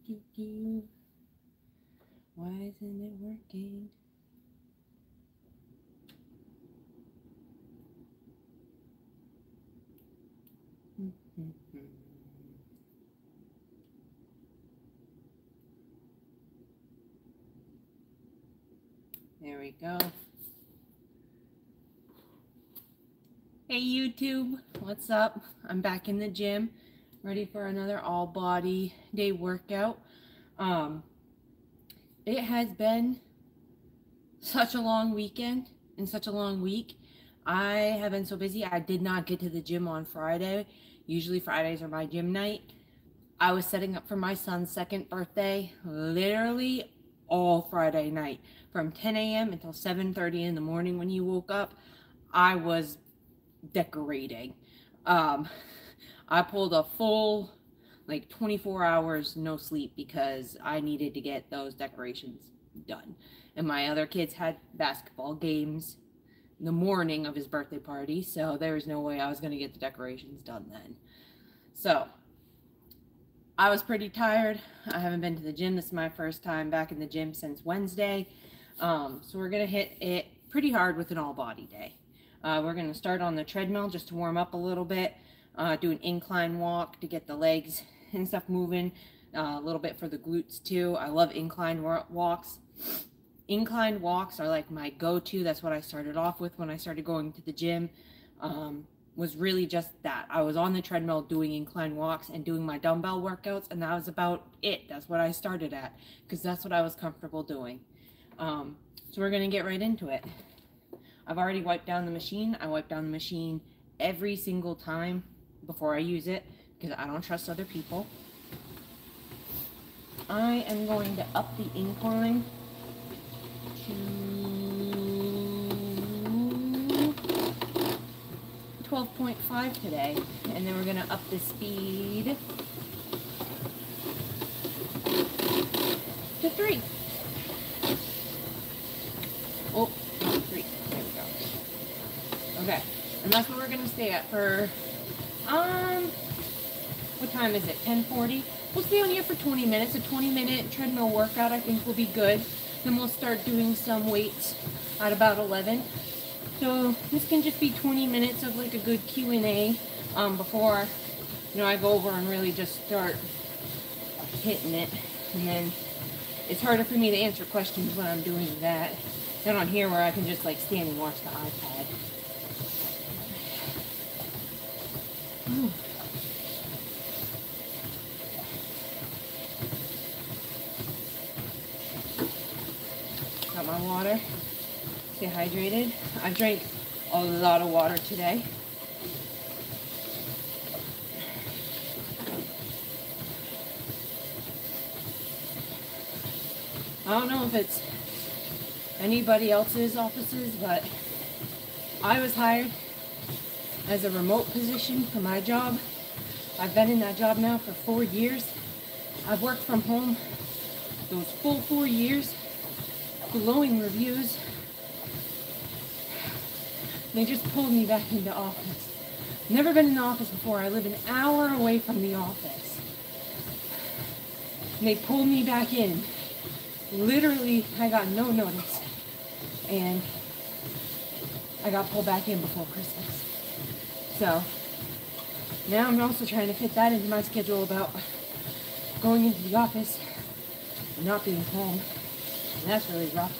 Why isn't it working? There we go. Hey YouTube, what's up? I'm back in the gym, ready for another all body day workout. It has been such a long weekend and such a long week. I have been so busy. I did not get to the gym on Friday. Usually Fridays are my gym night. I was setting up for my son's second birthday literally all Friday night from 10 a.m. until 7:30 in the morning. When he woke up, I was decorating. I pulled a full 24 hours no sleep because I needed to get those decorations done. And my other kids had basketball games the morning of his birthday party, so there was no way I was going to get the decorations done then. So I was pretty tired. I haven't been to the gym. This is my first time back in the gym since Wednesday. So we're going to hit it pretty hard with an all body day. We're going to start on the treadmill just to warm up a little bit. Do an incline walk to get the legs and stuff moving. A little bit for the glutes too. I love incline walks. Incline walks are like my go-to. That's what I started off with when I started going to the gym. Was really just that. I was on the treadmill doing incline walks and doing my dumbbell workouts, and that was about it. That's what I started at because that's what I was comfortable doing. So we're going to get right into it. I've already wiped down the machine. I wipe down the machine every single time before I use it because I don't trust other people. I am going to up the incline to 12.5 today, and then we're going to up the speed to 3. Oh, 3. There we go. Okay, and that's what we're going to stay at for, what time is it? 10:40? We'll stay on here for 20 minutes. A 20-minute treadmill workout I think will be good. Then we'll start doing some weights at about 11. So this can just be 20 minutes of like a good Q&A before, I go over and really just start hitting it. And then it's harder for me to answer questions when I'm doing that than on here where I can just like stand and watch the iPad. Ooh. Got my water. Stay hydrated. I drank a lot of water today. I don't know if it's anybody else's offices, but I was hired as a remote position for my job. I've been in that job now for 4 years. I've worked from home those full 4 years, glowing reviews. They just pulled me back into office. Never been in the office before. I live an hour away from the office. And they pulled me back in. Literally, I got no notice. And I got pulled back in before Christmas. So, now I'm also trying to fit that into my schedule about going into the office and not being home. And that's really rough.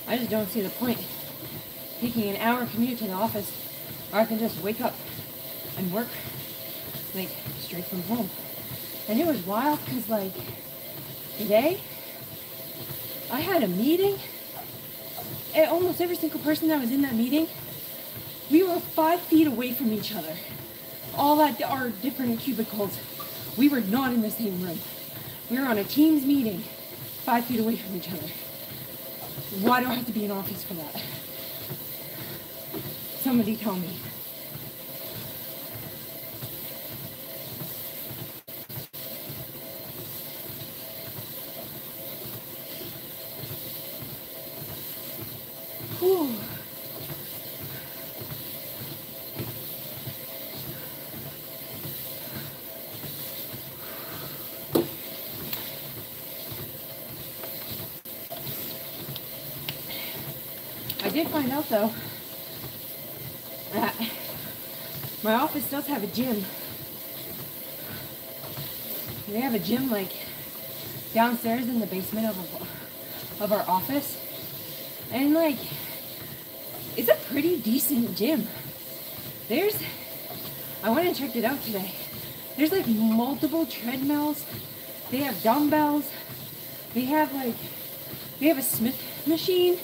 I just don't see the point taking an hour commute to the office, or I can just wake up and work straight from home. And it was wild because today I had a meeting, and almost every single person that was in that meeting, we were 5 feet away from each other. All at our different cubicles. We were not in the same room. We were on a Teams meeting, 5 feet away from each other. Why do I have to be in office for that? Somebody tell me. Whew. did find out though that my office does have a gym. They have a gym like downstairs in the basement of our office, and like it's a pretty decent gym. I went and checked it out today. There's like multiple treadmills. They have dumbbells. They have a Smith machine.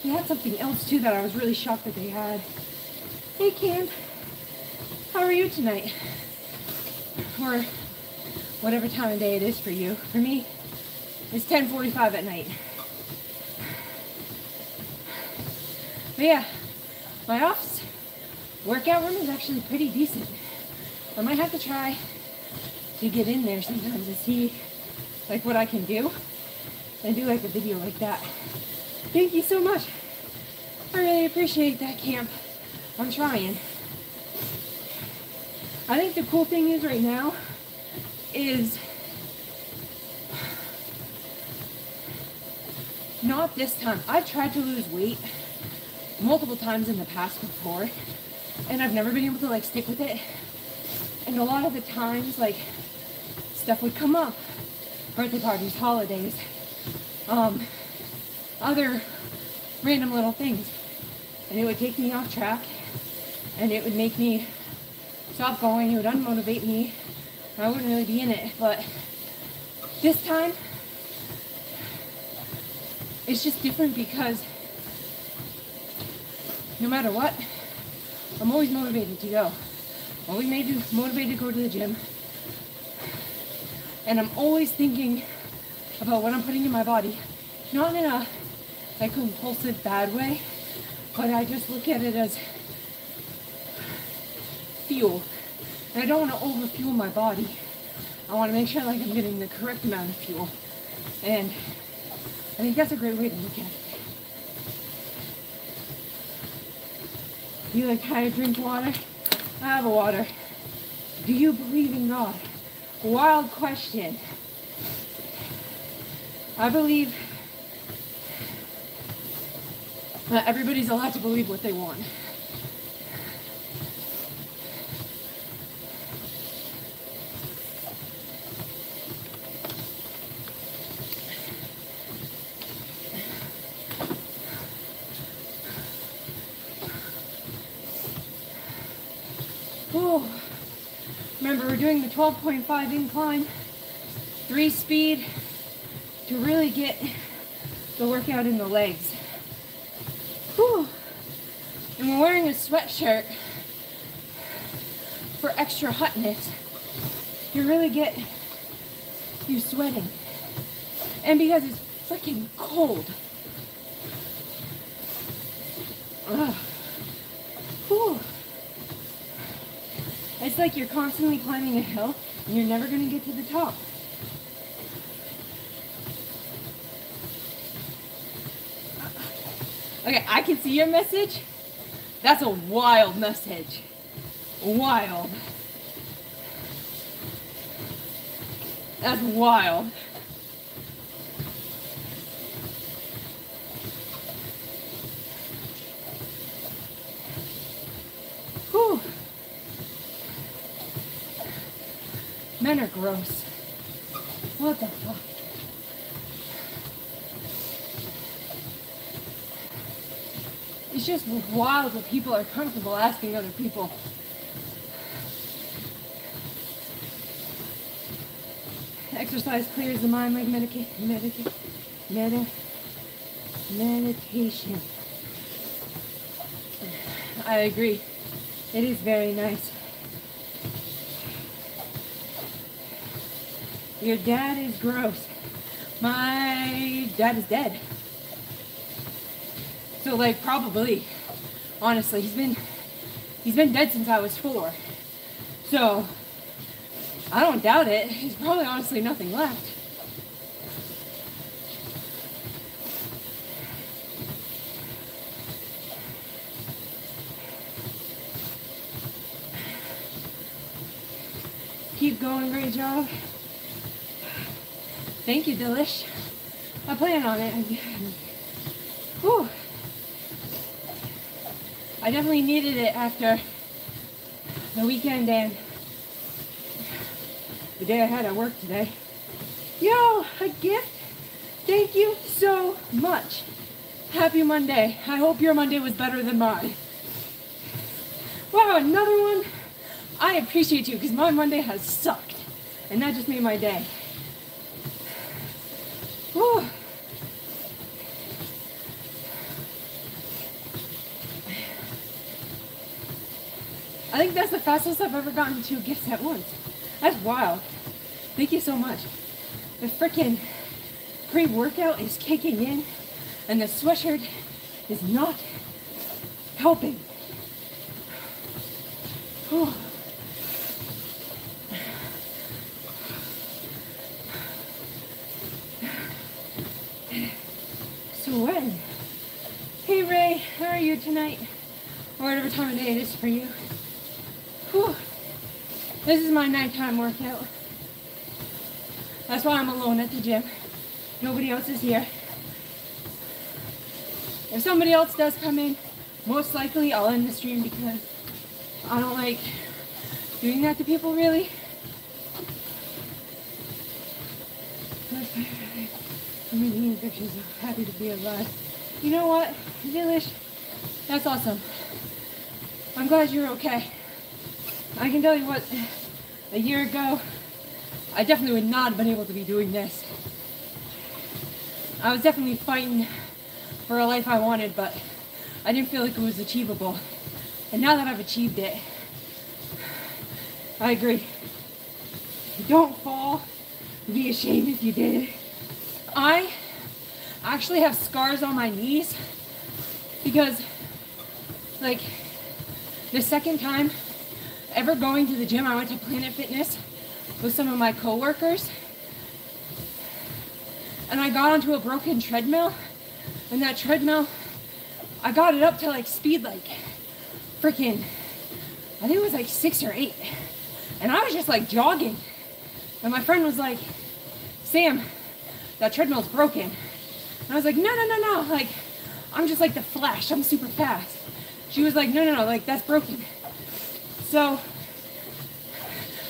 They had something else too that I was really shocked that they had. Hey Cam, how are you tonight? Or whatever time of day it is for you. For me, it's 10:45 at night. But yeah, my office workout room is actually pretty decent. I might have to try to get in there sometimes to see like what I can do and do like a video like that. Thank you so much. I really appreciate that, Camp. I'm trying. I think the cool thing is right now is not this time. I've tried to lose weight multiple times in the past before, and I've never been able to like stick with it. And a lot of the times like stuff would come up, birthday parties, holidays, other random little things, and it would take me off track, and it would make me stop going. It would unmotivate me. I wouldn't really be in it. But this time it's just different because no matter what, I'm always motivated to go. Always motivated to go to the gym. And I'm always thinking about what I'm putting in my body. Not in a like compulsive bad way, but I just look at it as fuel. And I don't want to overfuel my body. I want to make sure like I'm getting the correct amount of fuel. And I think that's a great way to look at it. You like how to drink water? I have a water. Do you believe in God? Wild question. I believe that everybody's allowed to believe what they want. Oh, remember we're doing the 12.5 incline, 3 speed to really get the workout in the legs. Whew. And we're wearing a sweatshirt for extra hotness. You really get you sweating. And because it's freaking cold. Ugh. Whew. It's like you're constantly climbing a hill and you're never going to get to the top. Okay, I can see your message. That's a wild message. Wild. That's wild. Whew. Men are gross. What the fuck? It's just wild that people are comfortable asking other people. Exercise clears the mind like meditation. I agree. It is very nice. Your dad is gross. My dad is dead. So like probably, honestly, he's been dead since I was 4. So I don't doubt it. He's probably honestly nothing left. Keep going, great job. Thank you, Delish. I plan on it. Whew. I definitely needed it after the weekend and the day I had at work today. Yo, a gift? Thank you so much. Happy Monday. I hope your Monday was better than mine. Wow, another one. I appreciate you because my Monday has sucked. And that just made my day. Whew. I think that's the fastest I've ever gotten 2 gifts at once. That's wild. Thank you so much. The freaking pre-workout is kicking in and the sweatshirt is not helping. Whew. Sweating. Hey Ray, how are you tonight? Or whatever time of day it is for you. Whew. This is my nighttime workout. That's why I'm alone at the gym. Nobody else is here. If somebody else does come in, most likely I'll end the stream because I don't like doing that to people really. I'm eating pictures. I'm happy to be alive. You know what, Dilish? That's awesome. I'm glad you're okay. I can tell you what, a year ago, I definitely would not have been able to be doing this. I was definitely fighting for a life I wanted, but I didn't feel like it was achievable. And now that I've achieved it, I agree. Don't fall. Be ashamed if you did. I actually have scars on my knees because, like, the second time ever going to the gym, I went to Planet Fitness with some of my coworkers, and I got onto a broken treadmill, and that treadmill, I got it up to like speed like freaking, I think it was like 6 or 8, and I was just like jogging, and my friend was like, Sam, that treadmill's broken. And I was like, no, like, I'm just like the Flash, I'm super fast. She was like, no, like, that's broken. So,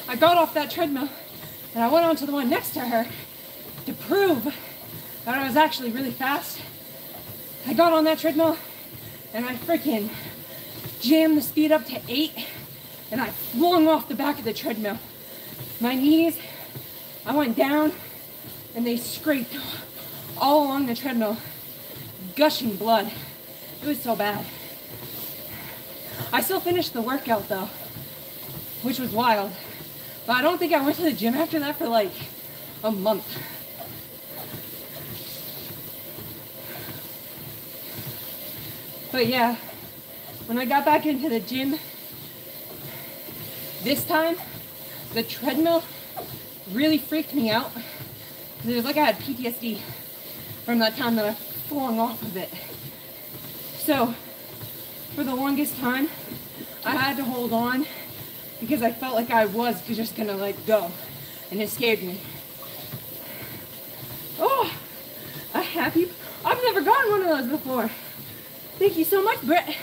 I got off that treadmill, and I went on to the one next to her to prove that I was actually really fast. I got on that treadmill, and I freaking jammed the speed up to 8, and I flung off the back of the treadmill. My knees, I went down, and they scraped all along the treadmill, gushing blood. It was so bad. I still finished the workout though, which was wild. But I don't think I went to the gym after that for like a month. But yeah, when I got back into the gym, this time, the treadmill really freaked me out. It was like I had PTSD from that time that I flung off of it. So, for the longest time, I had to hold on because I felt like I was just gonna like go, and it scared me. Oh, a happy, I've never gotten one of those before. Thank you so much, Britt.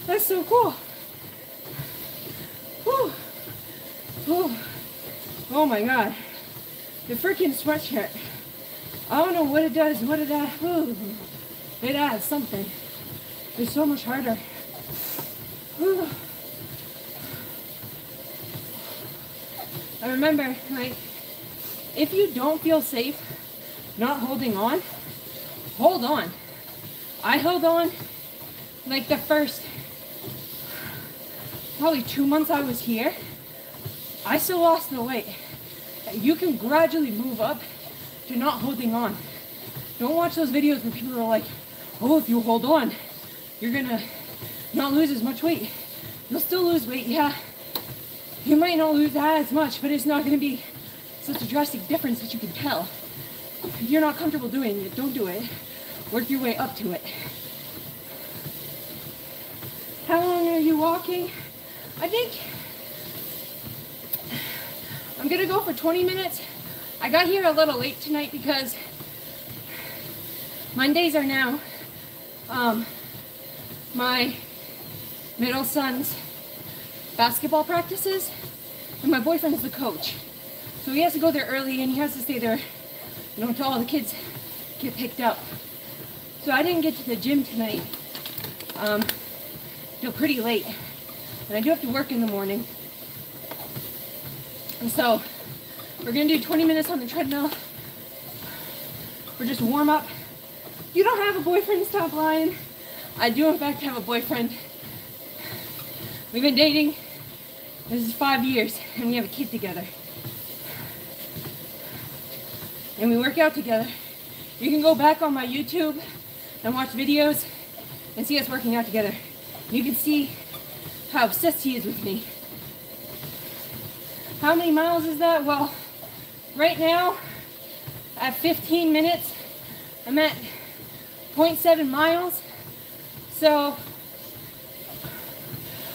That's so cool. Whew. Whew. Oh my God. The freaking sweatshirt. I don't know what it does, what it adds. Ooh. It adds something. It's so much harder. Ooh. I remember, like, if you don't feel safe not holding on, hold on. I held on like the first probably 2 months I was here. I still lost the weight. You can gradually move up to not holding on. Don't watch those videos where people are like, oh, if you hold on, you're gonna not lose as much weight. You'll still lose weight, yeah. You might not lose as much, but it's not gonna be such a drastic difference that you can tell. If you're not comfortable doing it, don't do it. Work your way up to it. How long are you walking? I think I'm gonna go for 20 minutes. I got here a little late tonight because Mondays are now my middle son's basketball practices, and my boyfriend is the coach. So he has to go there early and he has to stay there, you know, until all the kids get picked up. So I didn't get to the gym tonight till pretty late. And I do have to work in the morning. And so we're gonna do 20 minutes on the treadmill. We're just warm up. You don't have a boyfriend, stop lying. I do in fact have a boyfriend. We've been dating, this is 5 years, and we have a kid together. And we work out together. You can go back on my YouTube and watch videos and see us working out together. You can see how obsessed he is with me. How many miles is that? Well, right now, at 15 minutes, I'm at 0.7 miles. So,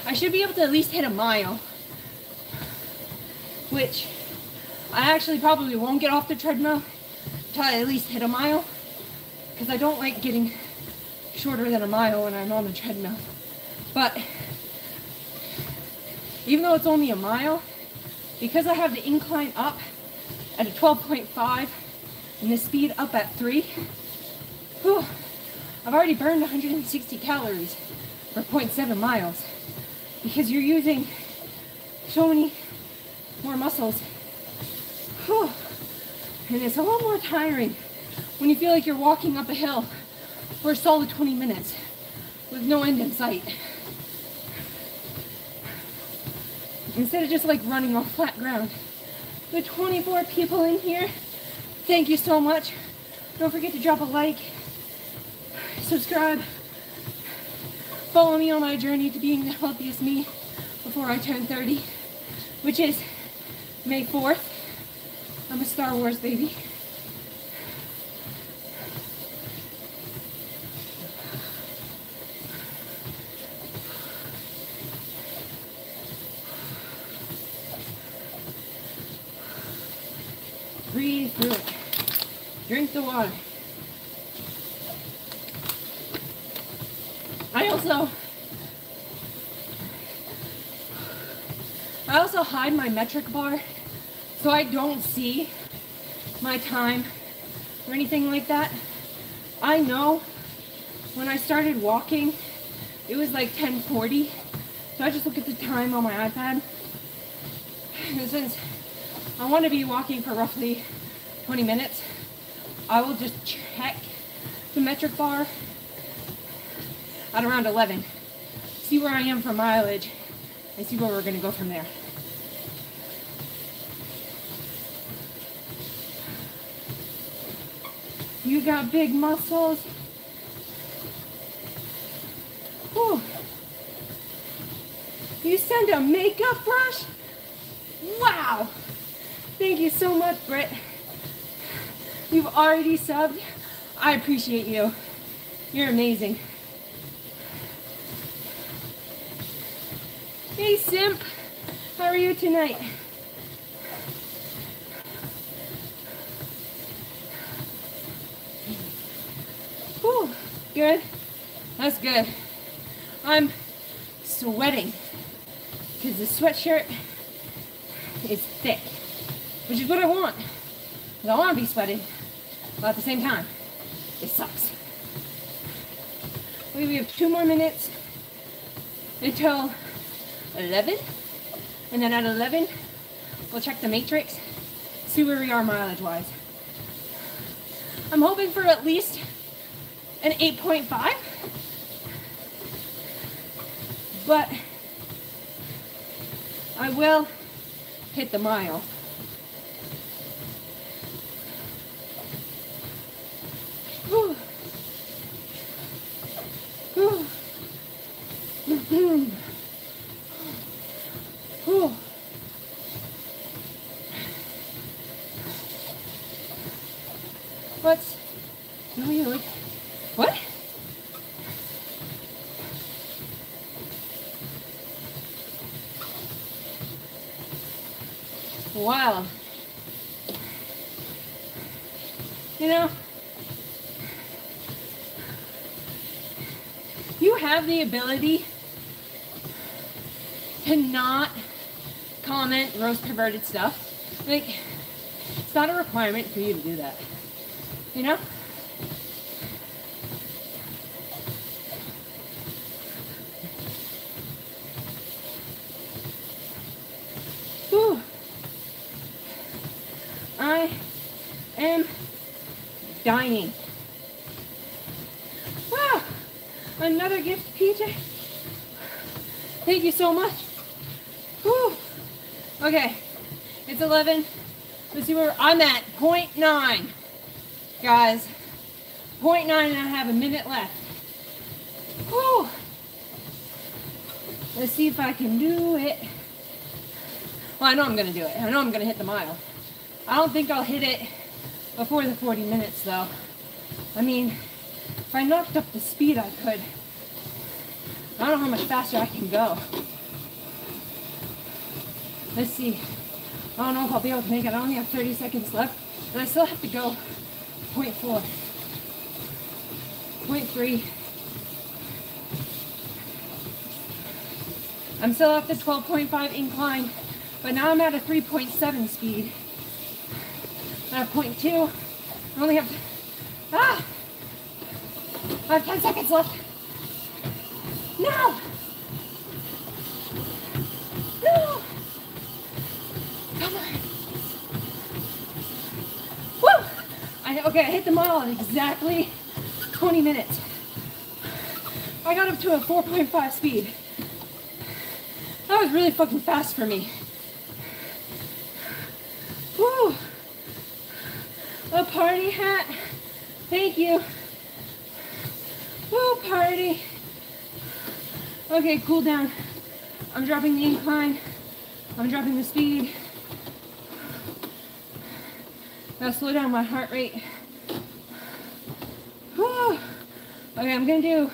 I should be able to at least hit a mile. Which, I actually probably won't get off the treadmill until I at least hit a mile. Because I don't like getting shorter than a mile when I'm on the treadmill. But, even though it's only a mile, because I have the incline up at a 12.5 and the speed up at 3, whew, I've already burned 160 calories for 0.7 miles because you're using so many more muscles. Whew, and it's a lot more tiring when you feel like you're walking up a hill for a solid 20 minutes with no end in sight. Instead of just like running on flat ground. The 24 people in here, thank you so much. Don't forget to drop a like, subscribe, follow me on my journey to being the healthiest me before I turn 30, which is May 4th. I'm a Star Wars baby. Breathe through it. Drink the water. I also hide my metric bar so I don't see my time or anything like that. I know when I started walking, it was like 10:40. So I just look at the time on my iPad. And since I want to be walking for roughly 20 minutes, I will just check the metric bar at around 11. See where I am for mileage and see where we're going to go from there. You got big muscles. Whew. You send a makeup brush? Wow! Thank you so much, Britt. You've already subbed. I appreciate you. You're amazing. Hey, Simp. How are you tonight? Whew. Good. That's good. I'm sweating because the sweatshirt is thick, which is what I want. Because I want to be sweating, but at the same time, it sucks. We have 2 more minutes until 11, and then at 11, we'll check the matrix, see where we are mileage-wise. I'm hoping for at least an 8.5, but I will hit the mile. Whew. Whew. Whew. What's... No, you like... What? Wow. You know, you have the ability to not comment rose perverted stuff. Like, it's not a requirement for you to do that. You know? Whew. I am dying. Wow! Another gift, PJ. Thank you so much. Whew. Okay, it's 11. Let's see where I'm at. 0.9. Guys, 0.9 and I have a minute left. Whew. Let's see if I can do it. Well, I know I'm going to do it. I know I'm going to hit the mile. I don't think I'll hit it before the 40 minutes, though. I mean, if I knocked up the speed, I could. I don't know how much faster I can go. Let's see. I don't know if I'll be able to make it. I only have 30 seconds left, and I still have to go 0.4, 0.3. I'm still at the 12.5 incline, but now I'm at a 3.7 speed. I have 0.2. I only have, I have 10 seconds left. No! No! Come on. Woo! Okay, I hit the mile in exactly 20 minutes. I got up to a 4.5 speed. That was really fucking fast for me. Woo! A party hat. Thank you. Woo, party. Okay, cool down. I'm dropping the incline. I'm dropping the speed. Gotta slow down my heart rate. Whew. Okay, I'm gonna do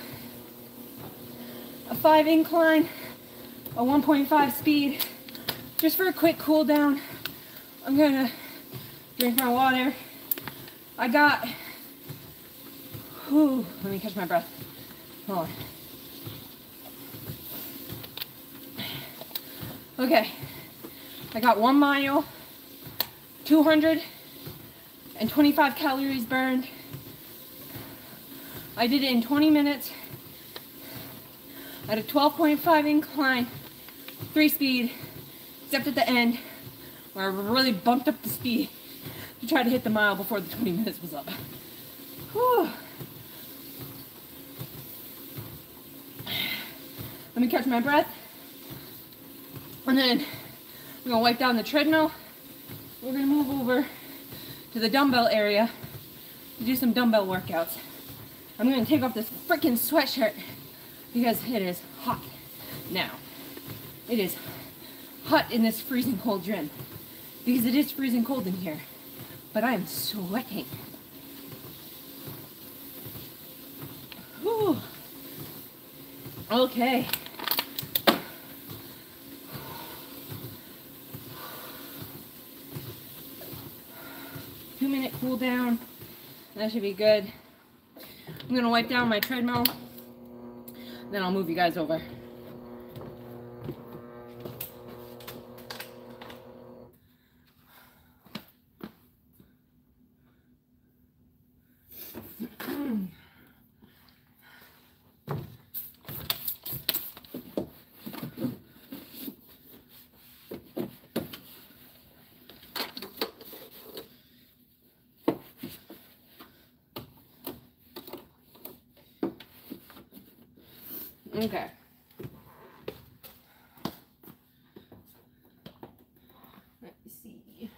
a 5 incline, a 1.5 speed, just for a quick cool down. I'm gonna drink my water. I got, let me catch my breath. Hold on. Okay, I got 1 mile, 225 calories burned. I did it in 20 minutes at a 12.5 incline, 3 speed, except at the end where I really bumped up the speed to try to hit the mile before the 20 minutes was up. Whew. Let me catch my breath. And then I'm gonna wipe down the treadmill. We're gonna move over to the dumbbell area to do some dumbbell workouts. I'm gonna take off this freaking sweatshirt because it is hot now. It is hot in this freezing cold gym because it is freezing cold in here, but I am sweating. Whew. Okay. Minute cool down. That should be good. I'm gonna wipe down my treadmill, then I'll move you guys over. Okay. Let's see.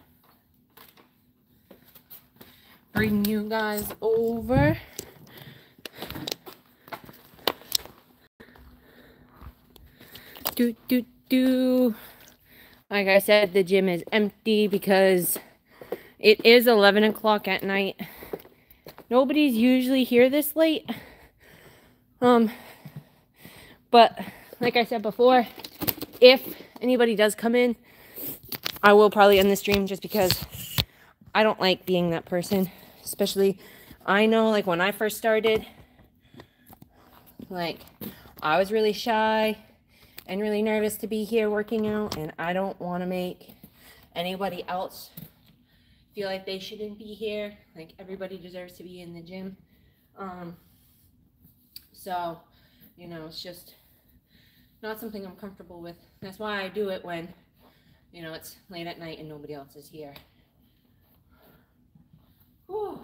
Bring you guys over. Like I said, the gym is empty because it is 11 o'clock at night. Nobody's usually here this late. But like I said before, if anybody does come in, I will probably end the stream just because I don't like being that person. especially, I know like when I first started, like I was really shy and really nervous to be here working out, and I don't want to make anybody else feel like they shouldn't be here. Like everybody deserves to be in the gym. So, you know, it's just not something I'm comfortable with. That's why I do it when, you know, it's late at night and nobody else is here. Whew.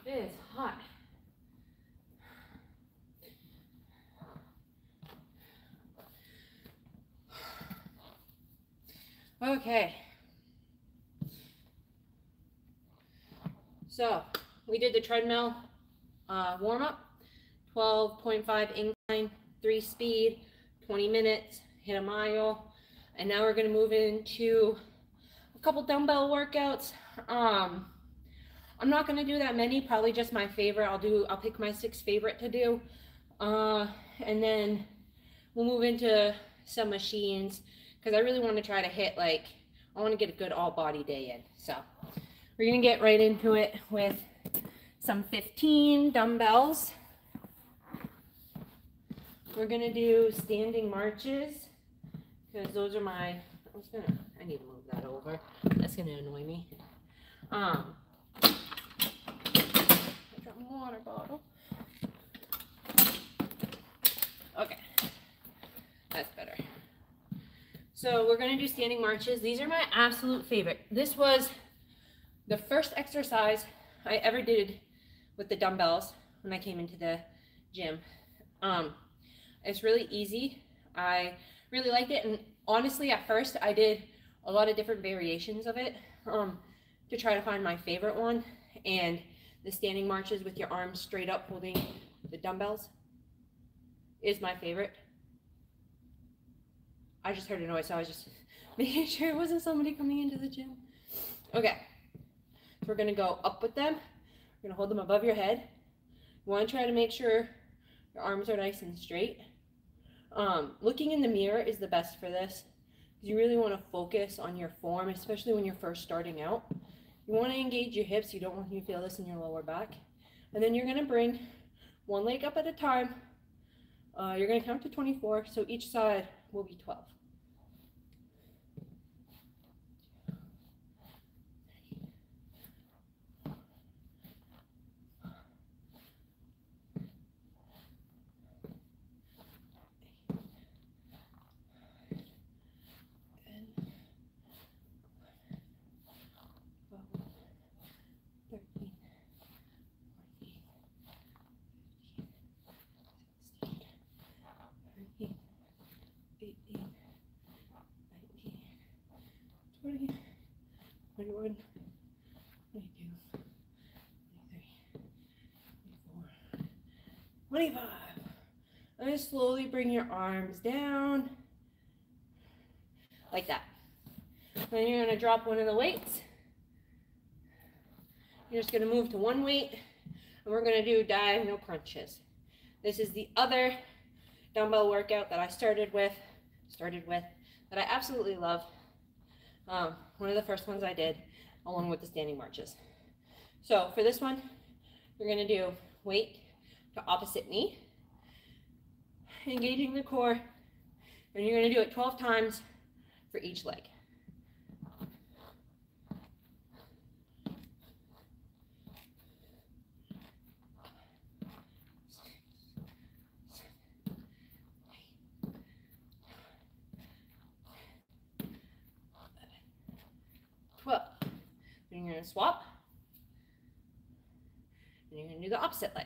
It is hot. Okay. So, we did the treadmill warm-up, 12.5 incline, 3 speed, 20 minutes, hit a mile. And now we're gonna move into a couple dumbbell workouts. I'm not gonna do that many, probably just my favorite. I'll pick my 6 favorite to do. And then we'll move into some machines because I really want to try to hit I want to get a good all body day in. So we're gonna get right into it with some 15 dumbbells. We're gonna do standing marches because those are my, I need to move that over. That's gonna annoy me. I dropped my water bottle. Okay, that's better. So we're gonna do standing marches. These are my absolute favorite. This was the first exercise I ever did with the dumbbells when I came into the gym. It's really easy. I really liked it, and honestly, at first, I did a lot of different variations of it to try to find my favorite one. And the standing marches with your arms straight up holding the dumbbells is my favorite. I just heard a noise, so I was just making sure it wasn't somebody coming into the gym. Okay, so we're gonna go up with them. We're gonna hold them above your head. You wanna try to make sure your arms are nice and straight. Looking in the mirror is the best for this. You really wanna focus on your form, especially when you're first starting out. You wanna engage your hips. You don't want you to feel this in your lower back. And then you're gonna bring one leg up at a time. You're gonna count to 24, so each side will be 12. And just slowly bring your arms down like that. Then you're going to drop one of the weights. You're just going to move to one weight, and we're going to do diagonal crunches. This is the other dumbbell workout that I started with that I absolutely love. One of the first ones I did along with the standing marches. So for this one, you're going to do weight to opposite knee, engaging the core, and you're going to do it 12 times for each leg. Then you're going to swap, and you're going to do the opposite leg.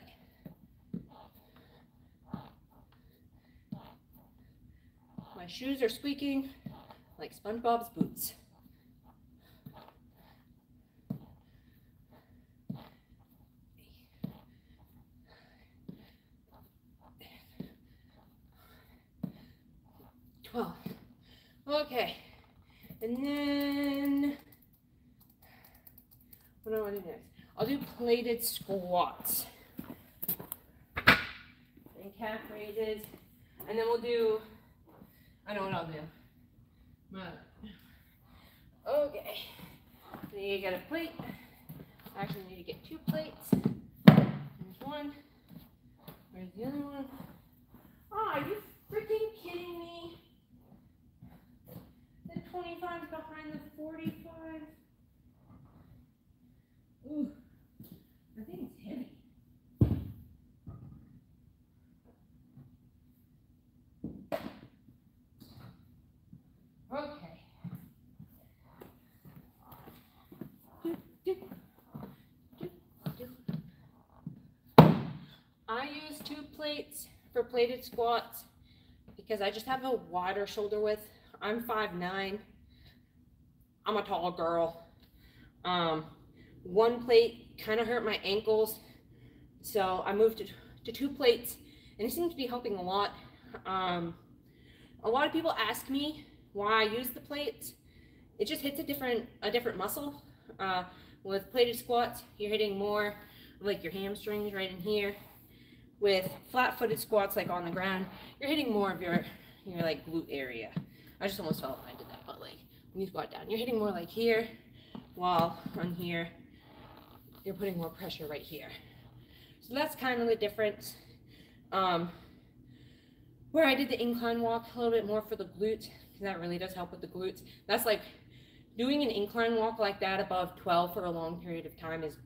My shoes are squeaking like SpongeBob's boots. Okay, and then what do I want to do next? I'll do plated squats and calf raises, and then we'll do, I know what I'll do. Okay, so you get a plate, I actually need to get 2 plates. There's one. Where's the other one? Oh, are you freaking kidding me? The 25's behind the 45. Ooh, I think it's heavy. Okay. I use 2 plates for plated squats because I just have a wider shoulder width. I'm 5'9". I'm a tall girl. 1 plate kind of hurt my ankles, so I moved to 2 plates, and it seems to be helping a lot. A lot of people ask me why I use the plates. It just hits a different muscle. With plated squats, you're hitting more like your hamstrings right in here. With flat-footed squats, like on the ground, you're hitting more of your like glute area. I just almost fell when I did that, but like when you squat down, you're hitting more like here, while on here, you're putting more pressure right here. So that's kind of the difference. Where I did the incline walk a little bit more for the glutes, because that really does help with the glutes. That's like doing an incline walk like that above 12 for a long period of time it's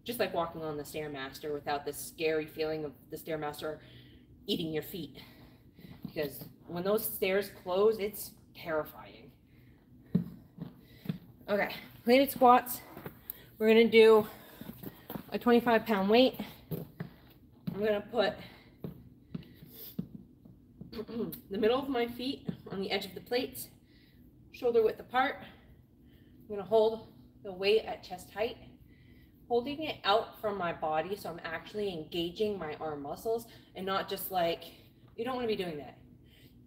just like walking on the Stairmaster without this scary feeling of the Stairmaster eating your feet. Because when those stairs close, it's terrifying. Okay, plated squats. We're gonna do a 25-pound weight. I'm gonna put the middle of my feet on the edge of the plates, shoulder width apart. I'm gonna hold the weight at chest height, holding it out from my body so I'm actually engaging my arm muscles and not just like, you don't want to be doing that.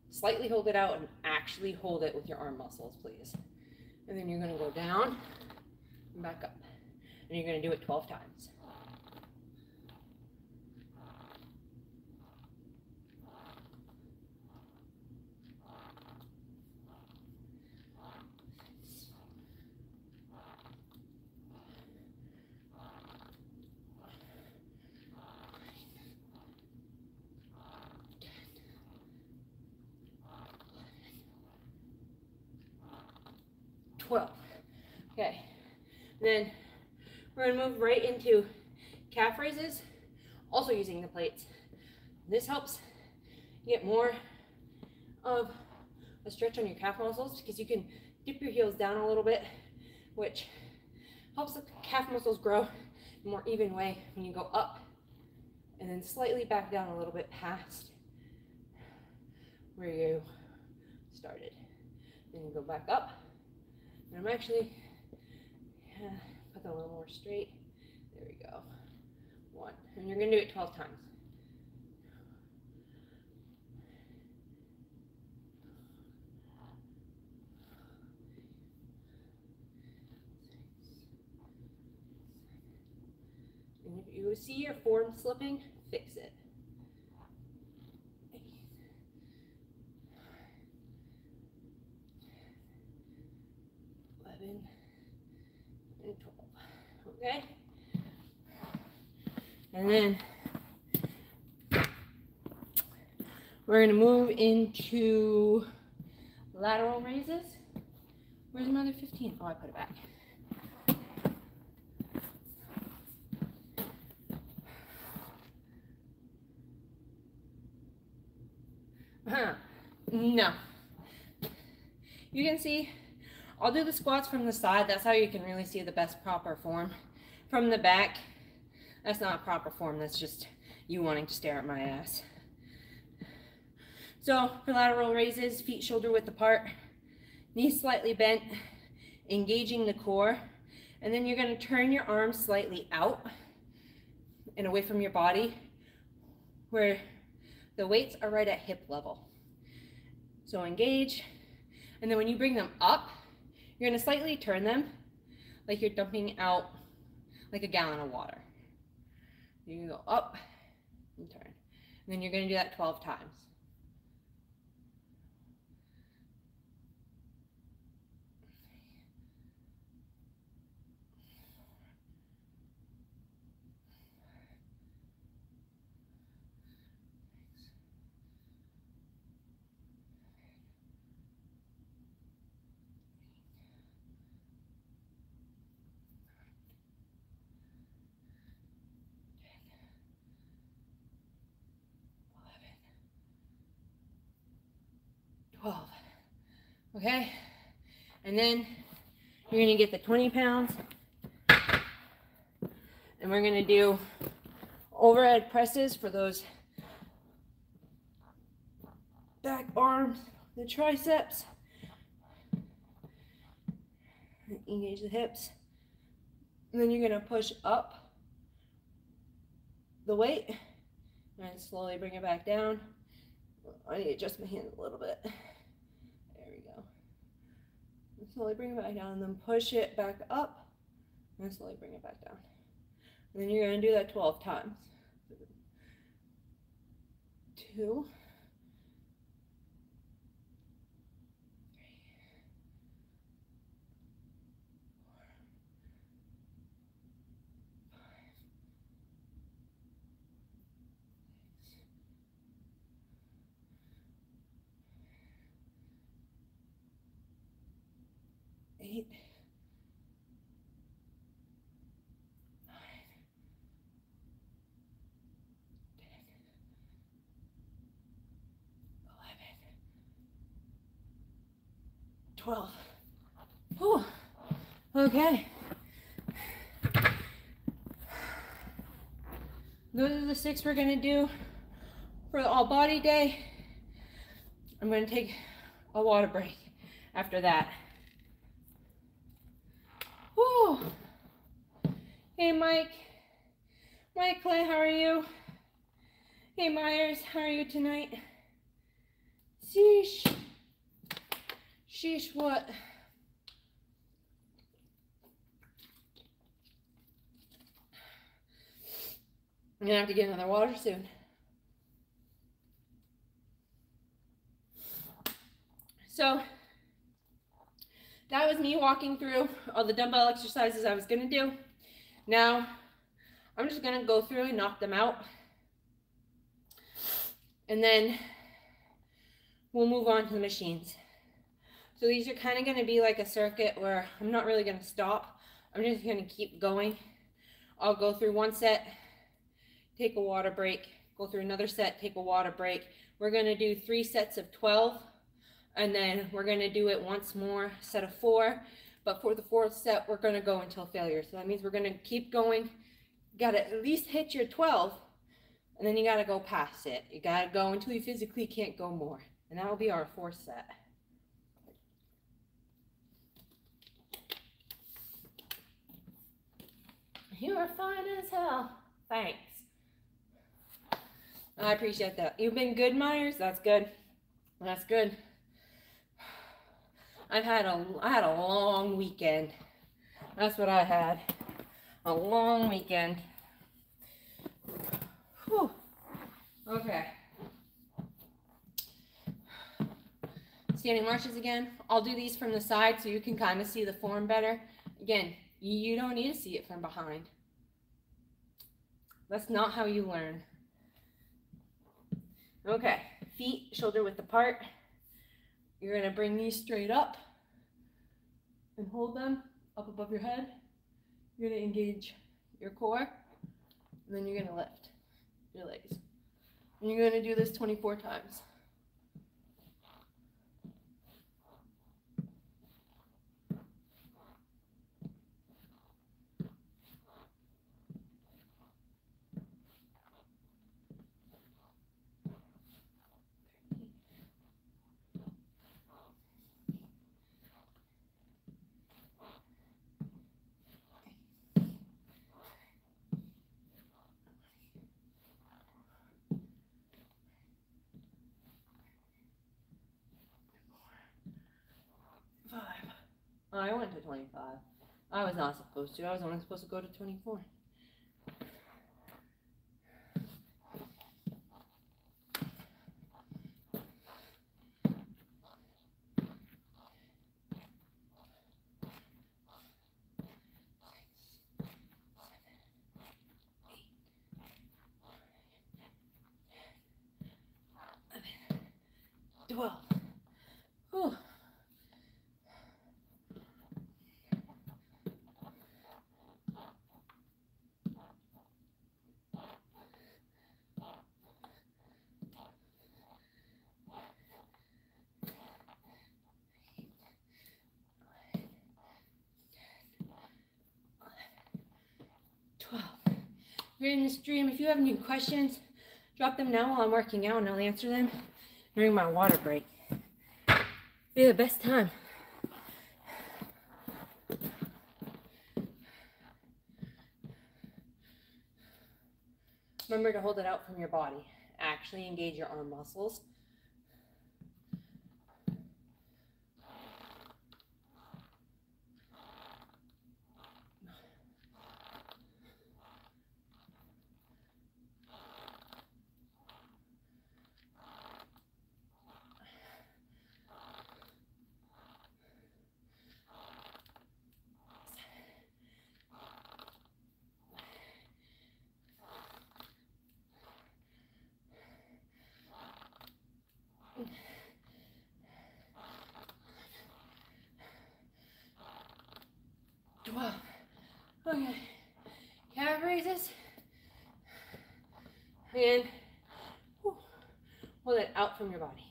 Slightly hold it out and actually hold it with your arm muscles, please. And then you're gonna go down and back up. And you're gonna do it 12 times. Okay, then we're gonna move right into calf raises, also using the plates. This helps get more of a stretch on your calf muscles because you can dip your heels down a little bit, which helps the calf muscles grow in a more even way when you go up and then slightly back down a little bit past where you started. Then you go back up. And I'm actually put that a little more straight. There we go. 1. And you're going to do it 12 times. And if you see your form slipping, fix it. 11 and 12. Okay? And then we're going to move into lateral raises. Where's another 15? Oh, I put it back. No. You can see, I'll do the squats from the side. That's how you can really see the best proper form. From the back, that's not proper form. That's just you wanting to stare at my ass. So for lateral raises, feet shoulder width apart, knees slightly bent, engaging the core. And then you're going to turn your arms slightly out and away from your body where the weights are right at hip level. So engage, and then when you bring them up, you're going to slightly turn them like you're dumping out like a gallon of water. You can go up and turn. And then you're going to do that 12 times. 12. Okay? And then you're gonna get the 20 pounds and we're gonna do overhead presses for those back arms, the triceps. Engage the hips. And then you're gonna push up the weight and slowly bring it back down. I need to adjust my hand a little bit. There we go. And slowly bring it back down and then push it back up and slowly bring it back down. And then you're going to do that 12 times. 2, 8, 9, 10, 11, 12. Whew. Okay. Those are the 6 we're going to do for the all body day. I'm going to take a water break after that. Whew. Hey, Mike. Mike Clay, how are you? Hey, Myers, how are you tonight? Sheesh. Sheesh, what? I'm gonna have to get another water soon. So, that was me walking through all the dumbbell exercises I was gonna do. Now, I'm just gonna go through and knock them out. And then we'll move on to the machines. So these are kind of gonna be like a circuit where I'm not really gonna stop. I'm just gonna keep going. I'll go through one set, take a water break, go through another set, take a water break. We're gonna do 3 sets of 12. And then we're going to do it once more, set of 4. But for the 4th set, we're going to go until failure. So that means we're going to keep going. You got to at least hit your 12, and then you got to go past it. You got to go until you physically can't go more. And that will be our 4th set. You are fine as hell. Thanks. I appreciate that. You've been good, Myers? That's good. That's good. I had a long weekend. That's what I had. A long weekend. Whew. Okay. Standing marches again. I'll do these from the side so you can kind of see the form better. Again, you don't need to see it from behind. That's not how you learn. Okay. Feet shoulder width apart. You're going to bring these straight up and hold them up above your head. You're going to engage your core, and then you're going to lift your legs. And you're going to do this 24 times. I went to 25. I was not supposed to. I was only supposed to go to 24. Well, whew. You're in the stream. If you have any questions, drop them now while I'm working out, and I'll answer them during my water break. Be the best time. Remember to hold it out from your body. Actually engage your arm muscles. Wow. Okay. Calf raises. And hold it out from your body.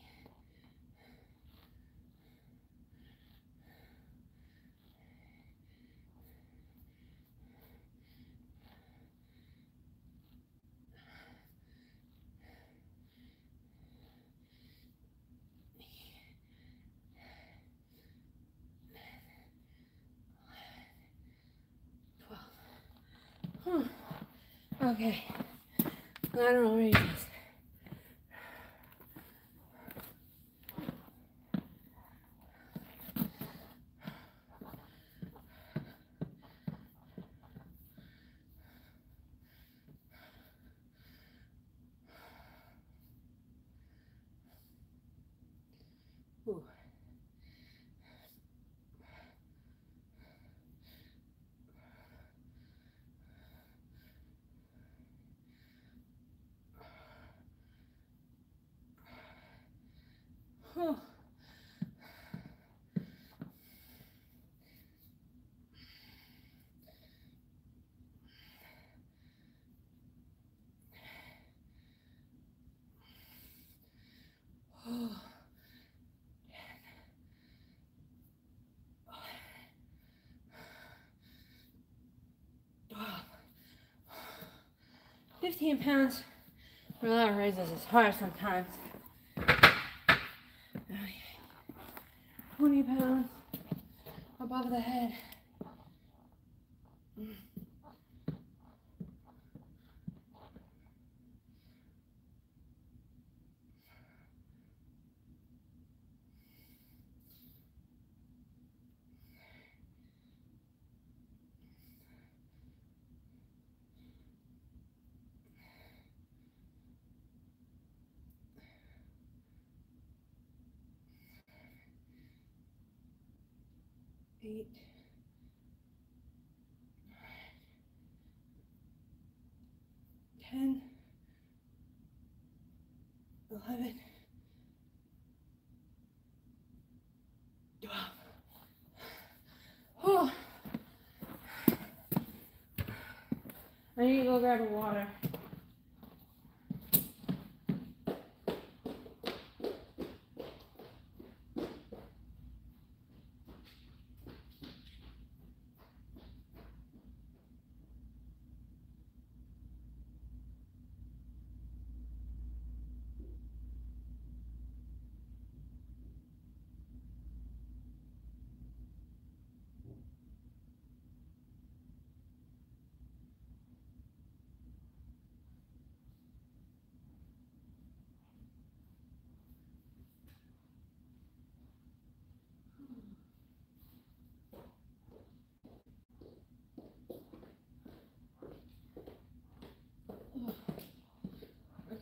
Okay. Lateral raises. Ooh. Oh. Oh. 15 pounds for lateral raises is hard sometimes. 20 pounds above the head. Eight, 10, 11, 12. Oh. I need to go grab a water.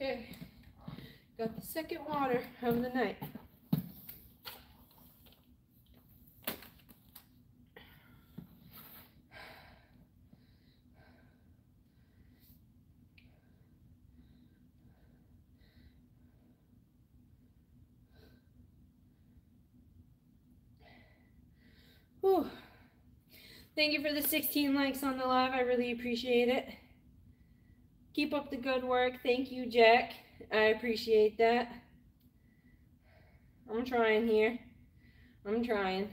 Okay, got the second water of the night. Whew. Thank you for the 16 likes on the live. I really appreciate it. Keep up the good work. Thank you, Jack. I appreciate that. I'm trying here. I'm trying.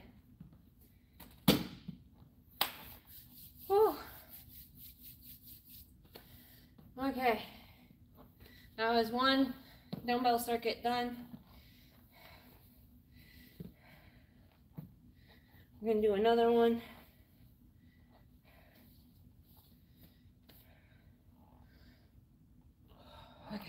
Oh. Okay, that was one dumbbell circuit done. I'm gonna do another one. Okay.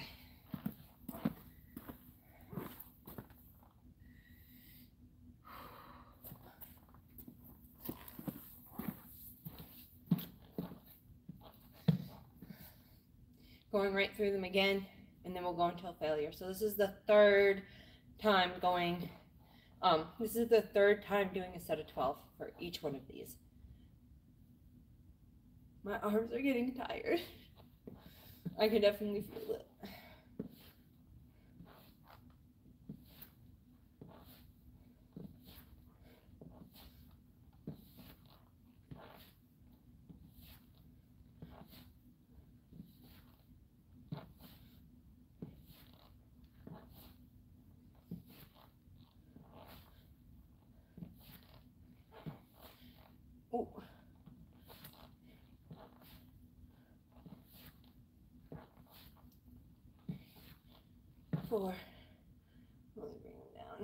Going right through them again, and then we'll go until failure. So this is the third time going, this is the third time doing a set of 12 for each one of these. My arms are getting tired. I can definitely feel it. Oh. 4. Let me bring them down.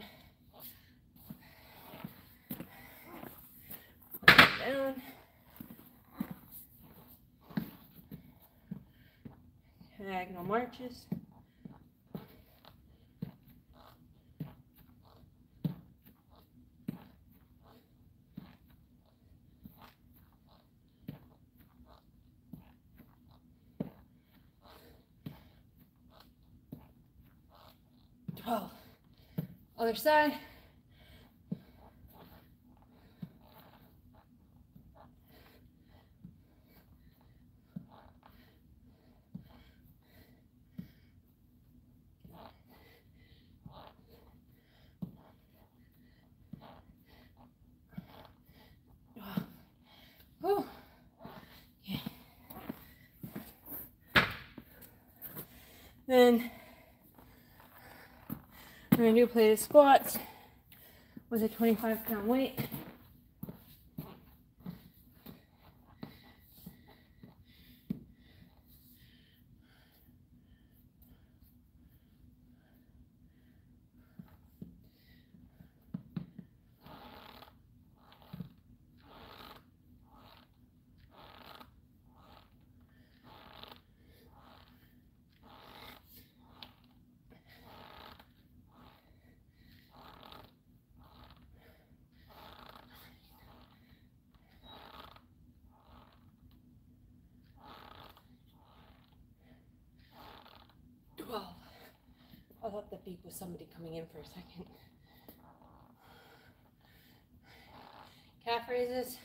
Down. Diagonal marches. Other side. Oh. Okay. Then we're going to do plated squats with a 25-pound weight. I thought the beep was somebody coming in for a second. Calf raises.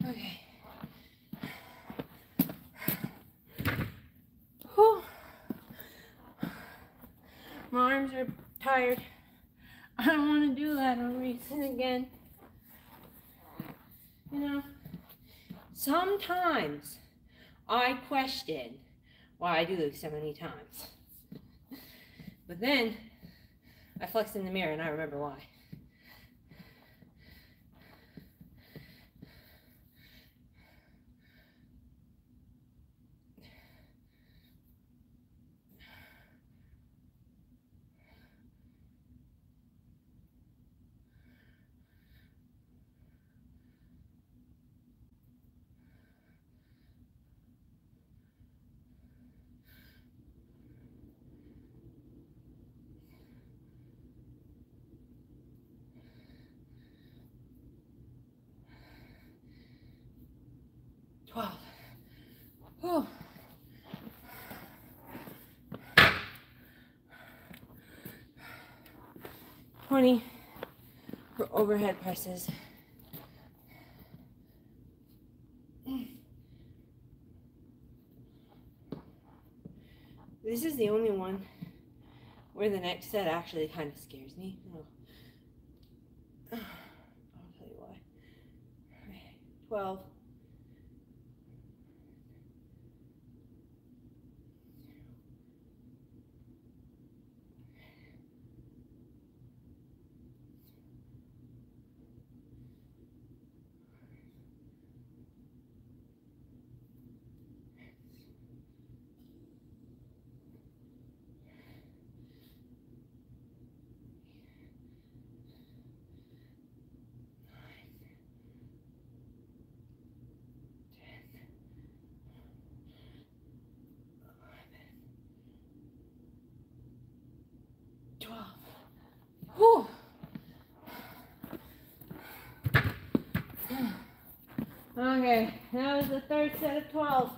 Okay. Whew. My arms are tired. I don't want to do lateral raises again. You know, sometimes I question why I do this so many times. But then I flex in the mirror and I remember why. Oh. 20 for overhead presses. This is the only one where the next set actually kind of scares me. Oh. I'll tell you why. 12. Whew. Okay, that was the third set of 12.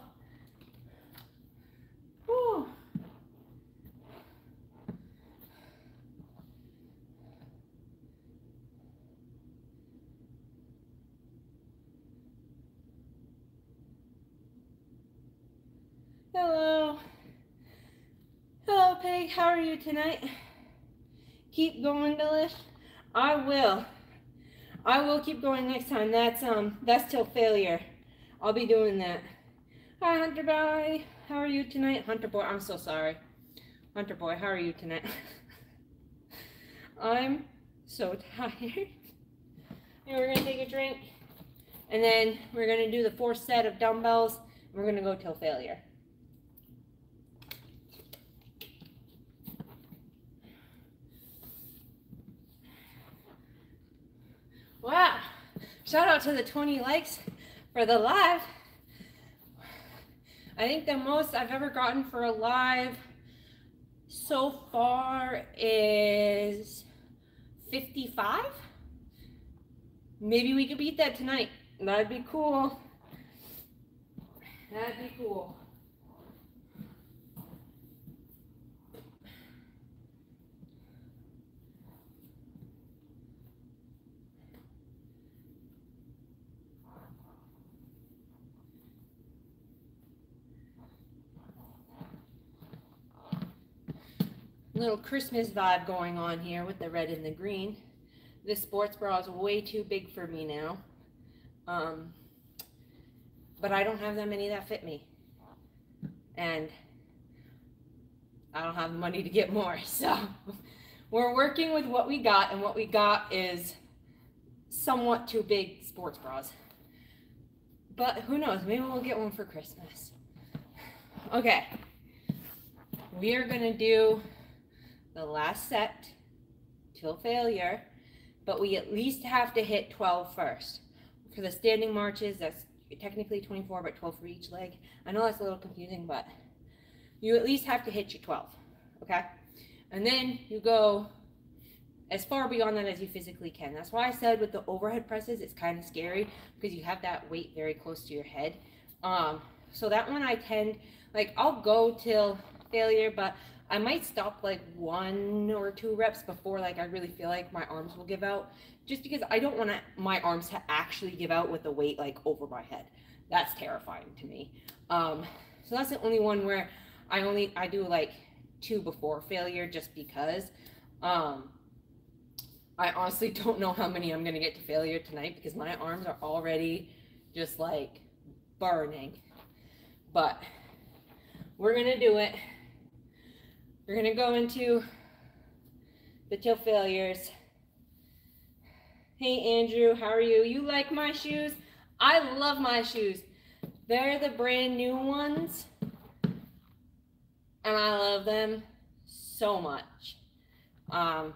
Whew. Hello. Hello, Pig. How are you tonight? Keep going, Delish. I will. I will keep going next time. That's till failure. I'll be doing that. Hi, Hunter Boy. How are you tonight? Hunter Boy, I'm so sorry. Hunter Boy, how are you tonight? I'm so tired. And we're gonna take a drink. And then we're gonna do the 4th set of dumbbells. And we're gonna go till failure. Wow. Shout out to the 20 likes for the live. I think the most I've ever gotten for a live so far is 55. Maybe we could beat that tonight. That'd be cool. That'd be cool. Little Christmas vibe going on here with the red and the green. This sports bra is way too big for me now. But I don't have that many that fit me. And I don't have the money to get more. So we're working with what we got, and what we got is somewhat too big sports bras. But who knows, maybe we'll get one for Christmas. Okay, we are gonna do the last set till failure, but we at least have to hit 12 first. For the standing marches, that's technically 24, but 12 for each leg. I know that's a little confusing, but you at least have to hit your 12, okay? And then you go as far beyond that as you physically can. That's why I said with the overhead presses, it's kind of scary because you have that weight very close to your head. So that one I tend, like, I'll go till failure, but I might stop like 1 or 2 reps before like I really feel like my arms will give out, just because I don't want my arms to actually give out with the weight like over my head. That's terrifying to me. So that's the only one where I do like 2 before failure, just because I honestly don't know how many I'm gonna get to failure tonight because my arms are already just like burning. But we're gonna do it. We're gonna go into the till failures. Hey Andrew, how are you? You like my shoes? I love my shoes. They're the brand new ones, and I love them so much. I'm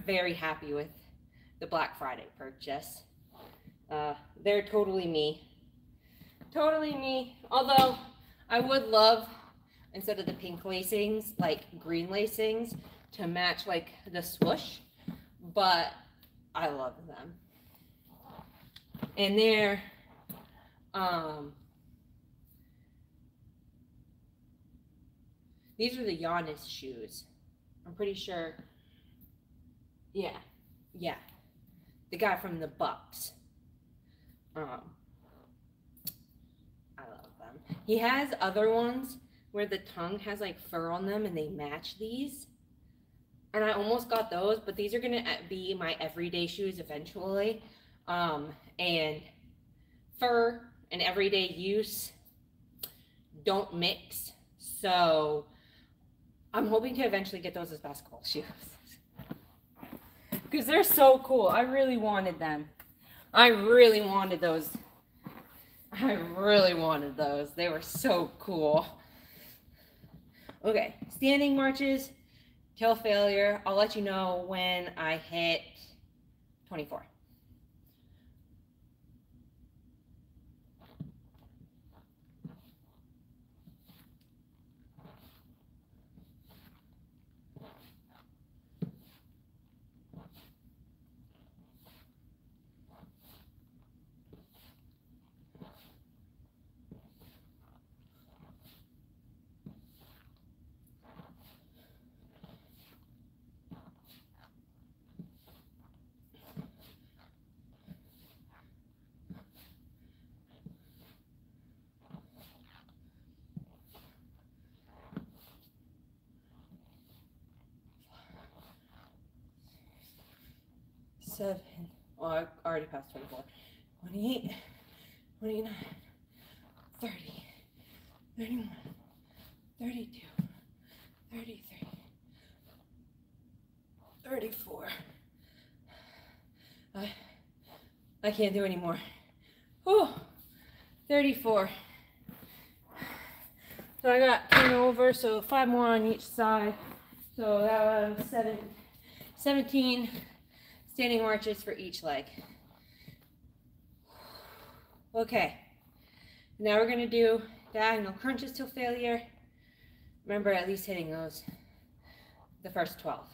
very happy with the Black Friday purchase. They're totally me. Totally me. Although I would love, instead of the pink lacings, like green lacings to match like the swoosh, but I love them. And they're these are the Giannis shoes. I'm pretty sure. Yeah. The guy from the Bucks. I love them. He has other ones where the tongue has like fur on them and they match these. And I almost got those, but these are gonna be my everyday shoes eventually. And fur and everyday use don't mix. So I'm hoping to eventually get those as basketball shoes because they're so cool. I really wanted them. I really wanted those. They were so cool. Okay, standing marches till failure. I'll let you know when I hit 24. Seven. Oh, I already passed 24. 28, 29, 30, 31, 32, 33, 34. I can't do anymore. Oh, 34. So I got 10 over, so 5 more on each side. So that was 17 standing marches for each leg. Okay, now we're gonna do diagonal crunches till failure. Remember at least hitting those, the first 12.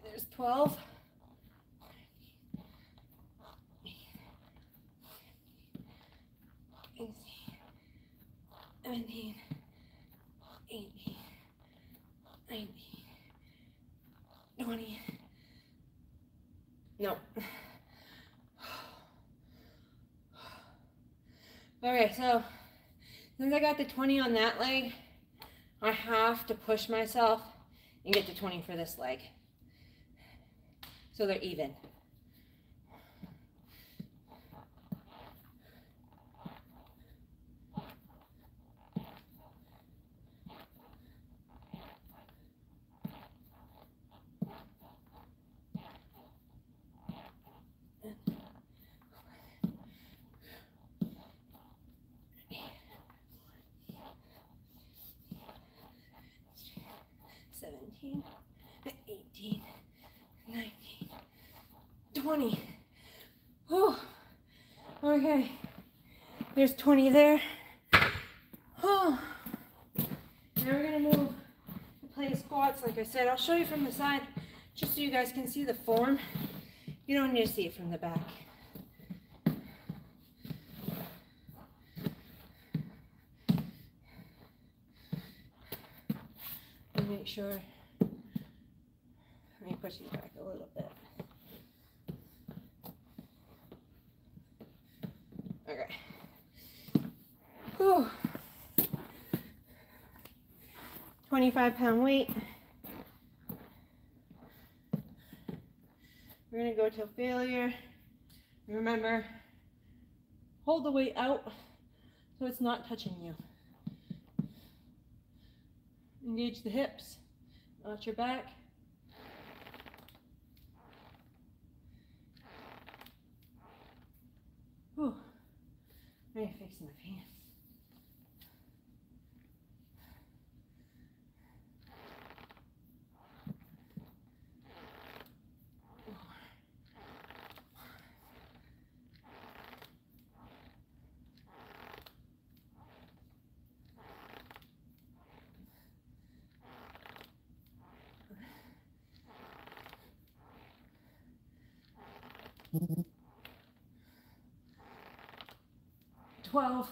There's 12. 18, 17, 18, 19, 20. No. Okay, so since I got the 20 on that leg, I have to push myself and get to 20 for this leg. So they're even. Seventeen, 18, 19, 20. Oh, okay. There's 20 there. Oh. Now we're gonna move to play squats. Like I said, I'll show you from the side just so you guys can see the form. You don't need to see it from the back. Make sure. Let me push you back a little bit. Okay. Whew. 25-pound weight. We're gonna go till failure. Remember, hold the weight out so it's not touching you. Engage the hips, not your back. Whew. I need to fix my pants. Mm-hmm. 12. 14,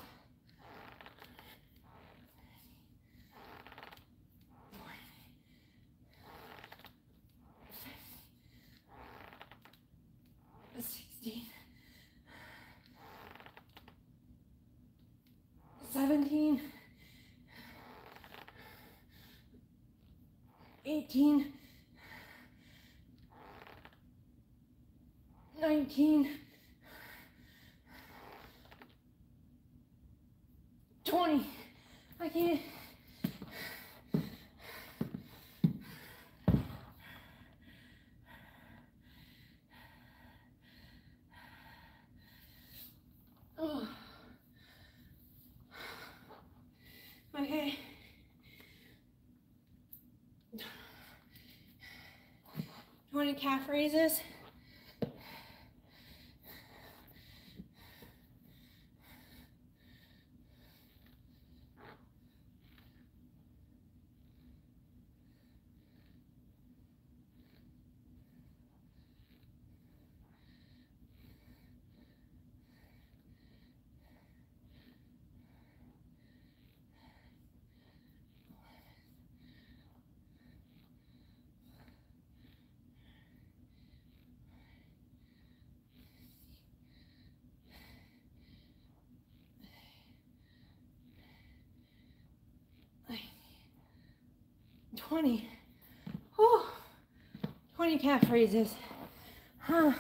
18, 19, 20. I can't. Oh. Okay. 20 calf raises. Like 20. Oh, 20 calf raises. Huh.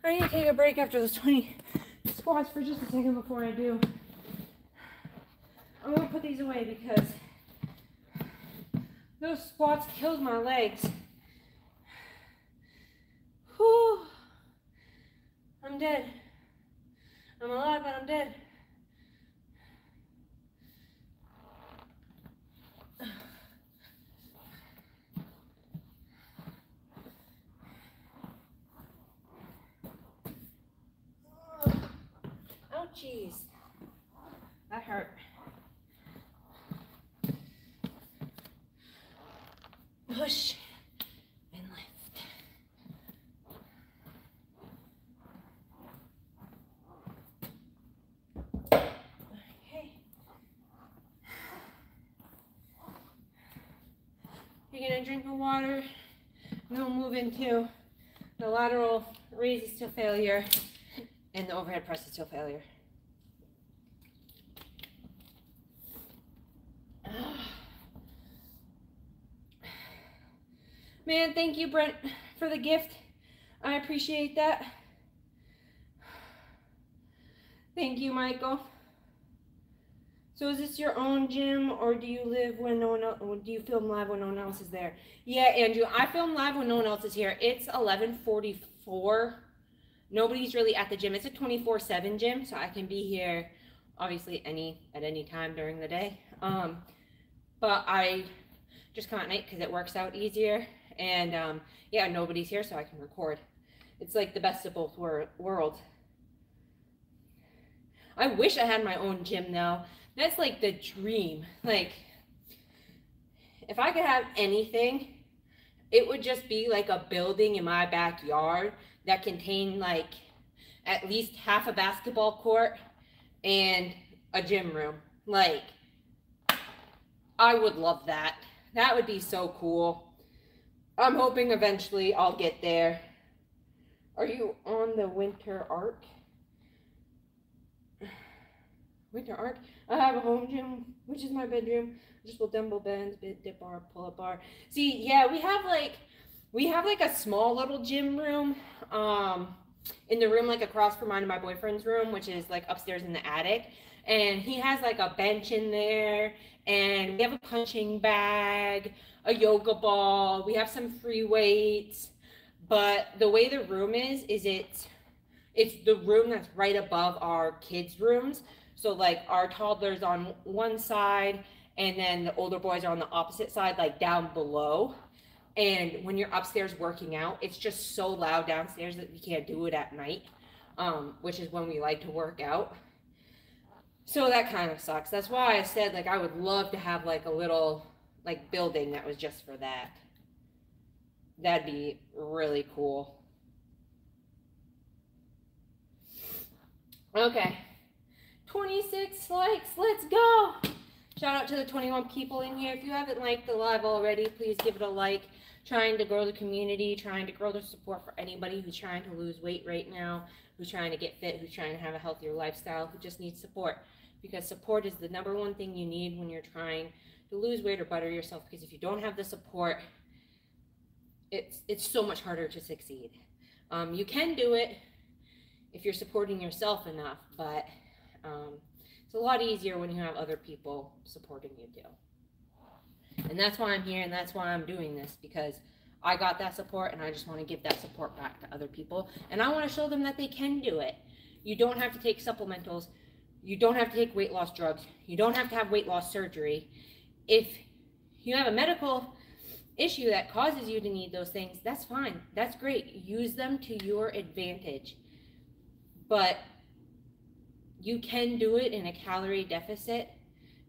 I need to take a break after those 20 squats for just a second before I do. I'm going to put these away because those squats killed my legs. Whew. I'm dead. I'm alive, but I'm dead. Ouchies. That hurt. Push and lift. Okay. You're gonna drink of water, and then we'll move into the lateral raises to failure and the overhead presses to failure. Man, thank you, Brent, for the gift. I appreciate that. Thank you, Michael. So is this your own gym, or do you live when no one else, or do you film live when no one else is there? Yeah, Andrew, I film live when no one else is here. It's 11:44. Nobody's really at the gym. It's a 24/7 gym, so I can be here, obviously, at any time during the day. But I just come at night because it works out easier. And yeah, nobody's here, so I can record. It's like the best of both worlds. I wish I had my own gym now. That's like the dream. Like, if I could have anything, it would just be like a building in my backyard that contained like at least half a basketball court and a gym room. Like, I would love that. That would be so cool. I'm hoping eventually I'll get there. Are you on the winter arc? Winter arc? I have a home gym, which is my bedroom. Just with dumbbell bends, dip bar, pull up bar. See, yeah, we have like a small little gym room in the room like across from mine and my boyfriend's room, which is like upstairs in the attic. And he has like a bench in there, and we have a punching bag, a yoga ball, we have some free weights. But the way the room is it's the room that's right above our kids' rooms. So like our toddler's on one side, and then the older boys are on the opposite side, like down below. And when you're upstairs working out, it's just so loud downstairs that we can't do it at night, which is when we like to work out. So that kind of sucks. That's why I said like I would love to have like a little like building that was just for that. That'd be really cool. Okay. 26 likes, let's go. Shout out to the 21 people in here. If you haven't liked the live already, please give it a like. Trying to grow the community, trying to grow the support for anybody who's trying to lose weight right now, who's trying to get fit, who's trying to have a healthier lifestyle, who just needs support. Because support is the #1 thing you need when you're trying to lose weight or better yourself, because if you don't have the support, it's so much harder to succeed. You can do it if you're supporting yourself enough, but it's a lot easier when you have other people supporting you too. And that's why I'm here, and that's why I'm doing this, because I got that support, and I just want to give that support back to other people. And I want to show them that they can do it. You don't have to take supplementals. You don't have to take weight loss drugs. You don't have to have weight loss surgery. If you have a medical issue that causes you to need those things, that's fine. That's great. Use them to your advantage. But you can do it in a calorie deficit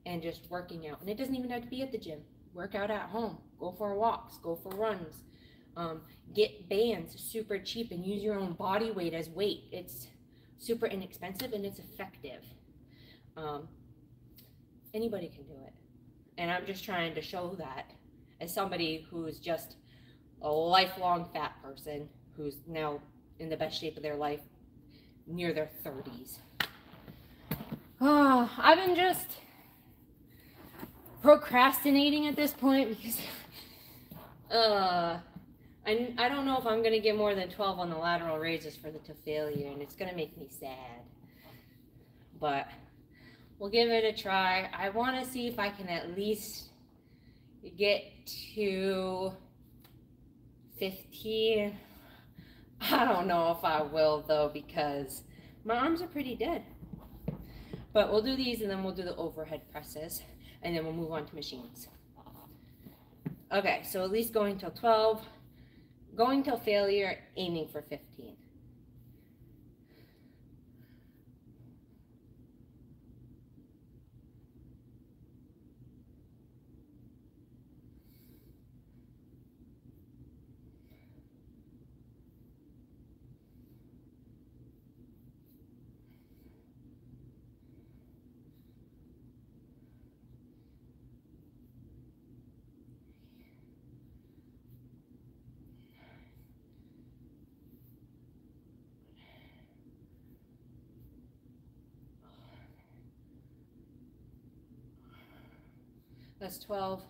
and just working out. And it doesn't even have to be at the gym. Work out at home. Go for walks. Go for runs. Get bands super cheap and use your own body weight as weight. It's super inexpensive and it's effective. Anybody can do it. And I'm just trying to show that as somebody who's just a lifelong fat person who's now in the best shape of their life, near their 30s. I've been just procrastinating at this point because I don't know if I'm going to get more than 12 on the lateral raises for the to failure, and it's going to make me sad. But we'll give it a try. I want to see if I can at least get to 15. I don't know if I will, though, because my arms are pretty dead. But we'll do these, and then we'll do the overhead presses, and then we'll move on to machines. Okay, so at least going till 12, going till failure, aiming for 15. That's 12.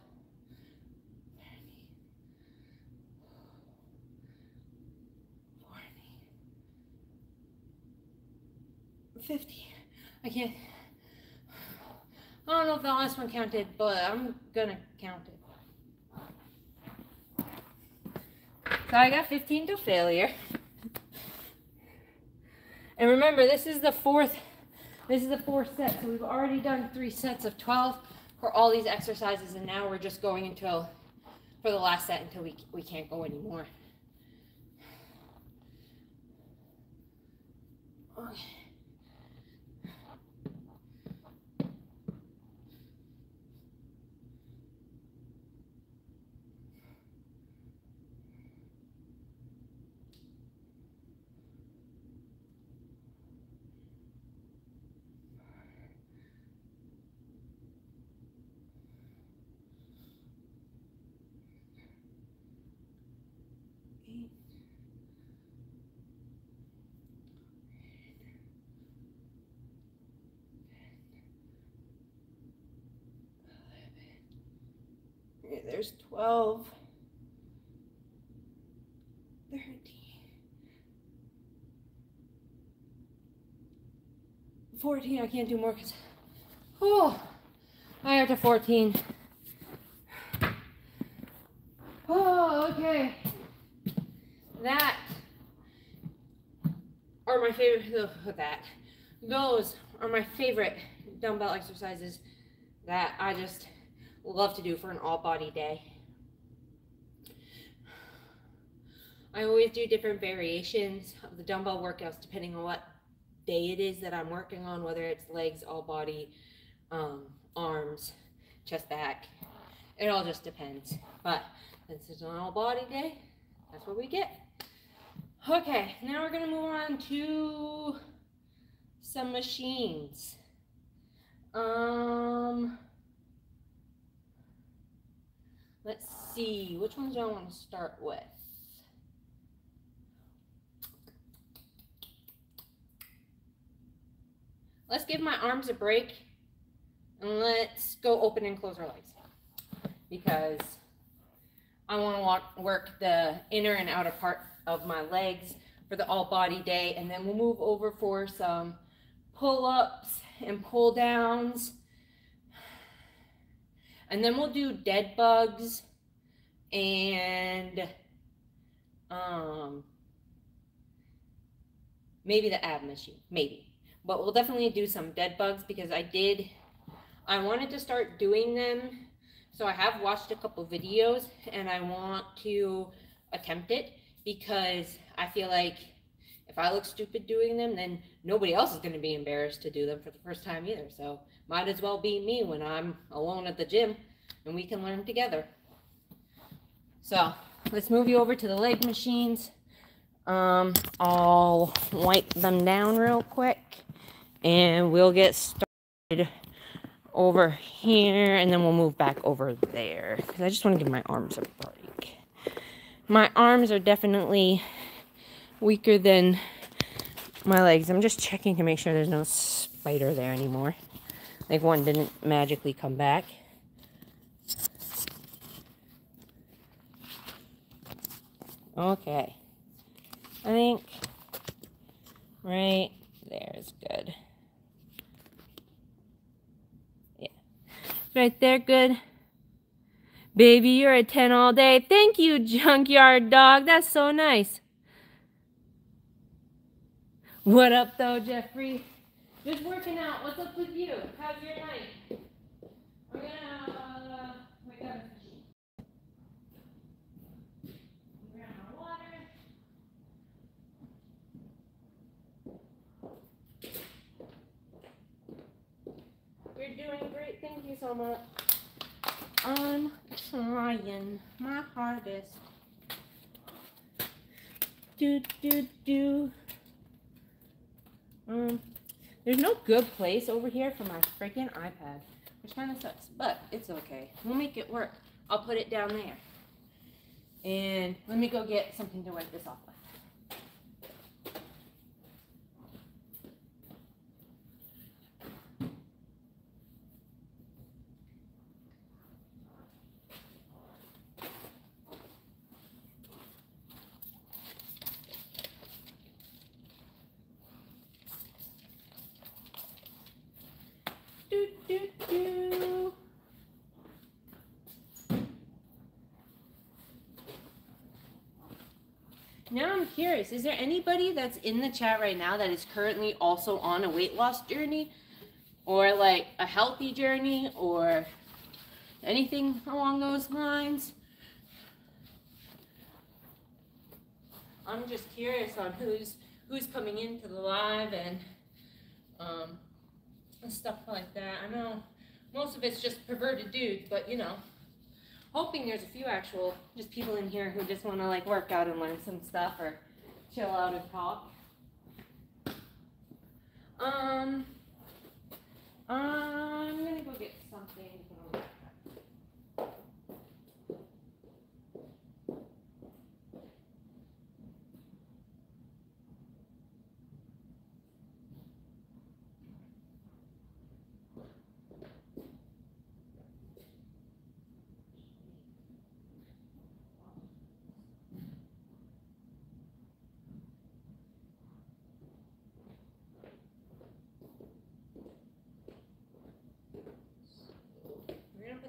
40. 50. I can't. I don't know if the last one counted, but I'm gonna count it. So I got 15 to failure. And remember, this is the fourth set. So we've already done 3 sets of 12 for all these exercises, and now we're just going until, for the last set, until we can't go anymore. Okay. There's 12, 13, 14. I can't do more because, I got to 14. Okay. That are my favorite, those are my favorite dumbbell exercises that I just love to do for an all-body day. I always do different variations of the dumbbell workouts depending on what day it is that I'm working on, whether it's legs, all body, arms, chest, back. It all just depends. But since it's an all body day, that's what we get. Okay, now we're gonna move on to some machines. Let's see, which ones do I want to start with? Let's give my arms a break and let's go open and close our legs. because I want to work the inner and outer part of my legs for the all body day, and then we'll move over for some pull-ups and pull downs, and then we'll do dead bugs and maybe the ab machine, maybe. But we'll definitely do some dead bugs because I wanted to start doing them. So I have watched a couple videos and I want to attempt it because I feel like if I look stupid doing them, then nobody else is going to be embarrassed to do them for the first time either. So might as well be me when I'm alone at the gym and we can learn together. So let's move you over to the leg machines. I'll wipe them down real quick and we'll get started over here, and then we'll move back over there because I just want to give my arms a break. My arms are definitely weaker than my legs. I'm just checking to make sure there's no spider there anymore. Like one didn't magically come back. Okay. I think right there is good. Yeah. Right there, good. Baby, you're a 10 all day. Thank you, Junkyard Dog. That's so nice. What up, though, Jeffrey? Just working out. What's up with you? How's your night? I'm gonna wake up. Grab my water. You're doing great. Thank you so much. I'm trying my hardest. There's no good place over here for my freaking iPad, which kind of sucks, but it's okay. We'll make it work. I'll put it down there. And let me go get something to wipe this off with. Now I'm curious, is there anybody that's in the chat right now that is currently also on a weight loss journey or like a healthy journey or anything along those lines? I'm just curious on who's coming into the live and stuff like that. I know most of it's just perverted dudes, but you know, hoping there's a few actual just people in here who just want to like work out and learn some stuff or chill out and talk. I'm gonna go get something.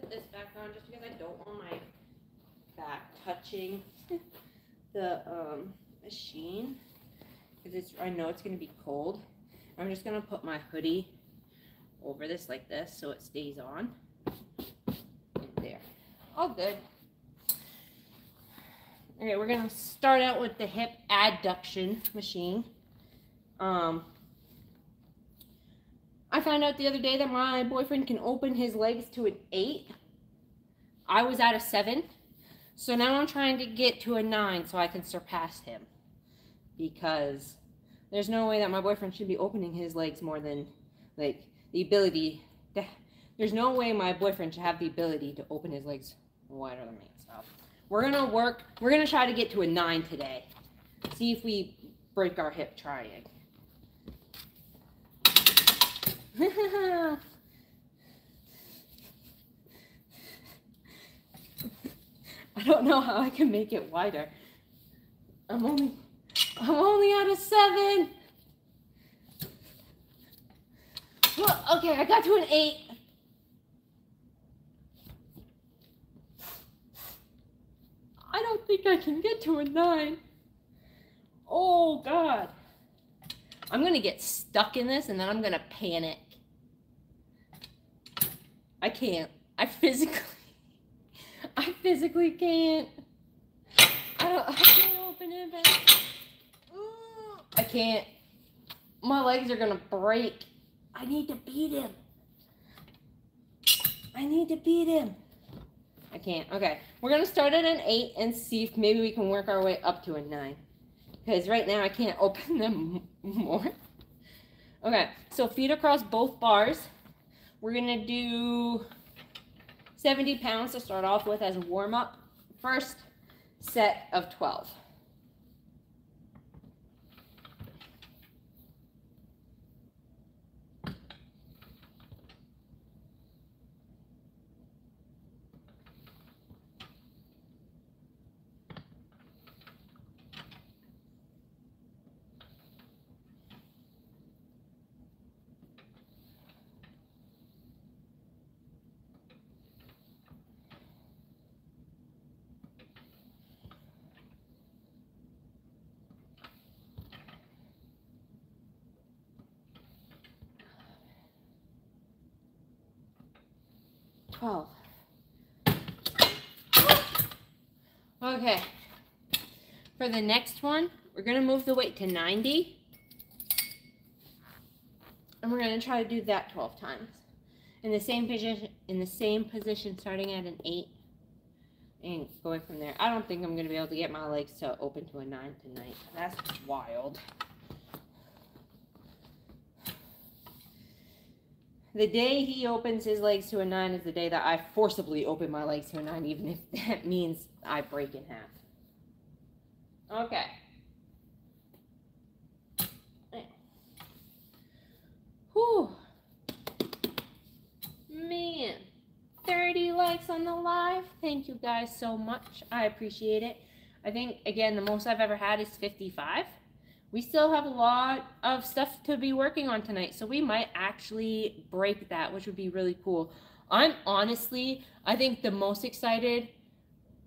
This back on just because I don't want my back touching the machine because I know it's going to be cold. I'm just going to put my hoodie over this like this so it stays on. There. All good. Okay, we're going to start out with the hip adduction machine. I found out the other day that my boyfriend can open his legs to an 8. I was at a 7. So now I'm trying to get to a 9 so I can surpass him. Because there's no way that my boyfriend should be opening his legs more than, like, the ability. There's no way my boyfriend should have the ability to open his legs wider than me. So we're going to try to get to a 9 today. See if we break our hip trying. I don't know how I can make it wider. I'm only at a 7. Well, okay, I got to an 8. I don't think I can get to a 9. Oh, God. I'm going to get stuck in this, and then I'm going to panic. I can't. I physically can't. I can't open it back. I can't. My legs are going to break. I need to beat him. I can't. Okay. We're going to start at an 8 and see if maybe we can work our way up to a 9. Because right now I can't open them more. Okay. So feet across both bars. We're going to do 70 pounds to start off with as a warm-up. First set of 12. 12. Okay. For the next one, we're going to move the weight to 90. And we're going to try to do that 12 times. In the same position, starting at an 8 and going from there. I don't think I'm going to be able to get my legs to open to a 9 tonight. That's wild. The day he opens his legs to a 9 is the day that I forcibly open my legs to a 9, even if that means I break in half. Okay. Whew. Man. 30 likes on the live. Thank you guys so much. I appreciate it. I think, again, the most I've ever had is 55. We still have a lot of stuff to be working on tonight, so we might actually break that, which would be really cool. I'm honestly, I think the most excited,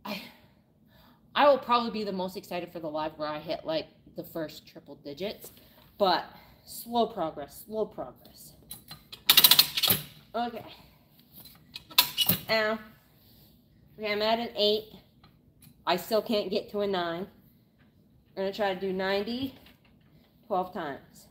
I will probably be the most excited for the live where I hit like the first triple digits, but slow progress, slow progress. Okay. Ow. Okay, I'm at an 8. I still can't get to a 9. I'm going to try to do 90, 12 times.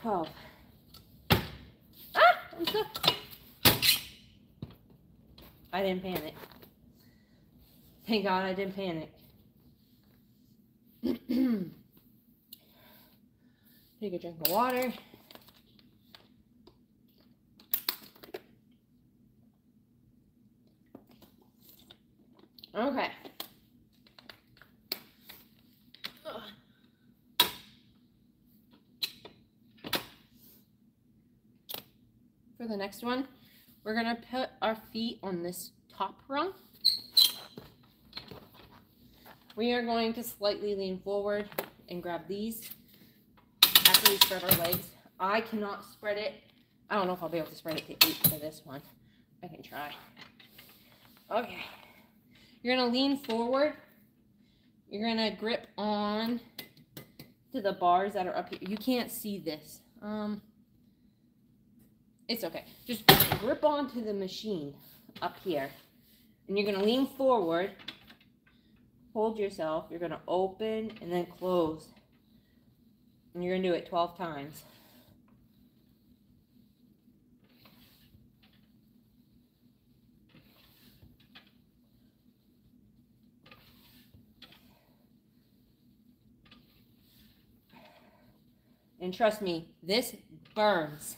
Ah! I'm stuck. I didn't panic. Thank God I didn't panic. Take a drink of water. Okay. For the next one, we're going to put our feet on this top rung. We are going to slightly lean forward and grab these after we spread our legs. I cannot spread it. I don't know if I'll be able to spread it to 8 for this one. I can try. Okay. You're going to lean forward. You're going to grip on to the bars that are up here. You can't see this. It's okay. Just grip onto the machine up here. And you're going to lean forward. Hold yourself. You're going to open and then close. And you're gonna do it 12 times. And trust me, this burns.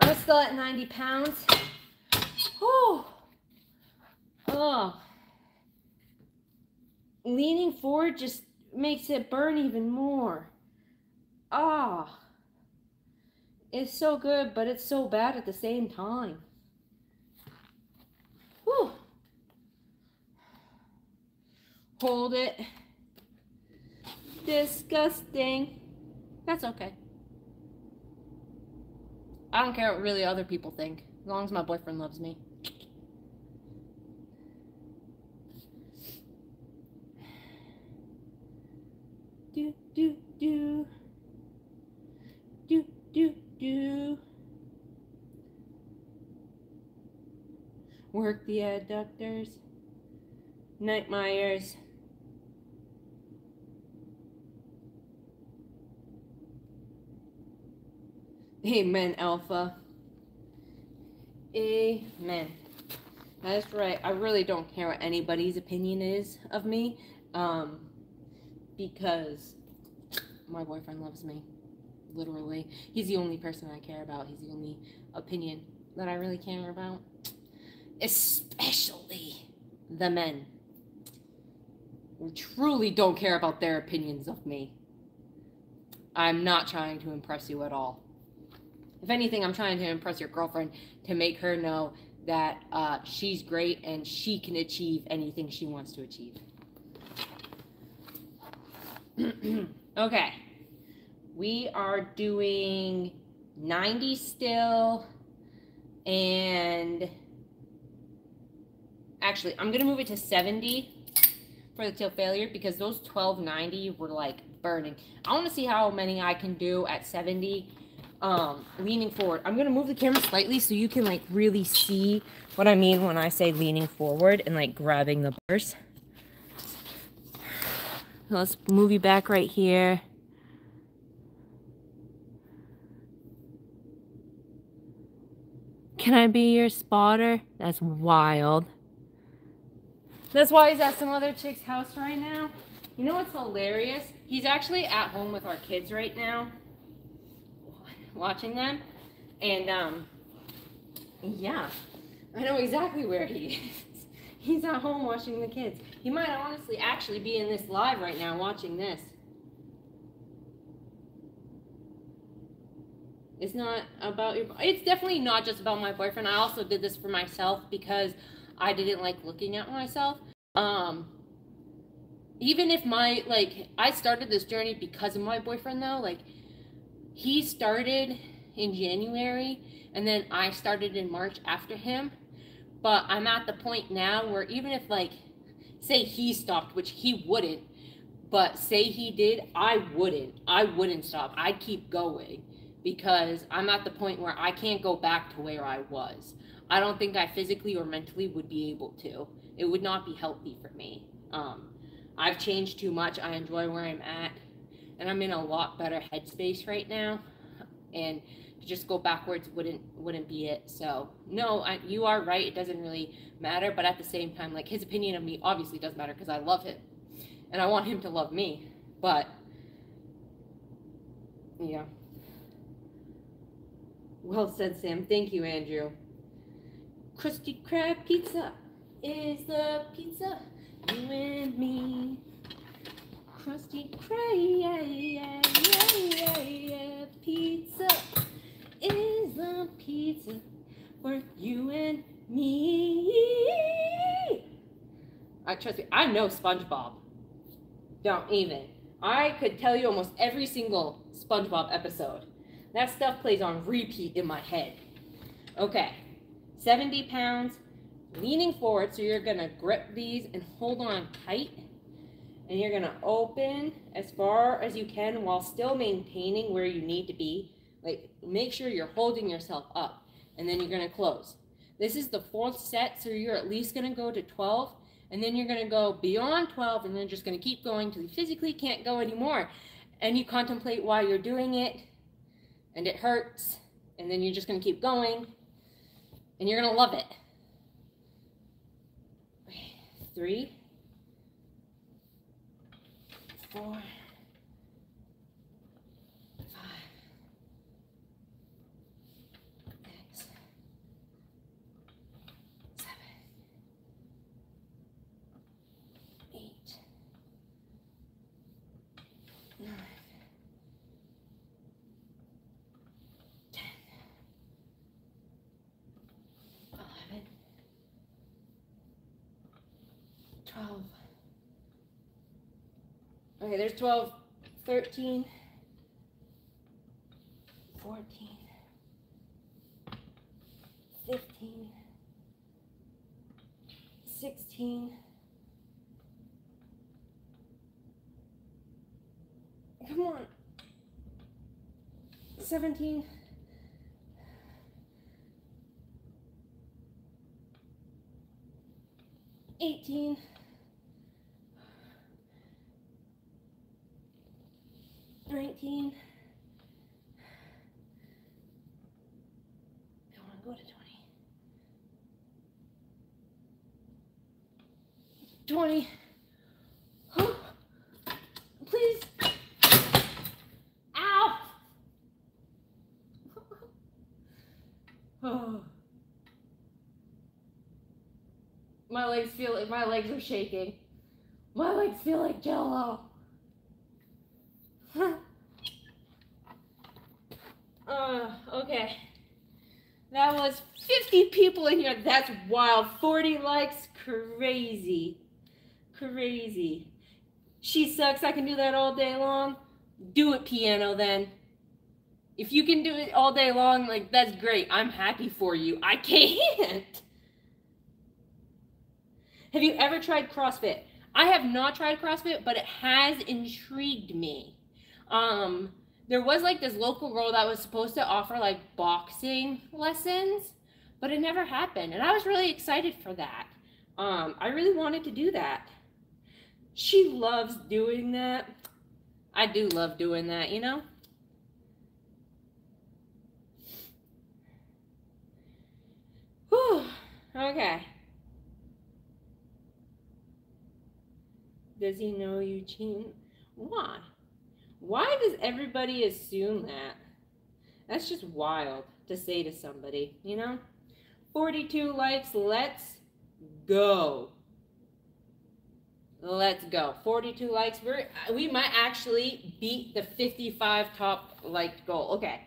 I'm still at 90 pounds. Whew. Oh. Leaning forward just makes it burn even more. Ah. It's so good, but it's so bad at the same time. Whew. Hold it. Disgusting. That's okay. I don't care what really other people think, as long as my boyfriend loves me. Do, do, do. Do, do, do. Work the adductors. Nightmares. Amen, Alpha. Amen. That's right. I really don't care what anybody's opinion is of me, because my boyfriend loves me. Literally. He's the only person I care about. He's the only opinion that I really care about. Especially the men who truly don't care about their opinions of me. I'm not trying to impress you at all. If anything, I'm trying to impress your girlfriend to make her know that she's great and she can achieve anything she wants to achieve. Okay. We are doing 90 still, and actually, I'm going to move it to 70 for the till failure because those 1290 were like burning. I want to see how many I can do at 70. Leaning forward. I'm gonna move the camera slightly so you can like really see what I mean when I say leaning forward and like grabbing the bars. So let's move you back right here. Can I be your spotter? That's wild. That's why he's at some other chick's house right now. You know what's hilarious? He's actually at home with our kids right now, watching them. And, yeah, I know exactly where he is. He's at home watching the kids. He might honestly actually be in this live right now watching this. It's not about your... It's definitely not just about my boyfriend. I also did this for myself because I didn't like looking at myself. Even if my, like, I started this journey because of my boyfriend, though. Like, he started in January, and then I started in March after him. But I'm at the point now where even if, like, say he stopped, which he wouldn't, but say he did, I wouldn't stop. I'd keep going because I'm at the point where I can't go back to where I was. I don't think I physically or mentally would be able to. It would not be healthy for me. I've changed too much. I enjoy where I'm at, and I'm in a lot better headspace right now. And to just go backwards wouldn't be it. So no, you are right. It doesn't really matter. But at the same time, like, his opinion of me obviously does matter because I love him, and I want him to love me. But yeah. Well said, Sam. Thank you, Andrew. Krusty Krab pizza is the pizza, you and me. Krusty Krab pizza is the pizza for you and me. Trust me, I know SpongeBob. Don't even. I could tell you almost every single SpongeBob episode. That stuff plays on repeat in my head. Okay, 70 pounds, leaning forward, so you're gonna grip these and hold on tight. And you're gonna open as far as you can while still maintaining where you need to be. Like, make sure you're holding yourself up, and then you're gonna close. This is the 4th set, so you're at least gonna go to 12, and then you're gonna go beyond 12, and then just gonna keep going till you physically can't go anymore. And you contemplate why you're doing it, and it hurts, and then you're just gonna keep going, and you're gonna love it. 3, 4, 5, 6, 7, 8, 9, 10, 11, 12. Okay, there's 12, 13, 14, 15, 16. Come on. 17. 18. 19. Come on, go to 20. 20. Oh, please. Ow. Oh. My legs are shaking. My legs feel like Jell-O. Okay. That was 50 people in here. That's wild. 40 likes. Crazy. Crazy. She sucks. I can do that all day long. Do it, piano, then. If you can do it all day long, like, that's great. I'm happy for you. I can't. Have you ever tried CrossFit? I have not tried CrossFit, but it has intrigued me. There was like this local girl that was supposed to offer like boxing lessons, but it never happened. And I was really excited for that. I really wanted to do that. She loves doing that. I do love doing that, you know? Whew. Okay. Does he know Eugene? Why? Why does everybody assume that? That's just wild to say to somebody, you know? 42 likes, let's go. Let's go. 42 likes. We might actually beat the 55 top liked goal. Okay.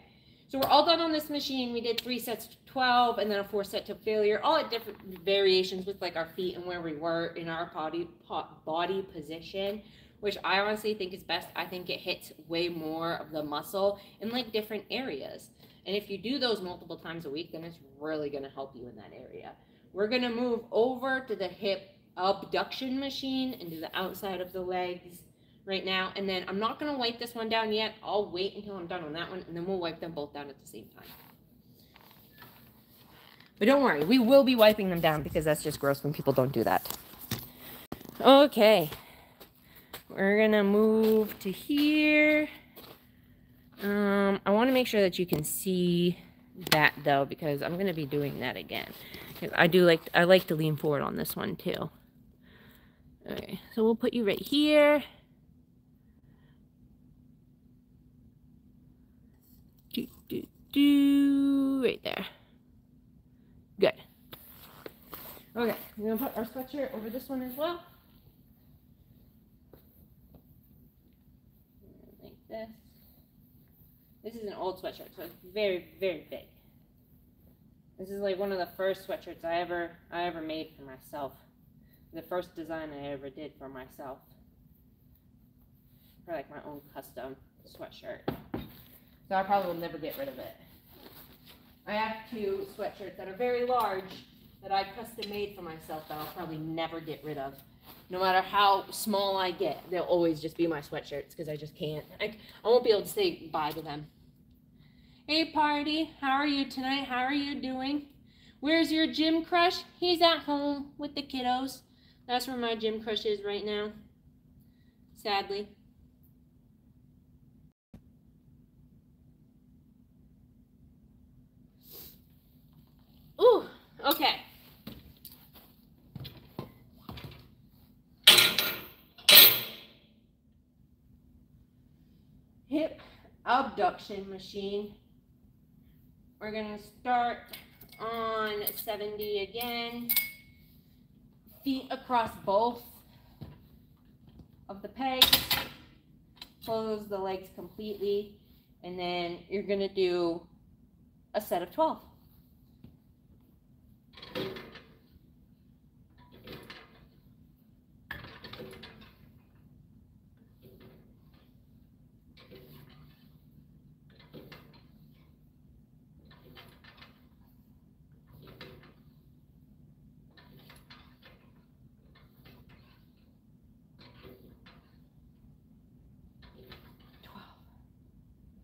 So we're all done on this machine. We did 3 sets to 12 and then a 4 set to failure, all at different variations with like our feet and where we were in our body position, which I honestly think is best. I think it hits way more of the muscle in like different areas. And if you do those multiple times a week, then it's really going to help you in that area. We're going to move over to the hip abduction machine and do the outside of the legs right now. And then I'm not going to wipe this one down yet. I'll wait until I'm done on that one, and then we'll wipe them both down at the same time. But don't worry, we will be wiping them down because that's just gross when people don't do that. Okay. We're going to move to here. I want to make sure that you can see that though, because I'm going to be doing that again. I like to lean forward on this one too. Okay, so we'll put you right here. Right there. Good. Okay, we're gonna put our sweatshirt over this one as well. Like this. This is an old sweatshirt, so it's very, very big. This is like one of the first sweatshirts I ever made for myself. The first design I ever did for myself. For like my own custom sweatshirt. So I probably will never get rid of it. I have 2 sweatshirts that are very large that I custom made for myself that I'll probably never get rid of. No matter how small I get, they'll always just be my sweatshirts because I just can't. I won't be able to say bye to them. Hey party, how are you tonight? How are you doing? Where's your gym crush? He's at home with the kiddos. That's where my gym crush is right now, sadly. Ooh, okay. Hip abduction machine. We're gonna start on 70 again. Feet across both of the pegs. Close the legs completely. And then you're gonna do a set of 12.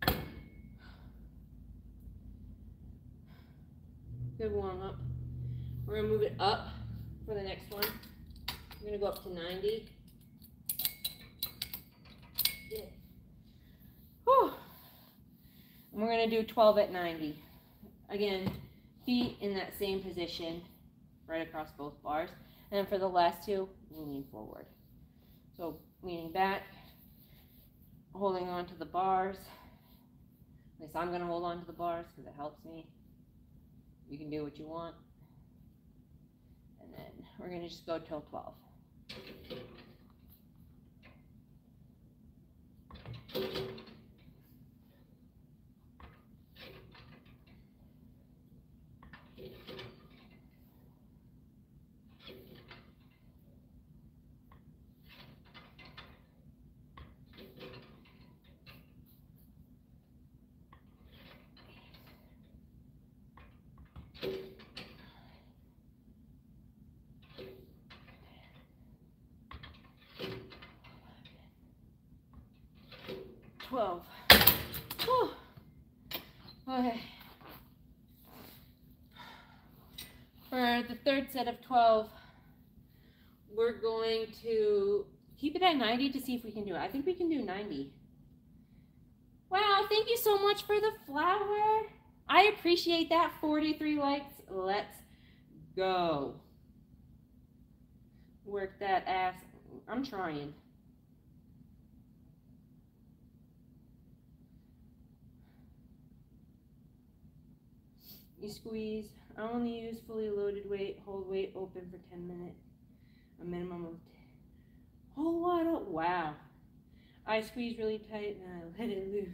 12. Good warm up. We're gonna move it up for the next one. I'm gonna go up to 90. Yeah. Whew. And we're gonna do 12 at 90. Again, feet in that same position, right across both bars. And then for the last two, leaning forward. So leaning back, holding on to the bars. At least I'm gonna hold on to the bars because it helps me. You can do what you want. And then we're gonna just go till 12. 12. Whew. Okay. For the third set of 12, we're going to keep it at 90 to see if we can do it. I think we can do 90. Wow, thank you so much for the flower. I appreciate that. 43 likes. Let's go. Work that ass. I'm trying. You squeeze. I only use fully loaded weight. Hold weight open for 10 minutes. A minimum of 10. Hold what up? Wow. I squeeze really tight and I let it loose.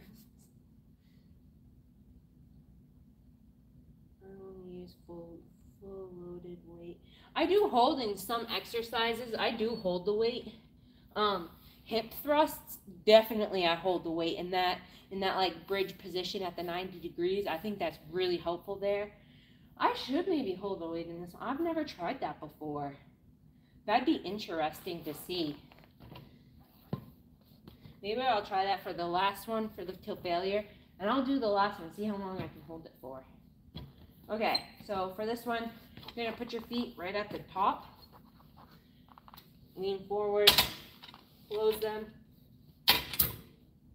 I only use full loaded weight. I do hold in some exercises. I do hold the weight. Hip thrusts, definitely I hold the weight in that like bridge position at the 90 degrees. I think that's really helpful there. I should maybe hold the weight in this one. I've never tried that before. That'd be interesting to see. Maybe I'll try that for the last one, for the till failure. And I'll do the last one, see how long I can hold it for. Okay, so for this one, you're gonna put your feet right at the top. Lean forward, close them.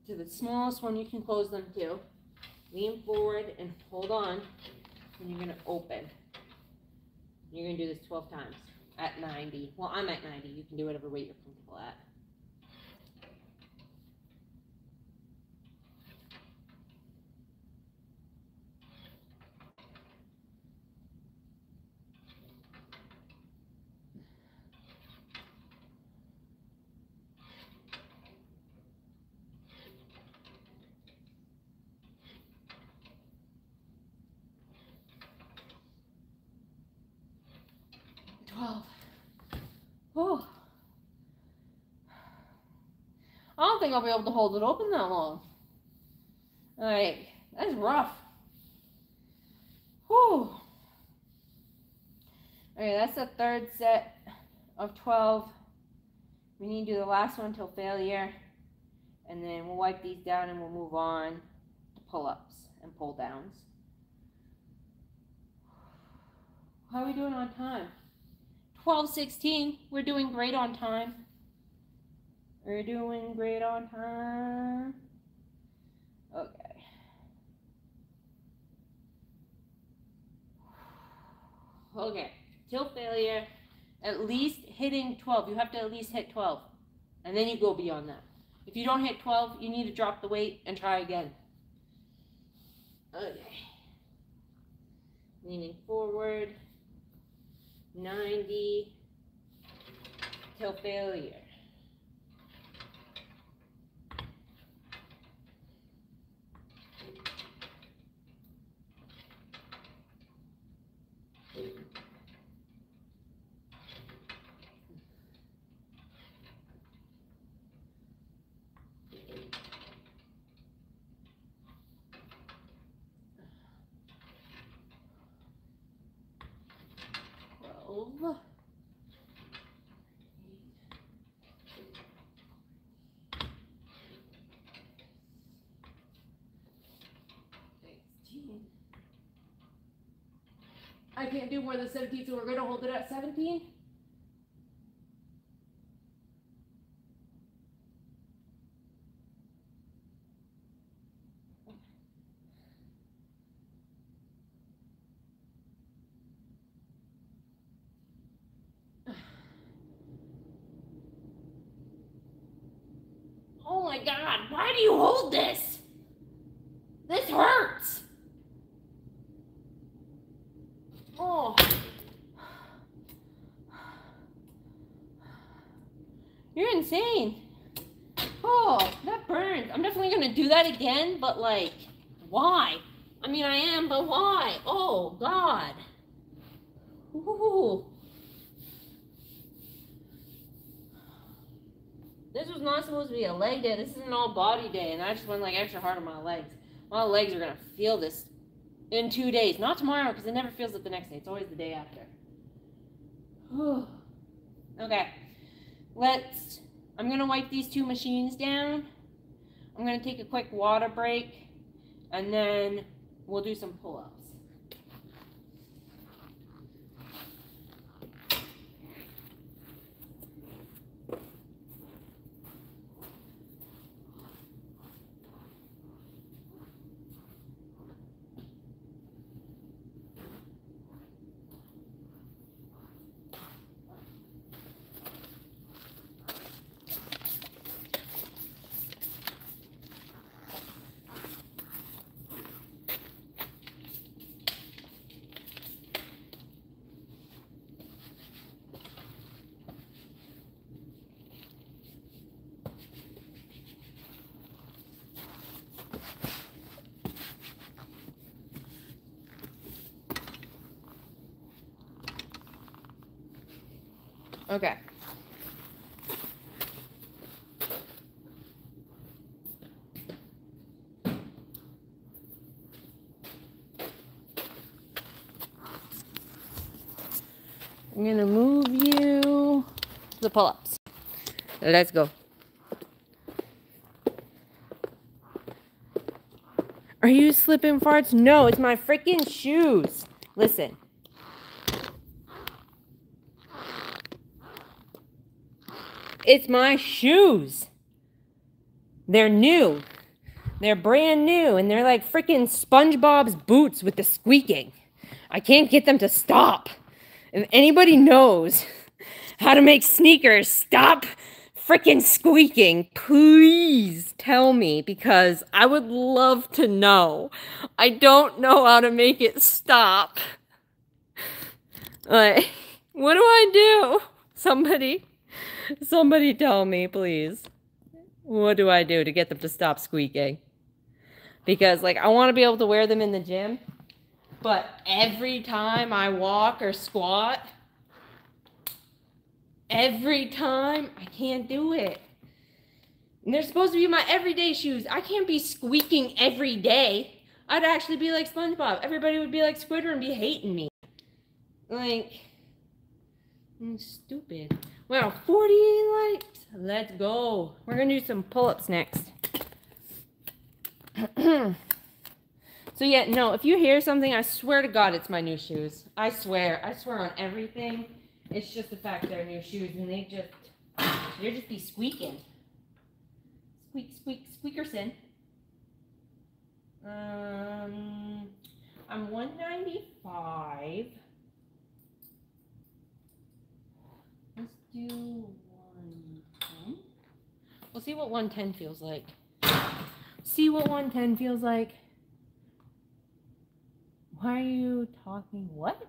To the smallest one, you can close them too. Lean forward and hold on. And you're gonna open. You're gonna do this 12 times at 90. Well, I'm at 90. You can do whatever weight you're comfortable at. Oh. I don't think I'll be able to hold it open that long. Like, that's rough. Whew. Okay, that's the third set of 12. We need to do the last one till failure, and then we'll wipe these down and we'll move on to pull-ups and pull-downs. How are we doing on time? 12:16. We're doing great on time. We're doing great on time. Okay. Okay. Till failure. At least hitting 12. You have to at least hit 12. And then you go beyond that. If you don't hit 12, you need to drop the weight and try again. Okay. Leaning forward. 90. Till failure. Over. 16. I can't do more than 17, so we're going to hold it at 17. Oh my God, why do you hold this? This hurts. Oh. You're insane. Oh, that burns. I'm definitely going to do that again, but like, why? I mean, I am, but why? Oh, God. Ooh. This was not supposed to be a leg day. This is an all body day, and I just went like extra hard on my legs. My legs are going to feel this in 2 days. Not tomorrow, because it never feels it the next day. It's always the day after. Whew. Okay. I'm going to wipe these two machines down. I'm going to take a quick water break, and then we'll do some pull-ups. Okay. I'm gonna move you to the pull-ups. Let's go. Are you slipping farts? No, it's my freaking shoes. Listen. It's my shoes. They're new. They're brand new, and they're like freaking SpongeBob's boots with the squeaking. I can't get them to stop. If anybody knows how to make sneakers stop freaking squeaking, please tell me, because I would love to know. I don't know how to make it stop. Like, what do I do? Somebody tell me, please. What do I do to get them to stop squeaking? Because, like, I want to be able to wear them in the gym, but every time I walk or squat, every time, I can't do it. And they're supposed to be my everyday shoes. I can't be squeaking every day. I'd actually be like SpongeBob. Everybody would be like Squidward and be hating me. Like, Stupid. Wow, 48 likes. Let's go. We're gonna do some pull-ups next. So yeah, no, if you hear something, I swear to God, it's my new shoes. I swear on everything. It's just the fact they're new shoes, and they just be squeaking. Squeak, squeak, squeakerson. I'm 195. Let's do 110. We'll see what 110 feels like. See what 110 feels like. Why are you talking? What?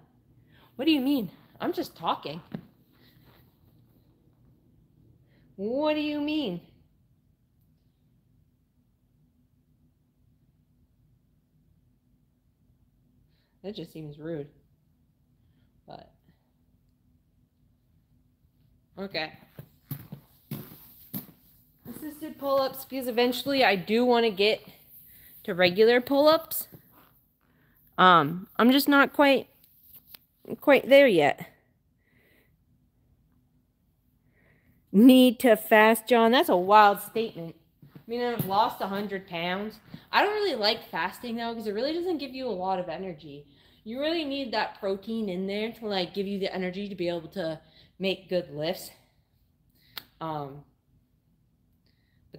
What do you mean? I'm just talking. What do you mean? That just seems rude. But okay. Assisted pull-ups, because eventually I do want to get to regular pull-ups. I'm just not quite there yet. Need to fast, John? That's a wild statement. I mean, I've lost 100 pounds. I don't really like fasting though, because it really doesn't give you a lot of energy. You really need that protein in there to like give you the energy to be able to make good lifts. But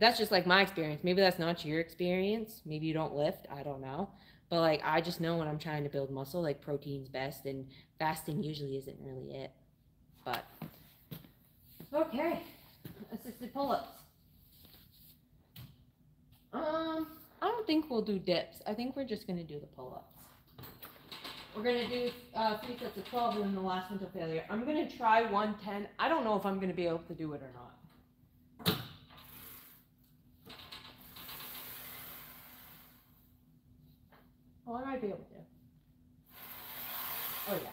that's just like my experience. Maybe that's not your experience. Maybe you don't lift. I don't know. But like, I just know when I'm trying to build muscle, like protein's best, and fasting usually isn't really it. But okay, assisted pull-ups. I don't think we'll do dips. I think we're just gonna do the pull-ups. We're gonna do 3 sets of 12 and then the last one to failure. I'm gonna try 110. I don't know if I'm gonna be able to do it or not. Oh, I might be able to. Oh yeah.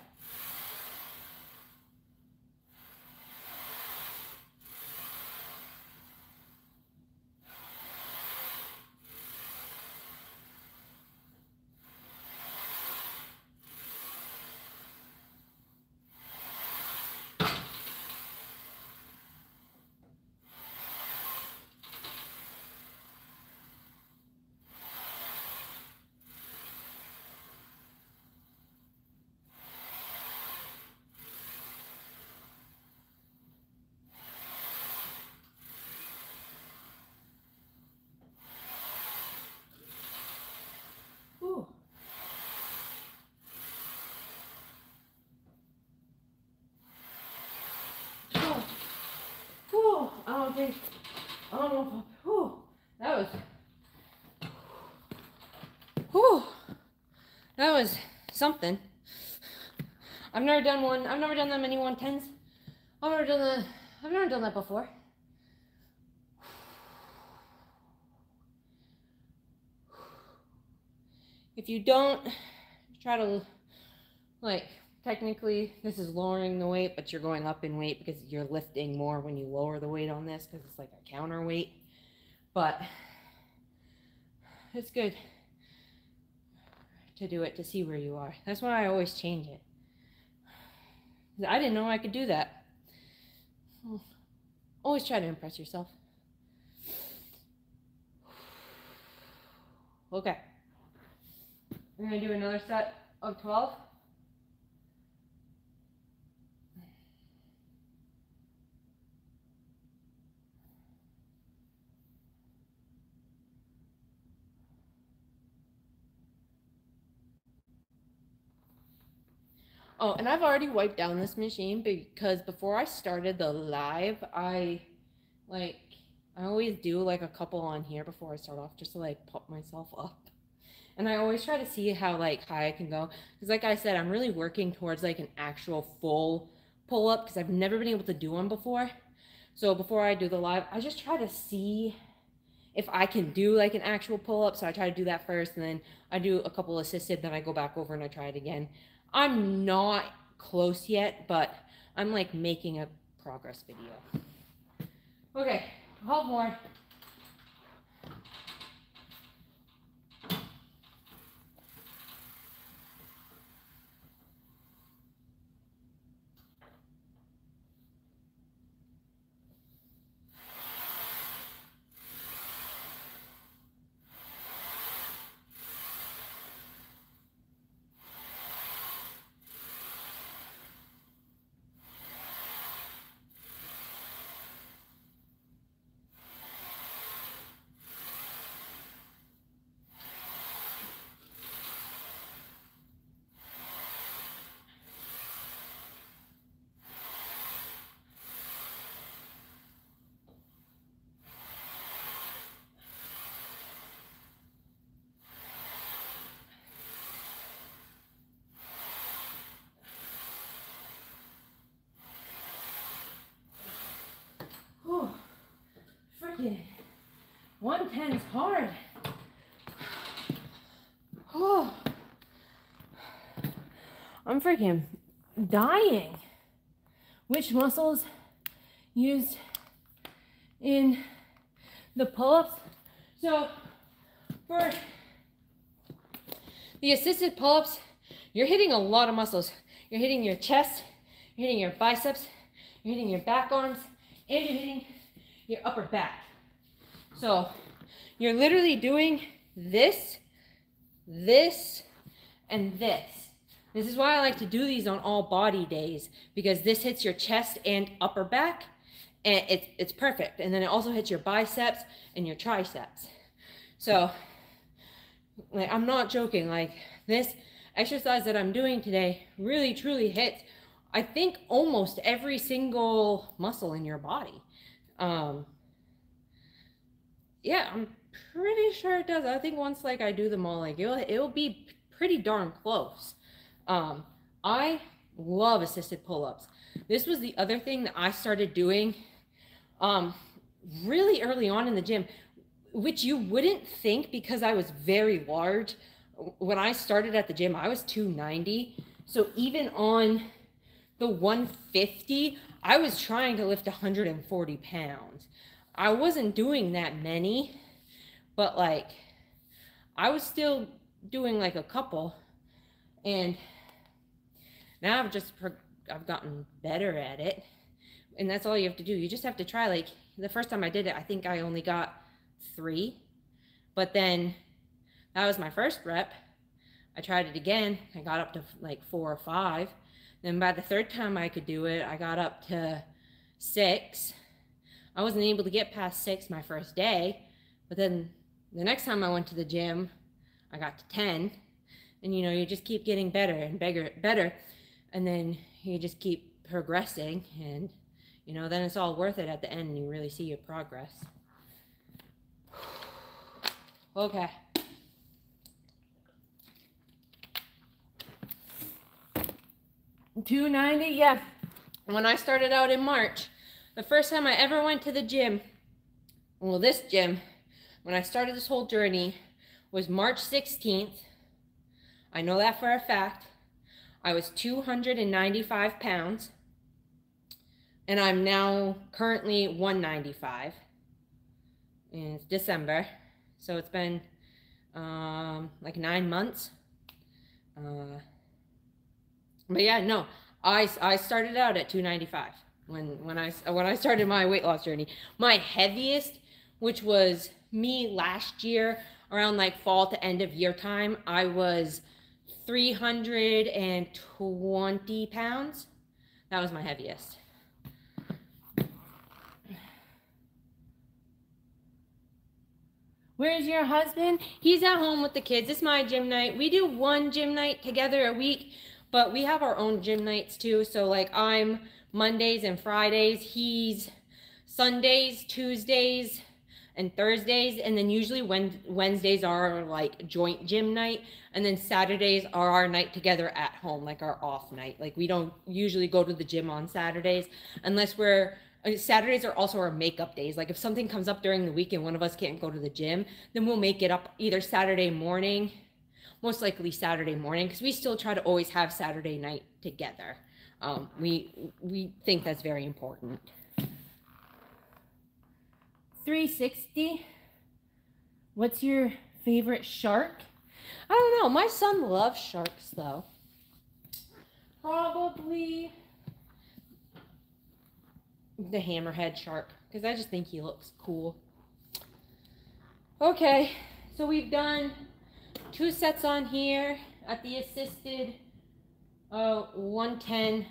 Ooh. Oh. Ooh. I don't know. Ooh. That was something. I've never done that many 110s. I've never done that before. If you don't try to, like, technically this is lowering the weight, but you're going up in weight because you're lifting more when you lower the weight on this, because it's like a counterweight. But it's good to do it to see where you are. That's why I always change it. I didn't know I could do that. Always try to impress yourself. Okay. We're going to do another set of 12. Oh, and I've already wiped down this machine because before I started the live, I always do like a couple on here before I start off, just to like pump myself up. And I always try to see how like high I can go. Because like I said, I'm really working towards like an actual full pull-up, because I've never been able to do one before. So before I do the live, I just try to see if I can do like an actual pull-up. So I try to do that first, and then I do a couple assisted, then I go back over and I try it again. I'm not close yet, but I'm like making a progress video. Okay, 12 more. 110 is hard. Oh, I'm freaking dying. Which muscles used in the pull-ups? So for the assisted pull-ups, you're hitting a lot of muscles. You're hitting your chest, you're hitting your biceps, you're hitting your back arms, and you're hitting your upper back. So you're literally doing this, this, and this. This is why I like to do these on all body days, because this hits your chest and upper back, and it's perfect. And then it also hits your biceps and your triceps. So like, I'm not joking, like this exercise that I'm doing today really truly hits, I think, almost every single muscle in your body. Yeah, I'm pretty sure it does. I think once like I do them all, like it'll be pretty darn close. I love assisted pull-ups. This was the other thing that I started doing really early on in the gym, which you wouldn't think because I was very large. When I started at the gym, I was 290. So even on the 150, I was trying to lift 140 pounds. I wasn't doing that many, but like I was still doing like a couple, and now I've gotten better at it. And that's all you have to do. You just have to try. Like the first time I did it, I think I only got 3, but then that was my first rep. I tried it again. I got up to like 4 or 5. Then by the third time I could do it, I got up to 6. I wasn't able to get past 6 my first day, but then the next time I went to the gym, I got to 10. And you know, you just keep getting better and better, and then you just keep progressing, and you know, then it's all worth it at the end and you really see your progress. Okay. $290, yeah. When I started out in March, the first time I ever went to the gym, well, this gym, when I started this whole journey, was March 16th. I know that for a fact. I was 295 pounds, and I'm now currently 195. And it's December, so it's been like 9 months. But yeah, no, I started out at 295 when I started my weight loss journey. My heaviest, which was me last year around like fall to end of year time, I was 320 pounds. That was my heaviest. Where's your husband? He's at home with the kids. It's my gym night. We do one gym night together a week, but we have our own gym nights too. So like I'm Mondays and Fridays. He's Sundays, Tuesdays, and Thursdays. And then usually Wednesdays are like joint gym night. And then Saturdays are our night together at home, like our off night. Like we don't usually go to the gym on Saturdays unless Saturdays are also our makeup days. Like if something comes up during the week and one of us can't go to the gym, then we'll make it up either Saturday morning, most likely Saturday morning, because we still try to always have Saturday night together. We think that's very important. 360. What's your favorite shark? I don't know. My son loves sharks though. Probably the hammerhead shark, because I just think he looks cool. Okay, so we've done 2 sets on here at the assisted 110.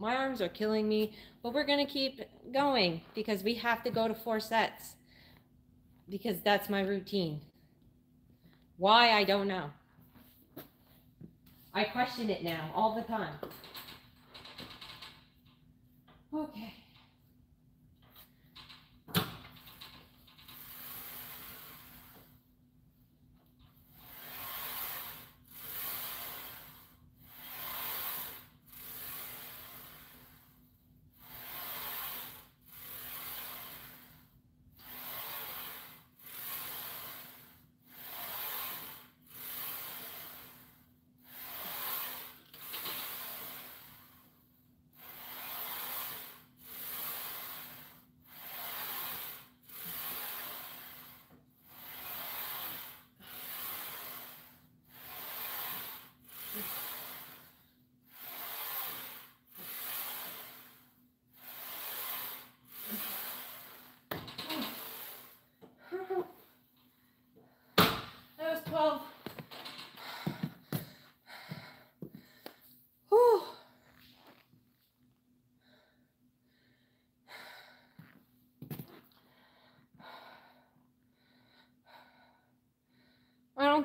My arms are killing me, but we're gonna keep going because we have to go to 4 sets because that's my routine. Why, I don't know. I question it now all the time. Okay.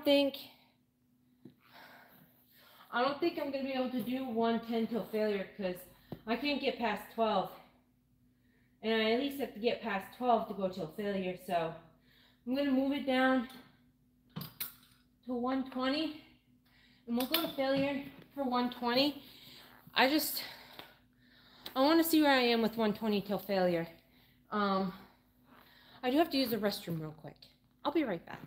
think I'm going to be able to do 110 till failure because I can't get past 12. And I at least have to get past 12 to go till failure. So I'm going to move it down to 120. And we'll go to failure for 120. I want to see where I am with 120 till failure. I do have to use the restroom real quick. I'll be right back.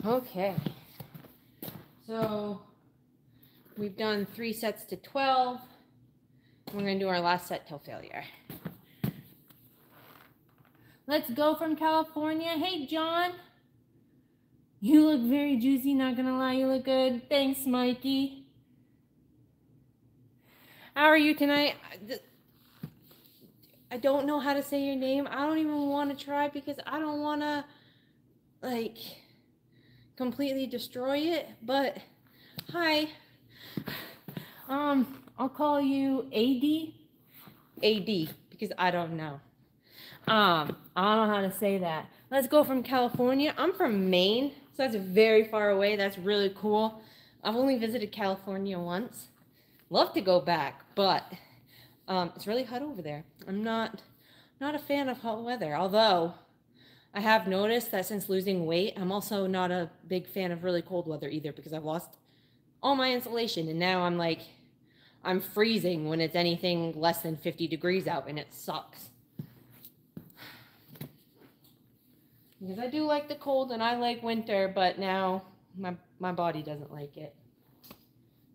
Okay, so we've done 3 sets to 12. We're going to do our last set till failure. Let's go from California. Hey, John. You look very juicy, not going to lie. You look good. Thanks, Mikey. How are you tonight? I don't know how to say your name. I don't even want to try because I don't want to, like, completely destroy it, but hi. I'll call you AD because I don't know. I don't know how to say that. Let's go from California. I'm from Maine, so that's very far away. That's really cool. I've only visited California once. Love to go back, but it's really hot over there. I'm not a fan of hot weather, although I have noticed that since losing weight, I'm also not a big fan of really cold weather either because I've lost all my insulation and now I'm freezing when it's anything less than 50 degrees out and it sucks. Because I do like the cold and I like winter, but now my body doesn't like it.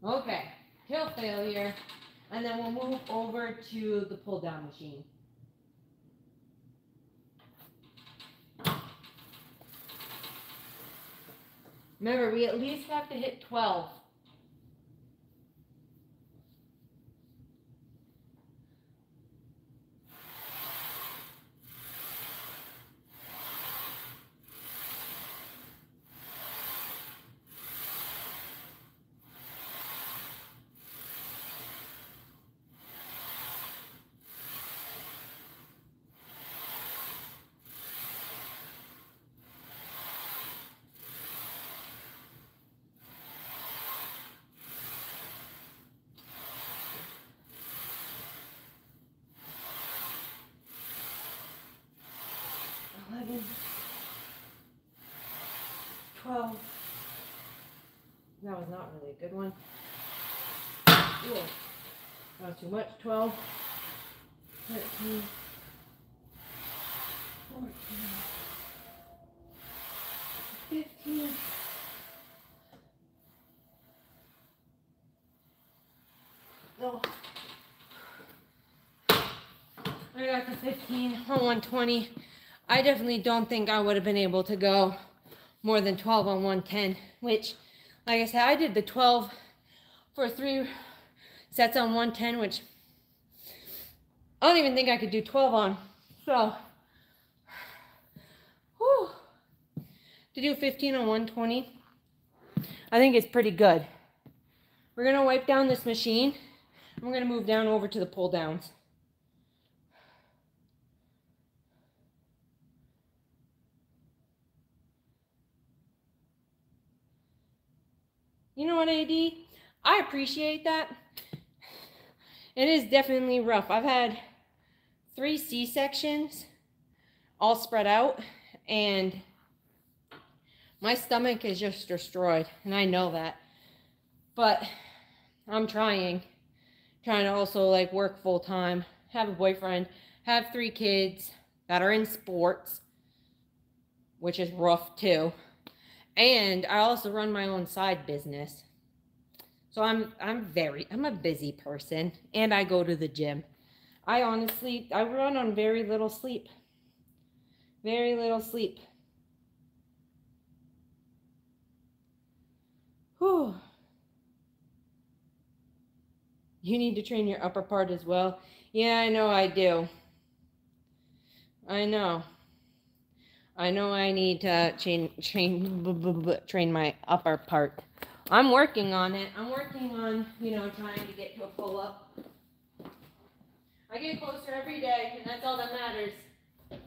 Okay, till failure, and then we'll move over to the pull down machine. Remember, we at least have to hit 12. That was not really a good one. Ooh, that was too much. 12, 13, 14, 15. Oh. I got to 15 on 120. I definitely don't think I would have been able to go more than 12 on 110, which, like I said, I did the 12 for 3 sets on 110, which I don't even think I could do 12 on. So, whew, to do 15 on 120, I think it's pretty good. We're gonna wipe down this machine, and we're gonna move down over to the pull downs. You know what, AD? I appreciate that. It is definitely rough. I've had 3 C-sections all spread out, and my stomach is just destroyed, and I know that. But I'm trying to also like work full time, have a boyfriend, have 3 kids that are in sports, which is rough too. And I also run my own side business. So I'm a busy person, and I go to the gym. I run on very little sleep. Very little sleep. Whew. You need to train your upper part as well. Yeah, I know I do. I know I need to train my upper part. I'm working on it. I'm working on, trying to get to a pull-up. I get closer every day, and that's all that matters. I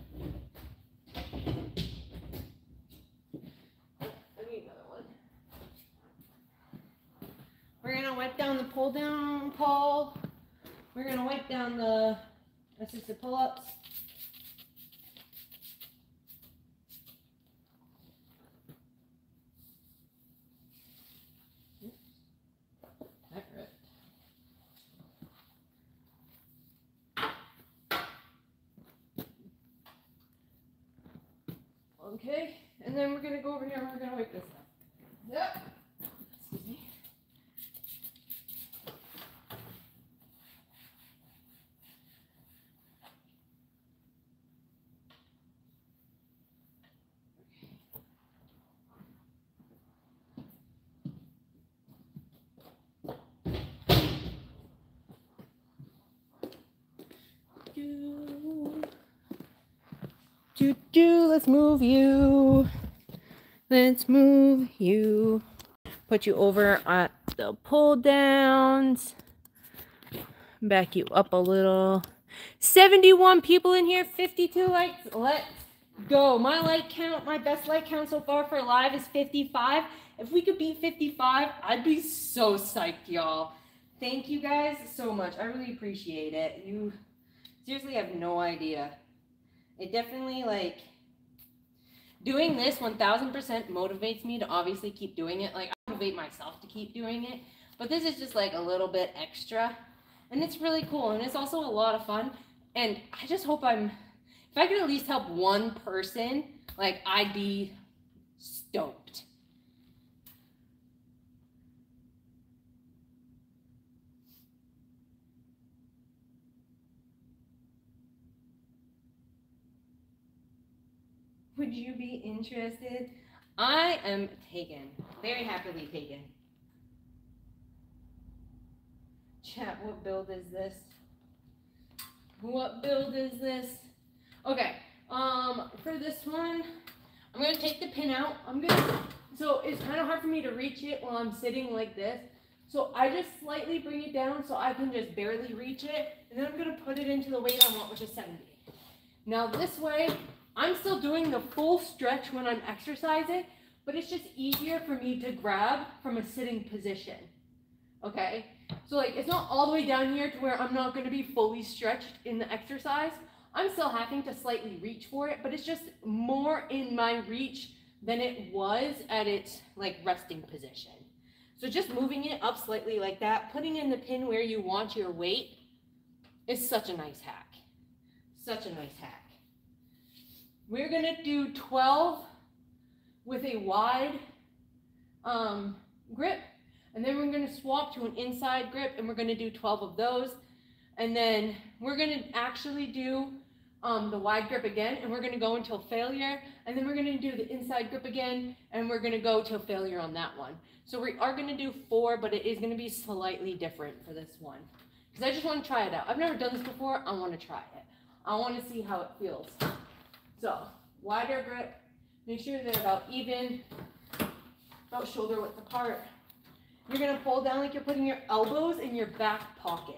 need another one. We're going to wipe down the pull-down pole. We're going to wipe down the assisted pull-ups. That ripped. Okay, and then we're going to go over here and we're going to wipe this up. Yep. Excuse me. Let's move you. Let's move you. Put you over at the pull downs. Back you up a little. 71 people in here, 52 likes. Let's go. My like count, my best like count so far for live is 55. If we could beat 55, I'd be so psyched, y'all. Thank you guys so much. I really appreciate it. You seriously have no idea. It definitely, like, doing this 1000% motivates me to obviously keep doing it. Like, I motivate myself to keep doing it. But this is just, like, a little bit extra. And it's really cool. And it's also a lot of fun. And I just hope if I could at least help one person, like, I'd be stoked. Would you be interested? I am taken. Very happily taken. Chat, what build is this? What build is this? Okay, for this one, I'm gonna take the pin out. So it's kind of hard for me to reach it while I'm sitting like this. So I just slightly bring it down so I can just barely reach it. And then I'm gonna put it into the weight I want, which is 70. Now this way, I'm still doing the full stretch when I'm exercising, but it's just easier for me to grab from a sitting position, okay? So like, it's not all the way down here to where I'm not gonna be fully stretched in the exercise. I'm still having to slightly reach for it, but it's just more in my reach than it was at its like resting position. So just moving it up slightly like that, putting in the pin where you want your weight is such a nice hack. Such a nice hack. We're gonna do 12 with a wide grip, and then we're gonna swap to an inside grip, and we're gonna do 12 of those. And then we're gonna actually do the wide grip again, and we're gonna go until failure, and then we're gonna do the inside grip again, and we're gonna go till failure on that one. So we are gonna do 4, but it is gonna be slightly different for this one, because I just wanna try it out. I've never done this before, I wanna try it. I wanna see how it feels. So, wider grip, make sure they're about even, about shoulder width apart. You're gonna pull down like you're putting your elbows in your back pocket.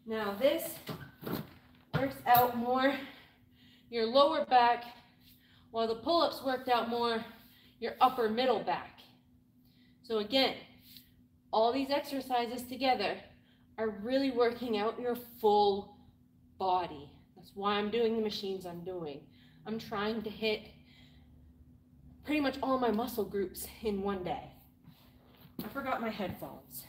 Now this works out more your lower back, while the pull-ups worked out more your upper middle back. So again, all these exercises together are really working out your full body. That's why I'm doing the machines I'm doing. I'm trying to hit pretty much all my muscle groups in one day. I forgot my headphones.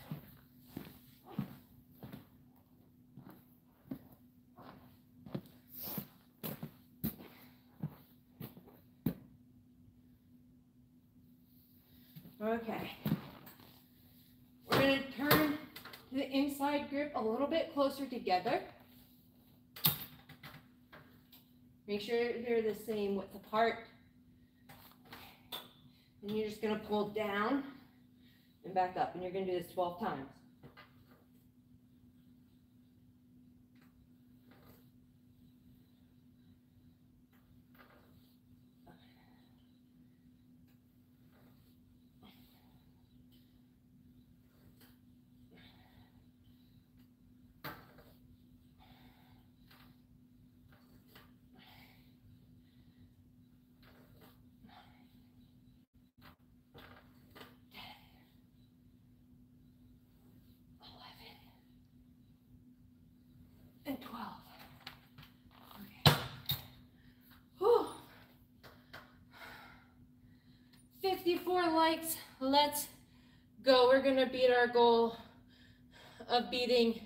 Okay, we're going to turn the inside grip a little bit closer together. Make sure they're the same width apart. And you're just going to pull down and back up, and you're going to do this 12 times. And 12. Okay. Whew. 54 likes. Let's go. We're going to beat our goal of beating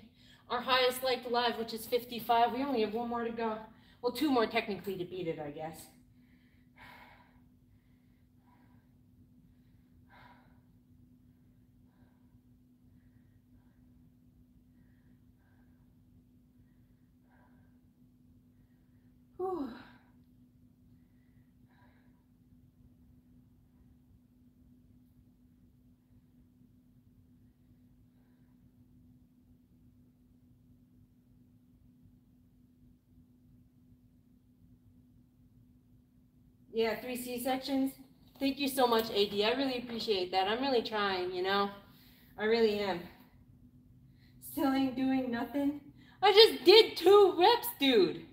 our highest liked alive, which is 55. We only have 1 more to go. Well, 2 more technically to beat it, I guess. Whew. Yeah, 3 C-sections. Thank you so much, AD. I really appreciate that. I'm really trying, you know. I really am. Still ain't doing nothing. I just did 2 reps, dude.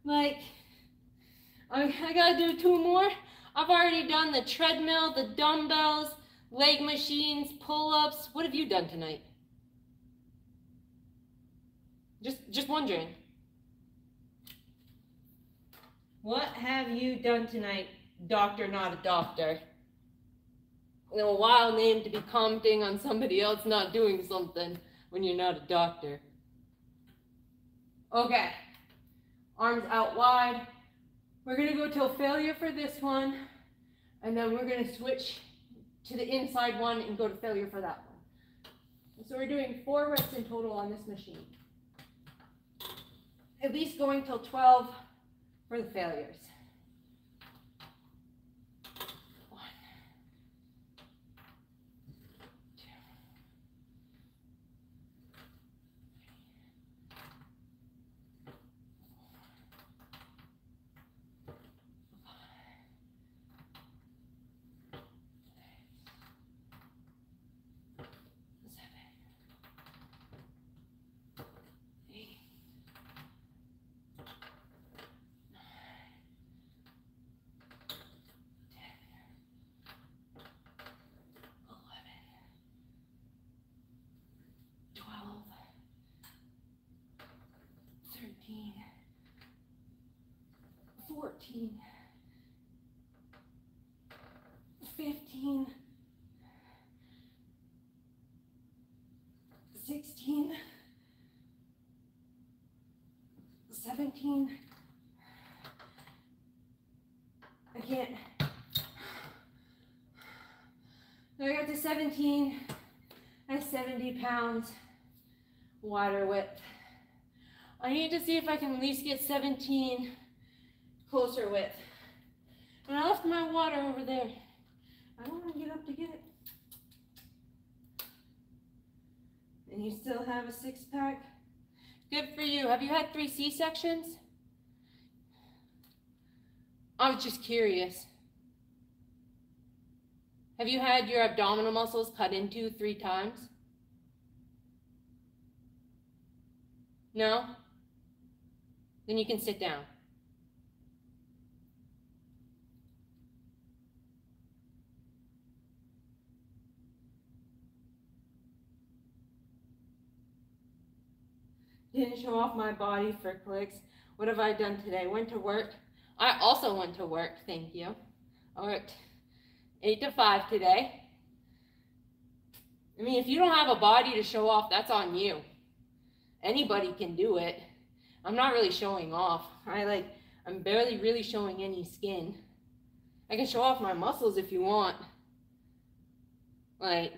Like, I gotta do 2 more. I've already done the treadmill, the dumbbells, leg machines, pull-ups. What have you done tonight? Just wondering. What have you done tonight, doctor not a doctor? You know, a wild name to be commenting on somebody else not doing something when you're not a doctor. Okay, arms out wide. We're gonna go till failure for this one, and then we're gonna switch to the inside one and go to failure for that one. So we're doing 4 reps in total on this machine. At least going till 12 for the failures. 1, 2, 3, 4, 5, 6, 7, 8, 9, 14, 15, 16, 17. I can't. Now I got to 17 at 70 pounds water width. I need to see if I can at least get 17 closer width. And I left my water over there. I don't want to get up to get it. And you still have a six-pack? Good for you. Have you had 3 C-sections? I was just curious. Have you had your abdominal muscles cut into 3 times? No? Then you can sit down. Didn't show off my body for clicks. What have I done today? Went to work. I also went to work, thank you. I worked 8 to 5 today. I mean, if you don't have a body to show off, that's on you. Anybody can do it. I'm not really showing off. I'm barely really showing any skin. I can show off my muscles if you want. But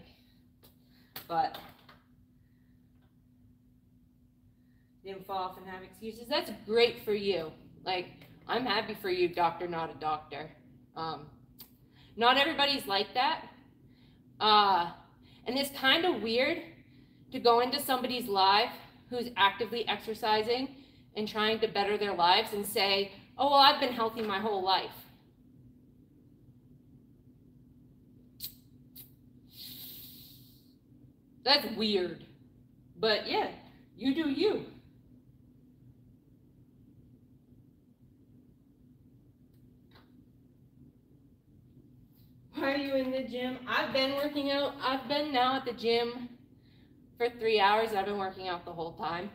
didn't fall off and have excuses. That's great for you. I'm happy for you, doctor, not a doctor. Not everybody's like that. And it's kind of weird to go into somebody's life who's actively exercising and trying to better their lives and say, oh, well, I've been healthy my whole life. That's weird. But yeah, you do you. Why are you in the gym? I've been working out. I've been now at the gym for 3 hours. I've been working out the whole time.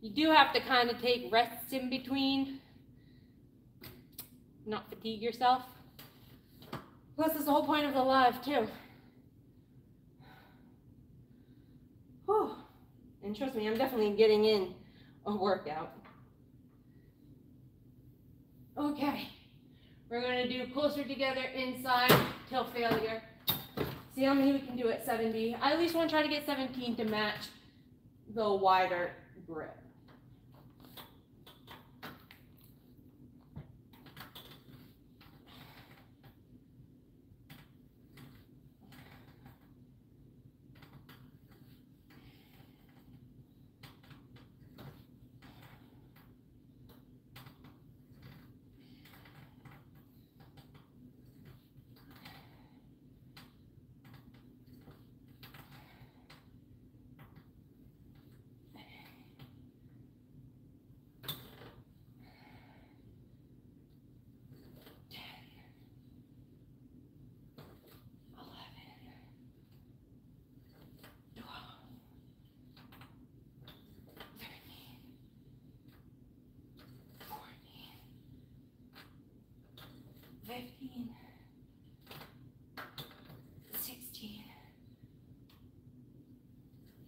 You do have to kind of take rests in between, not fatigue yourself. Plus, it's the whole point of the live, too. Whew. And trust me, I'm definitely getting in a workout. Okay. We're going to do closer together inside till failure. See how many we can do at 70. I at least want to try to get 17 to match the wider grip. Fifteen, 16,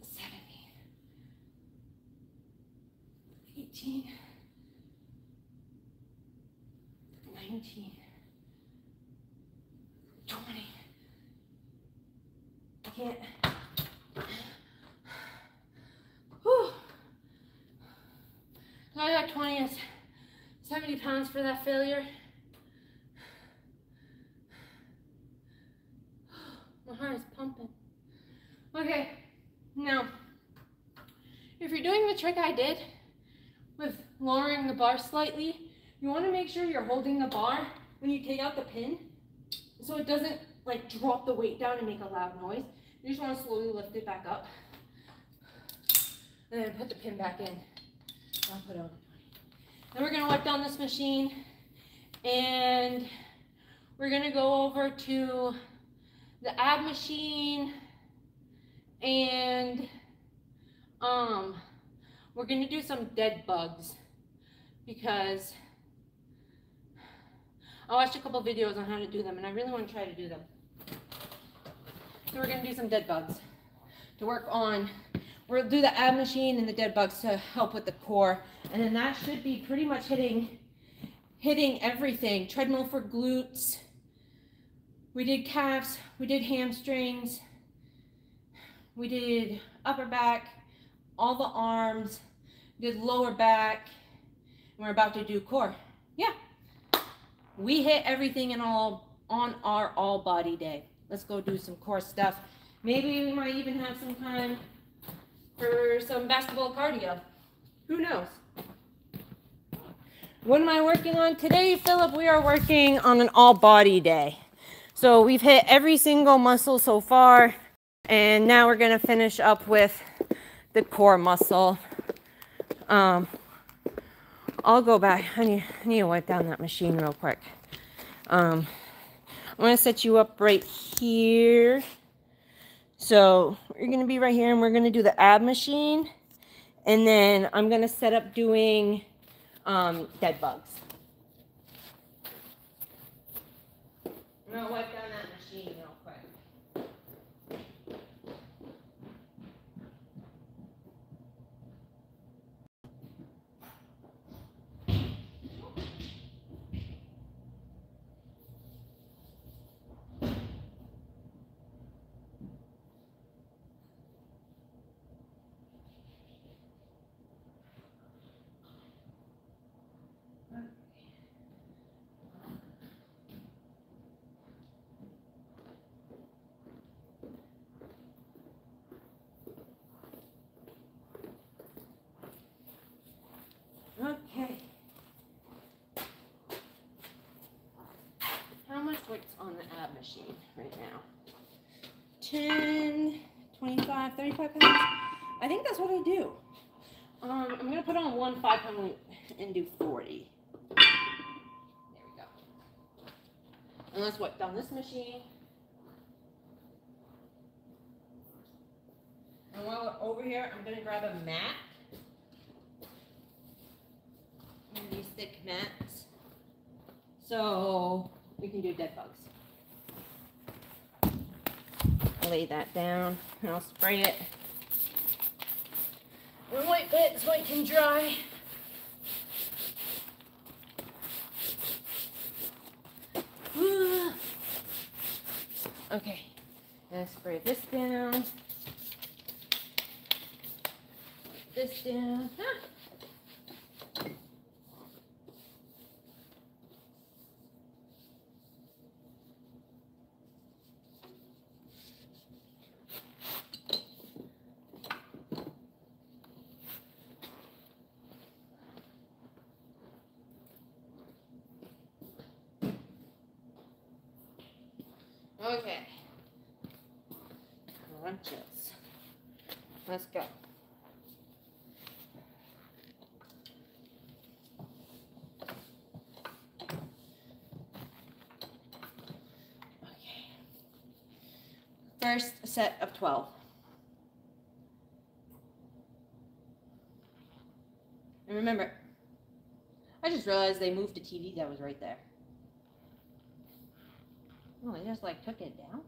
17, 18, 19, 20. I can't. Whew. I got 20 as 70 pounds for that failure. My heart is pumping. Okay, now, if you're doing the trick I did with lowering the bar slightly, you want to make sure you're holding the bar when you take out the pin so it doesn't drop the weight down and make a loud noise. You just want to slowly lift it back up and then put the pin back in. I'll put it on. Then we're going to wipe down this machine and we're going to go over to the ab machine, and we're gonna do some dead bugs because I watched a couple videos on how to do them, and I really want to try to do them. So we're going to do some dead bugs to work on. We'll do the ab machine and the dead bugs to help with the core. And then that should be pretty much hitting everything. Treadmill for glutes. We did calves. We did hamstrings. We did upper back, all the arms, did lower back. And we're about to do core. Yeah. We hit everything and all on our all body day. Let's go do some core stuff. Maybe we might even have some time for some basketball cardio. Who knows? What am I working on today, Philip? We are working on an all body day. So we've hit every single muscle so far. And now we're going to finish up with the core muscle. I'll go back. I need to wipe down that machine real quick. I'm going to set you up right here. So we're going to be right here, and we're going to do the ab machine. And then I'm going to set up doing dead bugs. I'm going to wipe down that machine real quick. Okay. How much weight's on the ab machine right now? 10, 25, 35 pounds? I think that's what I do. I'm going to put on one 5-pound weight and do 40. There we go. And let's wipe down this machine. And while we're over here, I'm going to grab a mat. These thick mats, so we can do dead bugs. Lay that down and I'll spray it and wipe it so it can dry. Okay, and spray this down, this down. Okay, lunches. Let's go. Okay. First set of 12. And remember, I just realized they moved the TV that was right there. Oh, they just like took it down?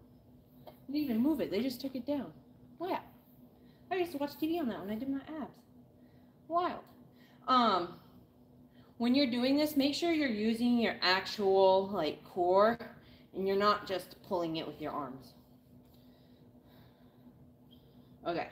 They didn't even move it, they just took it down. Oh yeah. I used to watch TV on that when I did my abs. Wild. When you're doing this, make sure you're using your actual like core and you're not just pulling it with your arms. Okay.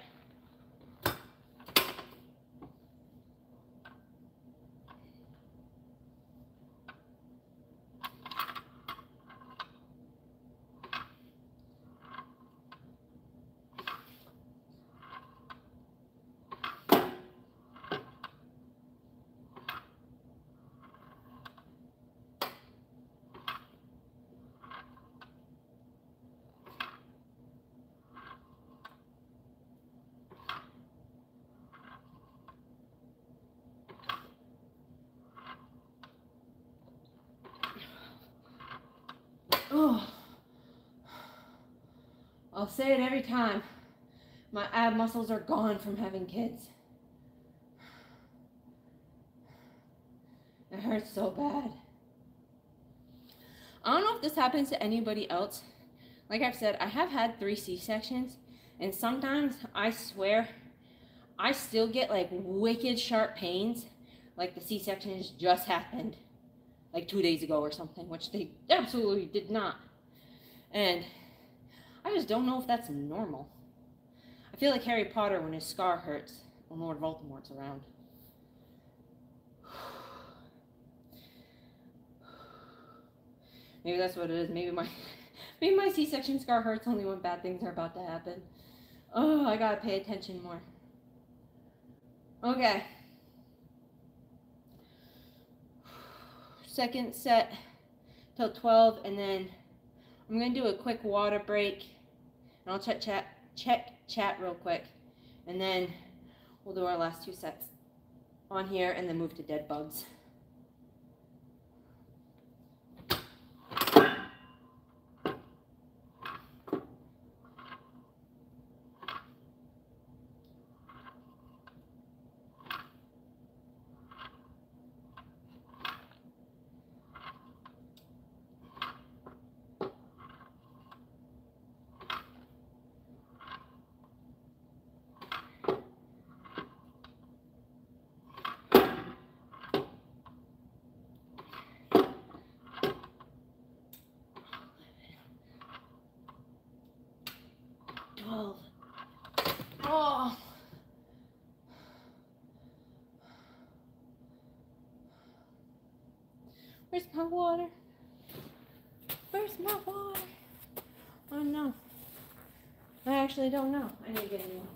Oh, I'll say it every time. My ab muscles are gone from having kids. It hurts so bad. I don't know if this happens to anybody else. Like I've said, I have had 3 C-sections, and sometimes I swear I still get like wicked sharp pains, like the C-sections just happened like 2 days ago or something, which they absolutely did not. And I just don't know if that's normal. I feel like Harry Potter when his scar hurts when Lord Voldemort's around. Maybe that's what it is. Maybe my C-section scar hurts only when bad things are about to happen. Oh, I gotta pay attention more. Okay. Second set till 12, and then I'm gonna do a quick water break, and I'll check chat real quick, and then we'll do our last 2 sets on here, and then move to dead bugs. Oh. Where's my water? Where's my water? Oh no. I actually don't know. I need to get a new one.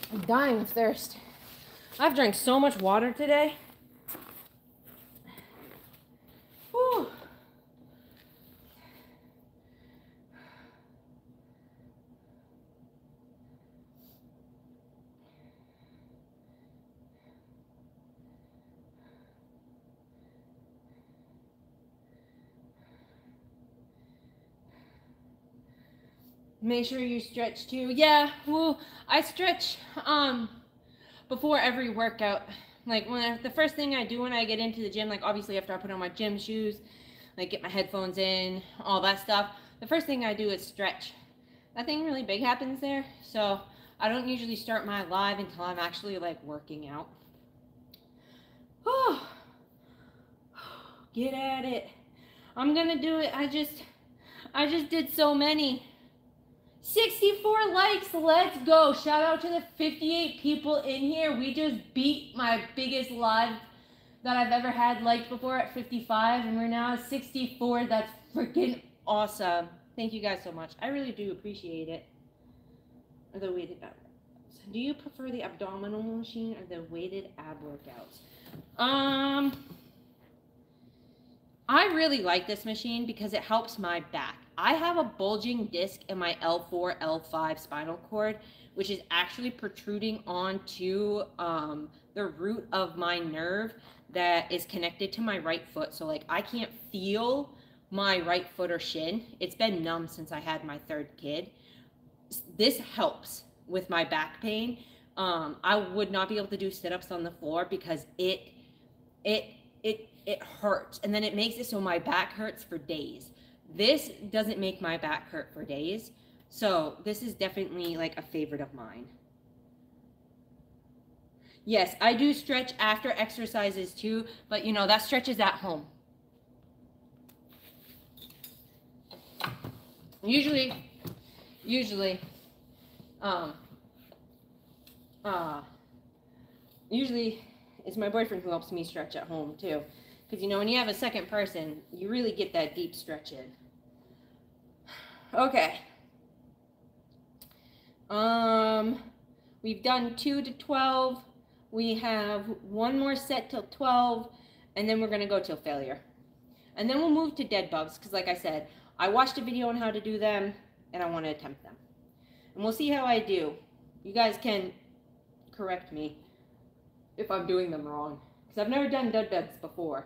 I'm dying of thirst. I've drank so much water today. Whew. Make sure you stretch too. Yeah, well, I stretch before every workout. Like the first thing I do when I get into the gym, like obviously after I put on my gym shoes, like get my headphones in, all that stuff, the first thing I do is stretch. Nothing really big happens there, so I don't usually start my live until I'm actually like working out. Oh, get at it. I'm gonna do it. I just did so many. 64 likes, let's go. Shout out to the 58 people in here. We just beat my biggest live that I've ever had liked before at 55, and we're now at 64. That's freaking awesome. Thank you guys so much. I really do appreciate it. Or the weighted ab workouts. Do you prefer the abdominal machine or the weighted ab workouts? I really like this machine because it helps my back. I have a bulging disc in my L4, L5 spinal cord, which is actually protruding onto the root of my nerve that is connected to my right foot. So like I can't feel my right foot or shin. It's been numb since I had my 3rd kid. This helps with my back pain. I would not be able to do sit-ups on the floor because it hurts, and then it makes it so my back hurts for days. This doesn't make my back hurt for days, so this is definitely like a favorite of mine. Yes, I do stretch after exercises too, but you know, that stretches at home. Usually it's my boyfriend who helps me stretch at home too. Because, you know, when you have a second person, you really get that deep stretch in. Okay. We've done 2 to 12. We have 1 more set till 12, and then we're going to go till failure. And then we'll move to dead bugs, because like I said, I watched a video on how to do them, and I want to attempt them. And we'll see how I do. You guys can correct me if I'm doing them wrong, because I've never done dud bugs before.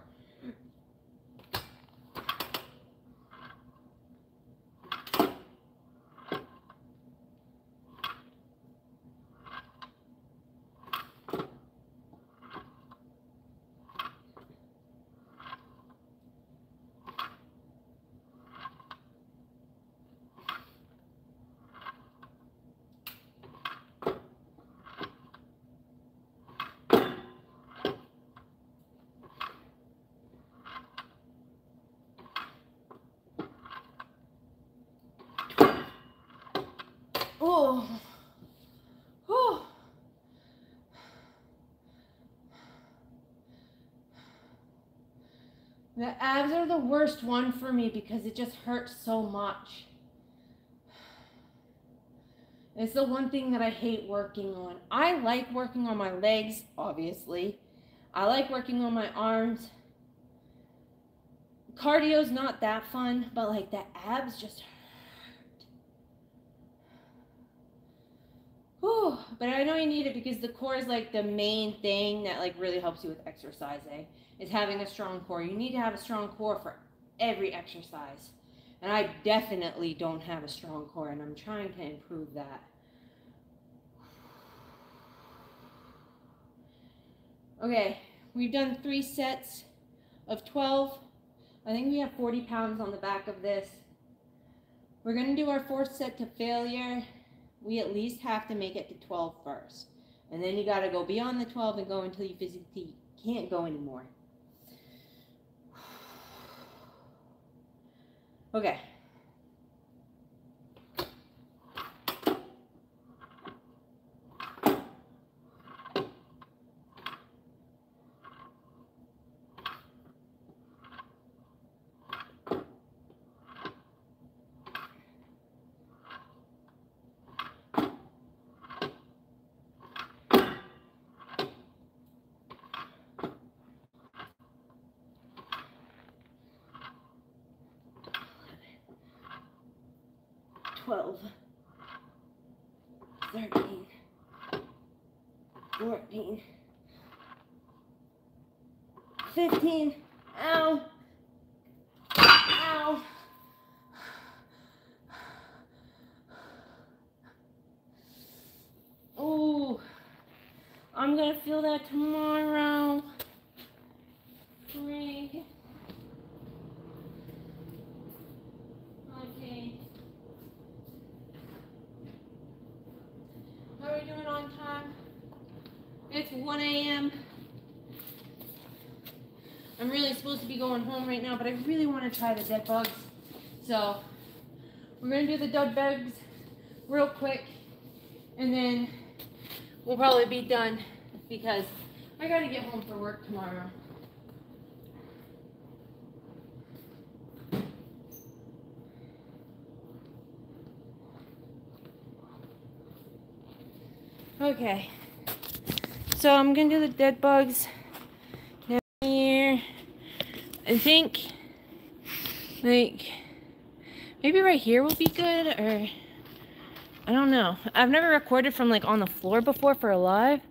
Oh, oh. The abs are the worst one for me because it just hurts so much. It's the one thing that I hate working on. I like working on my legs, obviously. I like working on my arms. Cardio's not that fun, but like the abs just hurt. Whew. But I know you need it because the core is like the main thing that like really helps you with exercising, is having a strong core. You need to have a strong core for every exercise. And I definitely don't have a strong core, and I'm trying to improve that. Okay, we've done 3 sets of 12. I think we have 40 pounds on the back of this. We're going to do our 4th set to failure. We at least have to make it to 12 first. And then you got to go beyond the 12 and go until you physically can't go anymore. Okay. Twelve, 13, 14, 15. Ow. Ow. Oh, I'm gonna feel that tomorrow. Frig. Okay. How are we doing on time? It's 1 a.m. I'm really supposed to be going home right now, but I really want to try the dead bugs. So we're going to do the dead bugs real quick, and then we'll probably be done because I got to get home for work tomorrow. Okay, so I'm gonna do the dead bugs down here. I think, like, maybe right here will be good, or I don't know. I've never recorded from like on the floor before for a live.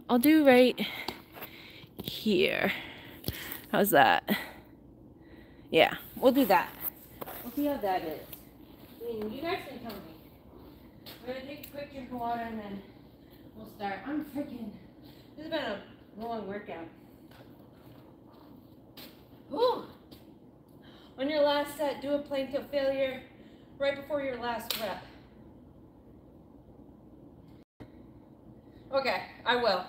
I'll do right here. How's that? Yeah, we'll do that. We'll see how that is. I mean, you guys can tell me. We're gonna take a quick drink of water and then we'll start. I'm freaking, this has been a long workout. Whew. On your last set, do a plank to failure right before your last rep. Okay, I will.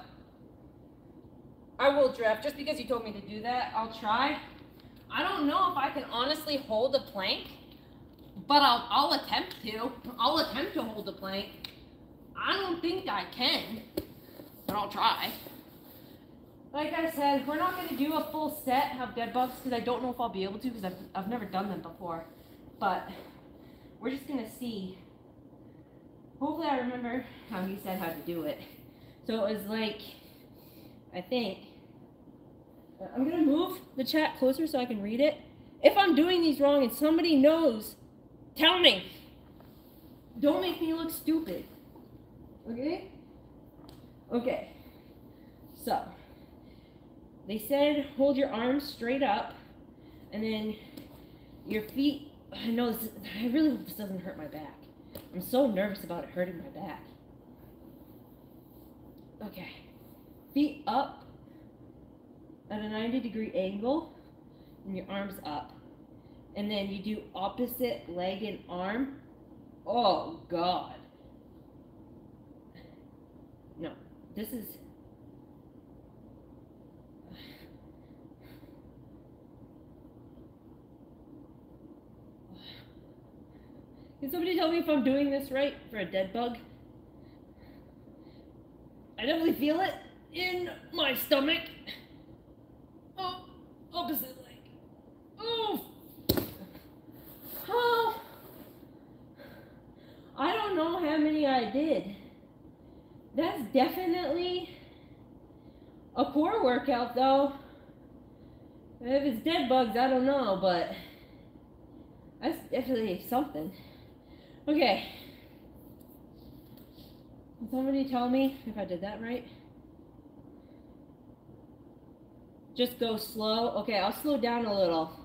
I will, Jeff. Just because you told me to do that, I'll try. I don't know if I can honestly hold a plank, but I'll attempt to. I'll attempt to hold a plank. I don't think I can, but I'll try. Like I said, we're not going to do a full set of dead bugs because I don't know if I'll be able to because I've never done them before. But we're just going to see. Hopefully I remember how he said how to do it. So it was like, I think, I'm going to move the chat closer so I can read it. If I'm doing these wrong and somebody knows, tell me. Don't make me look stupid. Okay? Okay. So, they said hold your arms straight up, and then your feet, I know this, I really hope this doesn't hurt my back. I'm so nervous about it hurting my back. Okay. Feet up at a 90-degree angle, and your arms up. And then you do opposite leg and arm. Oh, God. No, this is... Can somebody tell me if I'm doing this right for a dead bug? I definitely feel it in my stomach. Oh, opposite leg. Oh. Oh. I don't know how many I did. That's definitely a core workout though. If it's dead bugs, I don't know, but that's definitely something. Okay. Can somebody tell me if I did that right? Just go slow. Okay, I'll slow down a little.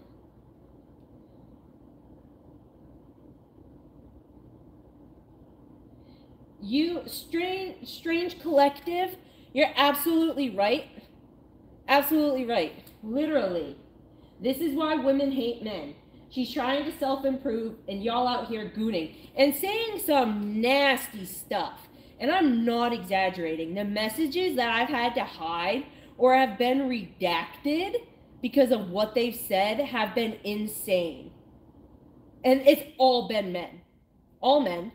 You, Strange Collective, you're absolutely right. Absolutely right. Literally. This is why women hate men. She's trying to self-improve, and y'all out here gooning and saying some nasty stuff. And I'm not exaggerating. The messages that I've had to hide or have been redacted because of what they've said have been insane. And it's all been men. All men.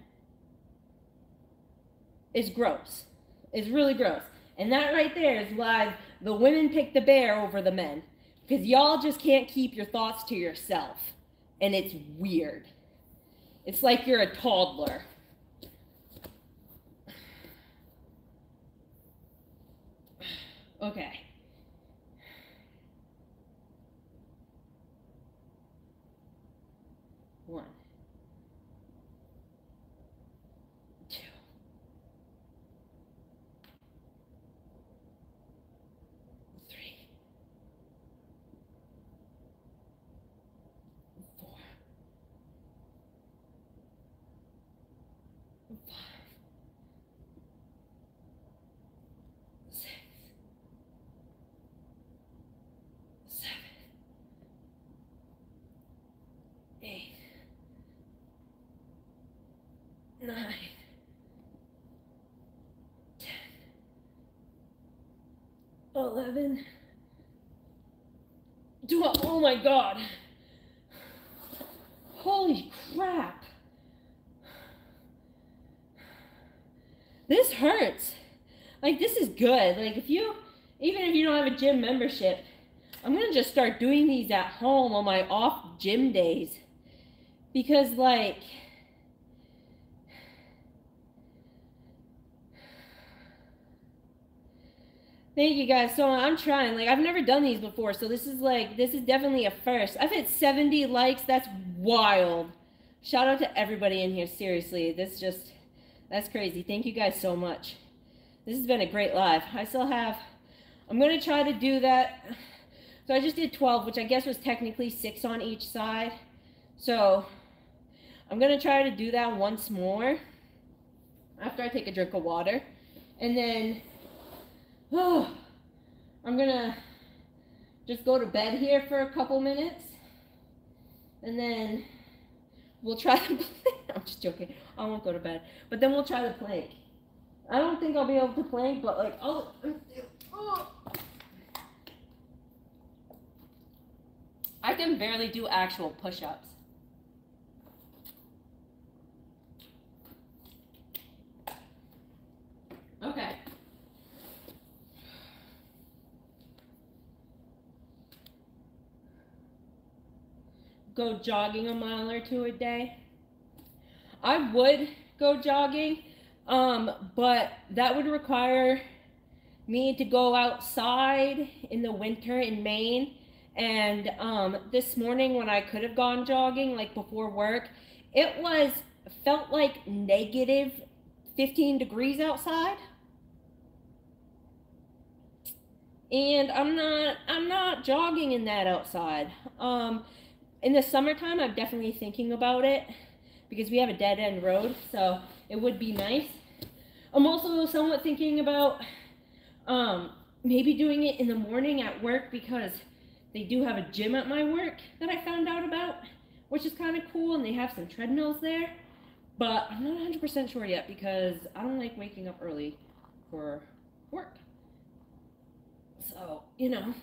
It's gross. It's really gross. And that right there is why the women pick the bear over the men. Because y'all just can't keep your thoughts to yourself. And it's weird. It's like you're a toddler. Okay. One. Two. Three. 4. 5. 6. 7. 8. 9. 10. 11. 12. Oh my God. Holy crap. This hurts. Like, this is good. Like, even if you don't have a gym membership, I'm gonna just start doing these at home on my off gym days. Because, like, thank you guys. So I'm trying. Like, I've never done these before, so this is definitely a first. I've hit 70 likes. That's wild. Shout out to everybody in here. Seriously, that's crazy. Thank you guys so much. This has been a great live. I'm going to try to do that. So I just did 12, which I guess was technically 6 on each side. So I'm going to try to do that once more after I take a drink of water. And then, I'm going to just go to bed here for a couple minutes. And then we'll try to plank. I'm just joking. I won't go to bed. But then we'll try to plank. I don't think I'll be able to plank, but like, I can barely do actual push-ups. Okay. Go jogging a mile or 2 a day. I would go jogging, but that would require me to go outside in the winter in Maine. And this morning when I could have gone jogging, like before work, it felt like negative 15 degrees outside. And I'm not jogging in that outside. In the summertime, I'm definitely thinking about it because we have a dead end road, so it would be nice. I'm also somewhat thinking about maybe doing it in the morning at work because they do have a gym at my work that I found out about, which is kind of cool, and they have some treadmills there. But I'm not 100% sure yet because I don't like waking up early for work. So, you know,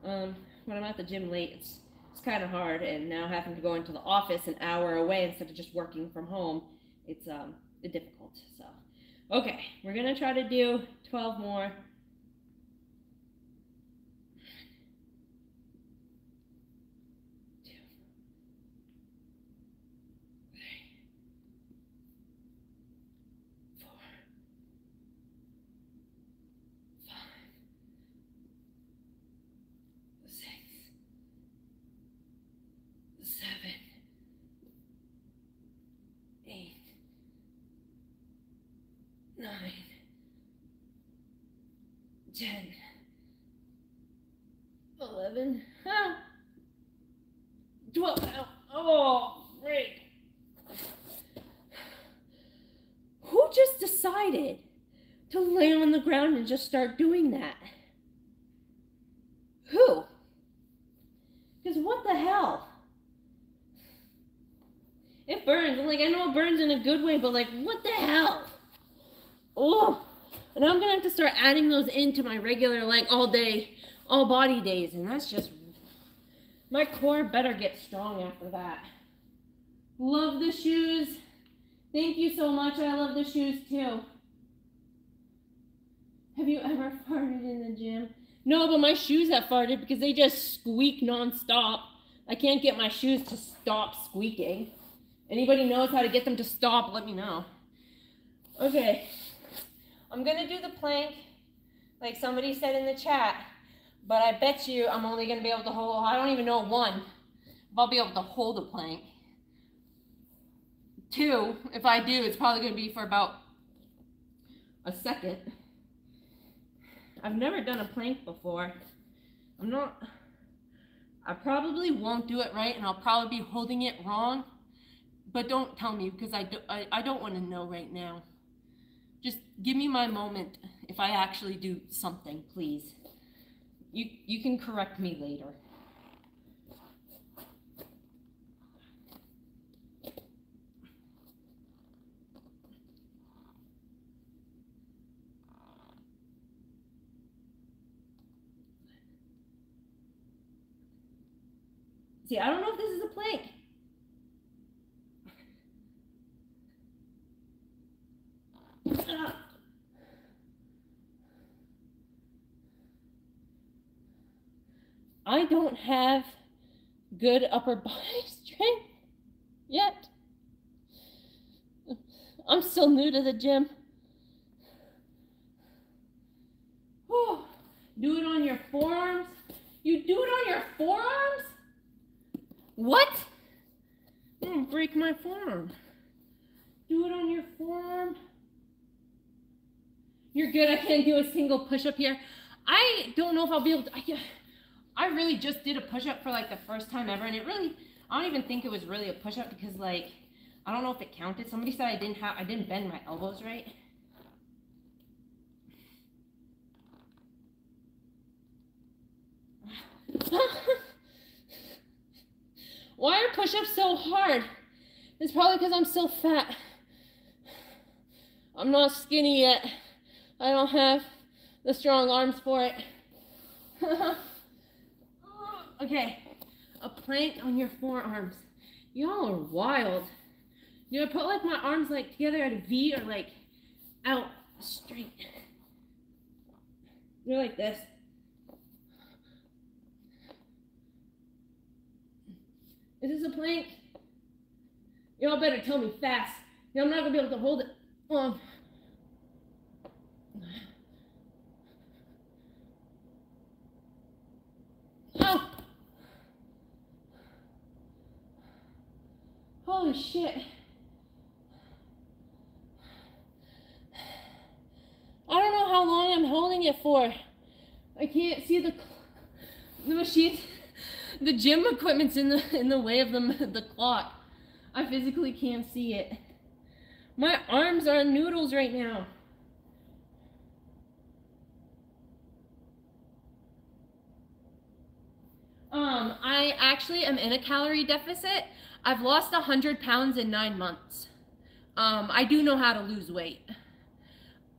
when I'm at the gym late, it's kind of hard, and now having to go into the office an hour away instead of just working from home, it's difficult. So, okay, we're gonna try to do 12 more. 9, 10, 11, 12. Oh, great. Who just decided to lay on the ground and just start doing that? Who? Because what the hell? It burns. Like, I know it burns in a good way, but like, what the hell? Oh, and I'm gonna have to start adding those into my regular, like, all day, all body days, and that's just, my core better get strong after that. Love the shoes. Thank you so much. I love the shoes too. Have you ever farted in the gym? No, but my shoes have farted because they just squeak nonstop. I can't get my shoes to stop squeaking. Anybody knows how to get them to stop, let me know. Okay. I'm gonna do the plank, like somebody said in the chat, but I bet you I'm only gonna be able to hold, I don't even know 1, if I'll be able to hold a plank. 2, if I do, it's probably gonna be for about a second. I've never done a plank before. I probably won't do it right, and I'll probably be holding it wrong, but don't tell me because I don't wanna know right now. Just give me my moment if I actually do something, please. You can correct me later. See, I don't know if this is a plank. I don't have good upper body strength yet. I'm still new to the gym. Oh, do it on your forearms? You do it on your forearms? What? I'm gonna break my forearm. Do it on your forearm. You're good. I can't do a single push-up here. I don't know if I'll be able to. I really just did a push-up for like the first time ever, and I don't even think it was really a push-up because, like, I don't know if it counted. Somebody said I didn't bend my elbows right. Why are push-ups so hard? It's probably because I'm still fat. I'm not skinny yet. I don't have the strong arms for it. Okay, a plank on your forearms. Y'all are wild. Do I put like my arms like together at a V or like out straight? You're like this. Is this a plank? Y'all better tell me fast. I'm not gonna be able to hold it long. Oh! Holy shit. only at 4. I can't see the machine. The gym equipment's in the way of the clock. I physically can't see it. My arms are noodles right now. I actually am in a calorie deficit. I've lost 100 pounds in 9 months. I do know how to lose weight.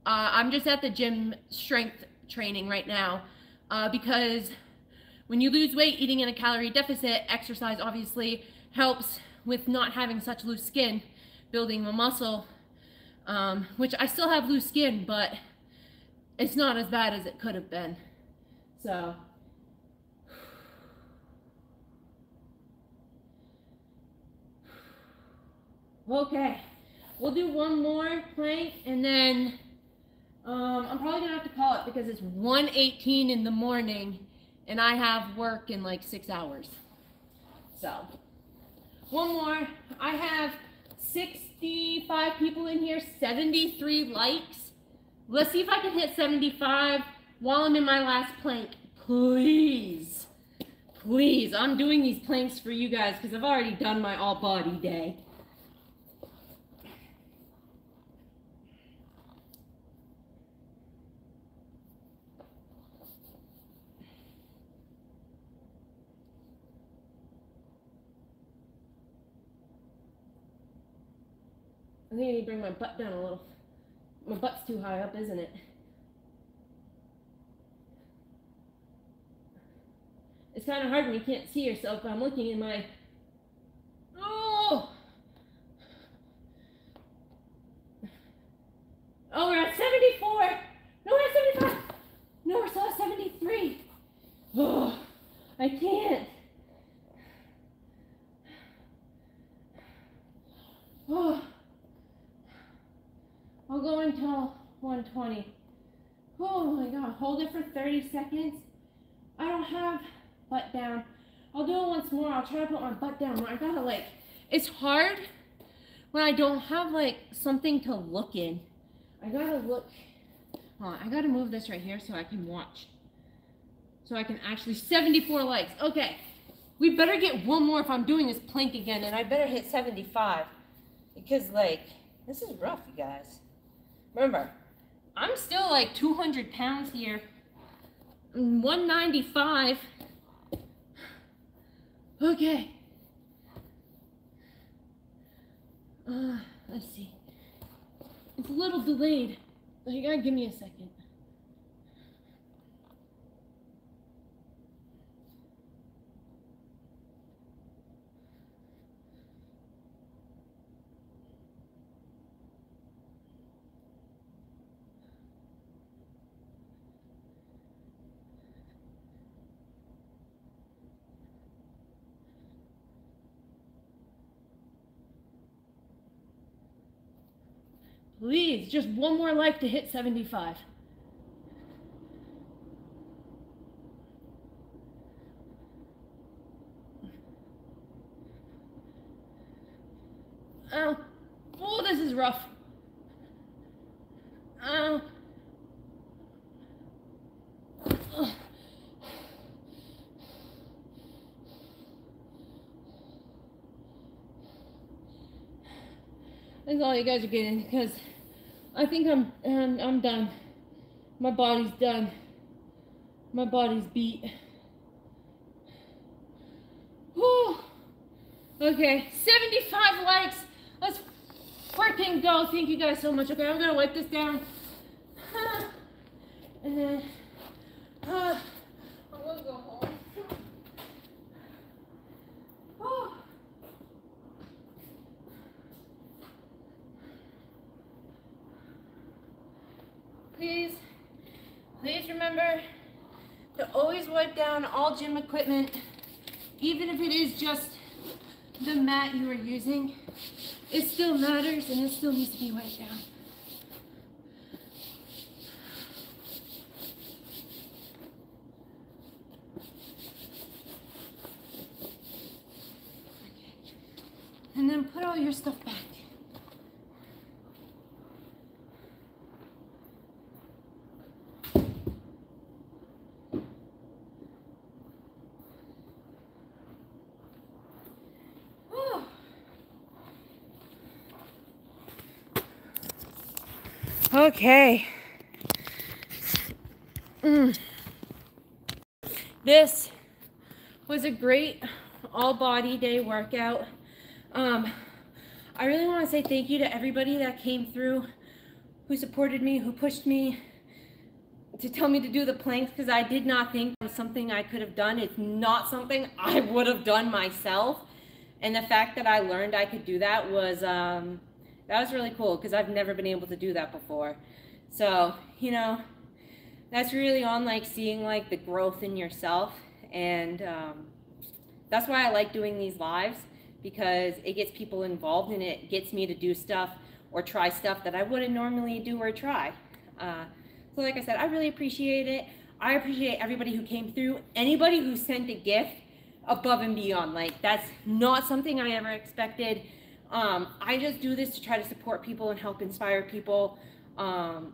I'm just at the gym strength training right now because when you lose weight eating in a calorie deficit, exercise obviously helps with not having such loose skin, building the muscle, which I still have loose skin, but it's not as bad as it could have been. So, okay, we'll do one more plank and then I'm probably gonna have to call it because it's 1:18 in the morning and I have work in like 6 hours. So, one more. I have 65 people in here, 73 likes. Let's see if I can hit 75 while I'm in my last plank. Please. Please, I'm doing these planks for you guys because I've already done my all body day. I think I need to bring my butt down a little. My butt's too high up, isn't it? It's kind of hard when you can't see yourself, but I'm looking in my... Oh! Oh, we're at 74! No, we're at 75! No, we're still at 73! Oh, I can't. Oh. I'll go until 120. Oh my God, hold it for 30 seconds. I don't have butt down. I'll do it once more. I'll try to put my butt down. I gotta like, it's hard when I don't have like something to look in. I gotta look, hold on, I gotta move this right here so I can watch. So I can actually, 74 likes. Okay, we better get one more if I'm doing this plank again, and I better hit 75. Because like, this is rough, you guys. Remember, I'm still like 200 pounds here. 195. Okay. Let's see. It's a little delayed. You gotta give me a second. Please, just one more like to hit 75. Oh, this is rough. That's all you guys are getting because I think I'm done. My body's done. My body's beat. Whew. Okay, 75 likes. Let's freaking go. Thank you guys so much. Okay, I'm gonna wipe this down. And then I'm gonna go home. Please remember to always wipe down all gym equipment, even if it is just the mat you are using. It still matters and it still needs to be wiped down. And then put all your stuff back. Okay. This was a great all-body day workout. I really want to say thank you to everybody that came through, who supported me, who pushed me to tell me to do the planks, because I did not think it was something I could have done. It's not something I would have done myself. And the fact that I learned I could do that was really cool, because I've never been able to do that before. So, you know, that's really on like seeing like the growth in yourself. And that's why I like doing these lives, because it gets people involved and it gets me to do stuff or try stuff that I wouldn't normally do or try. So like I said, I really appreciate it. I appreciate everybody who came through, anybody who sent a gift above and beyond. Like, that's not something I ever expected. I just do this to try to support people and help inspire people to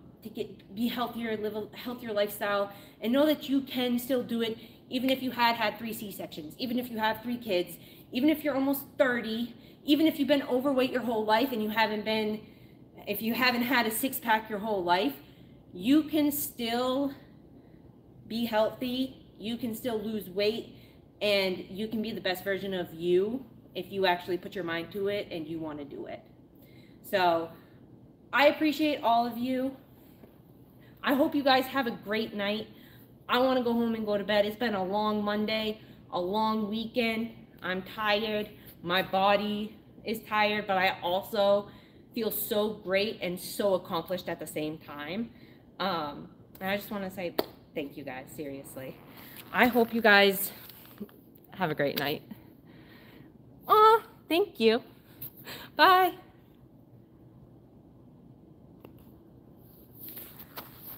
be healthier, live a healthier lifestyle, and know that you can still do it even if you had 3 C-sections, even if you have 3 kids, even if you're almost 30, even if you've been overweight your whole life and you haven't had a 6-pack your whole life, you can still be healthy, you can still lose weight, and you can be the best version of you if you actually put your mind to it and you want to do it. So I appreciate all of you. I hope you guys have a great night. I want to go home and go to bed. It's been a long Monday, a long weekend. I'm tired. My body is tired, but I also feel so great and so accomplished at the same time. And I just want to say thank you guys, seriously. I hope you guys have a great night. Thank you. Bye.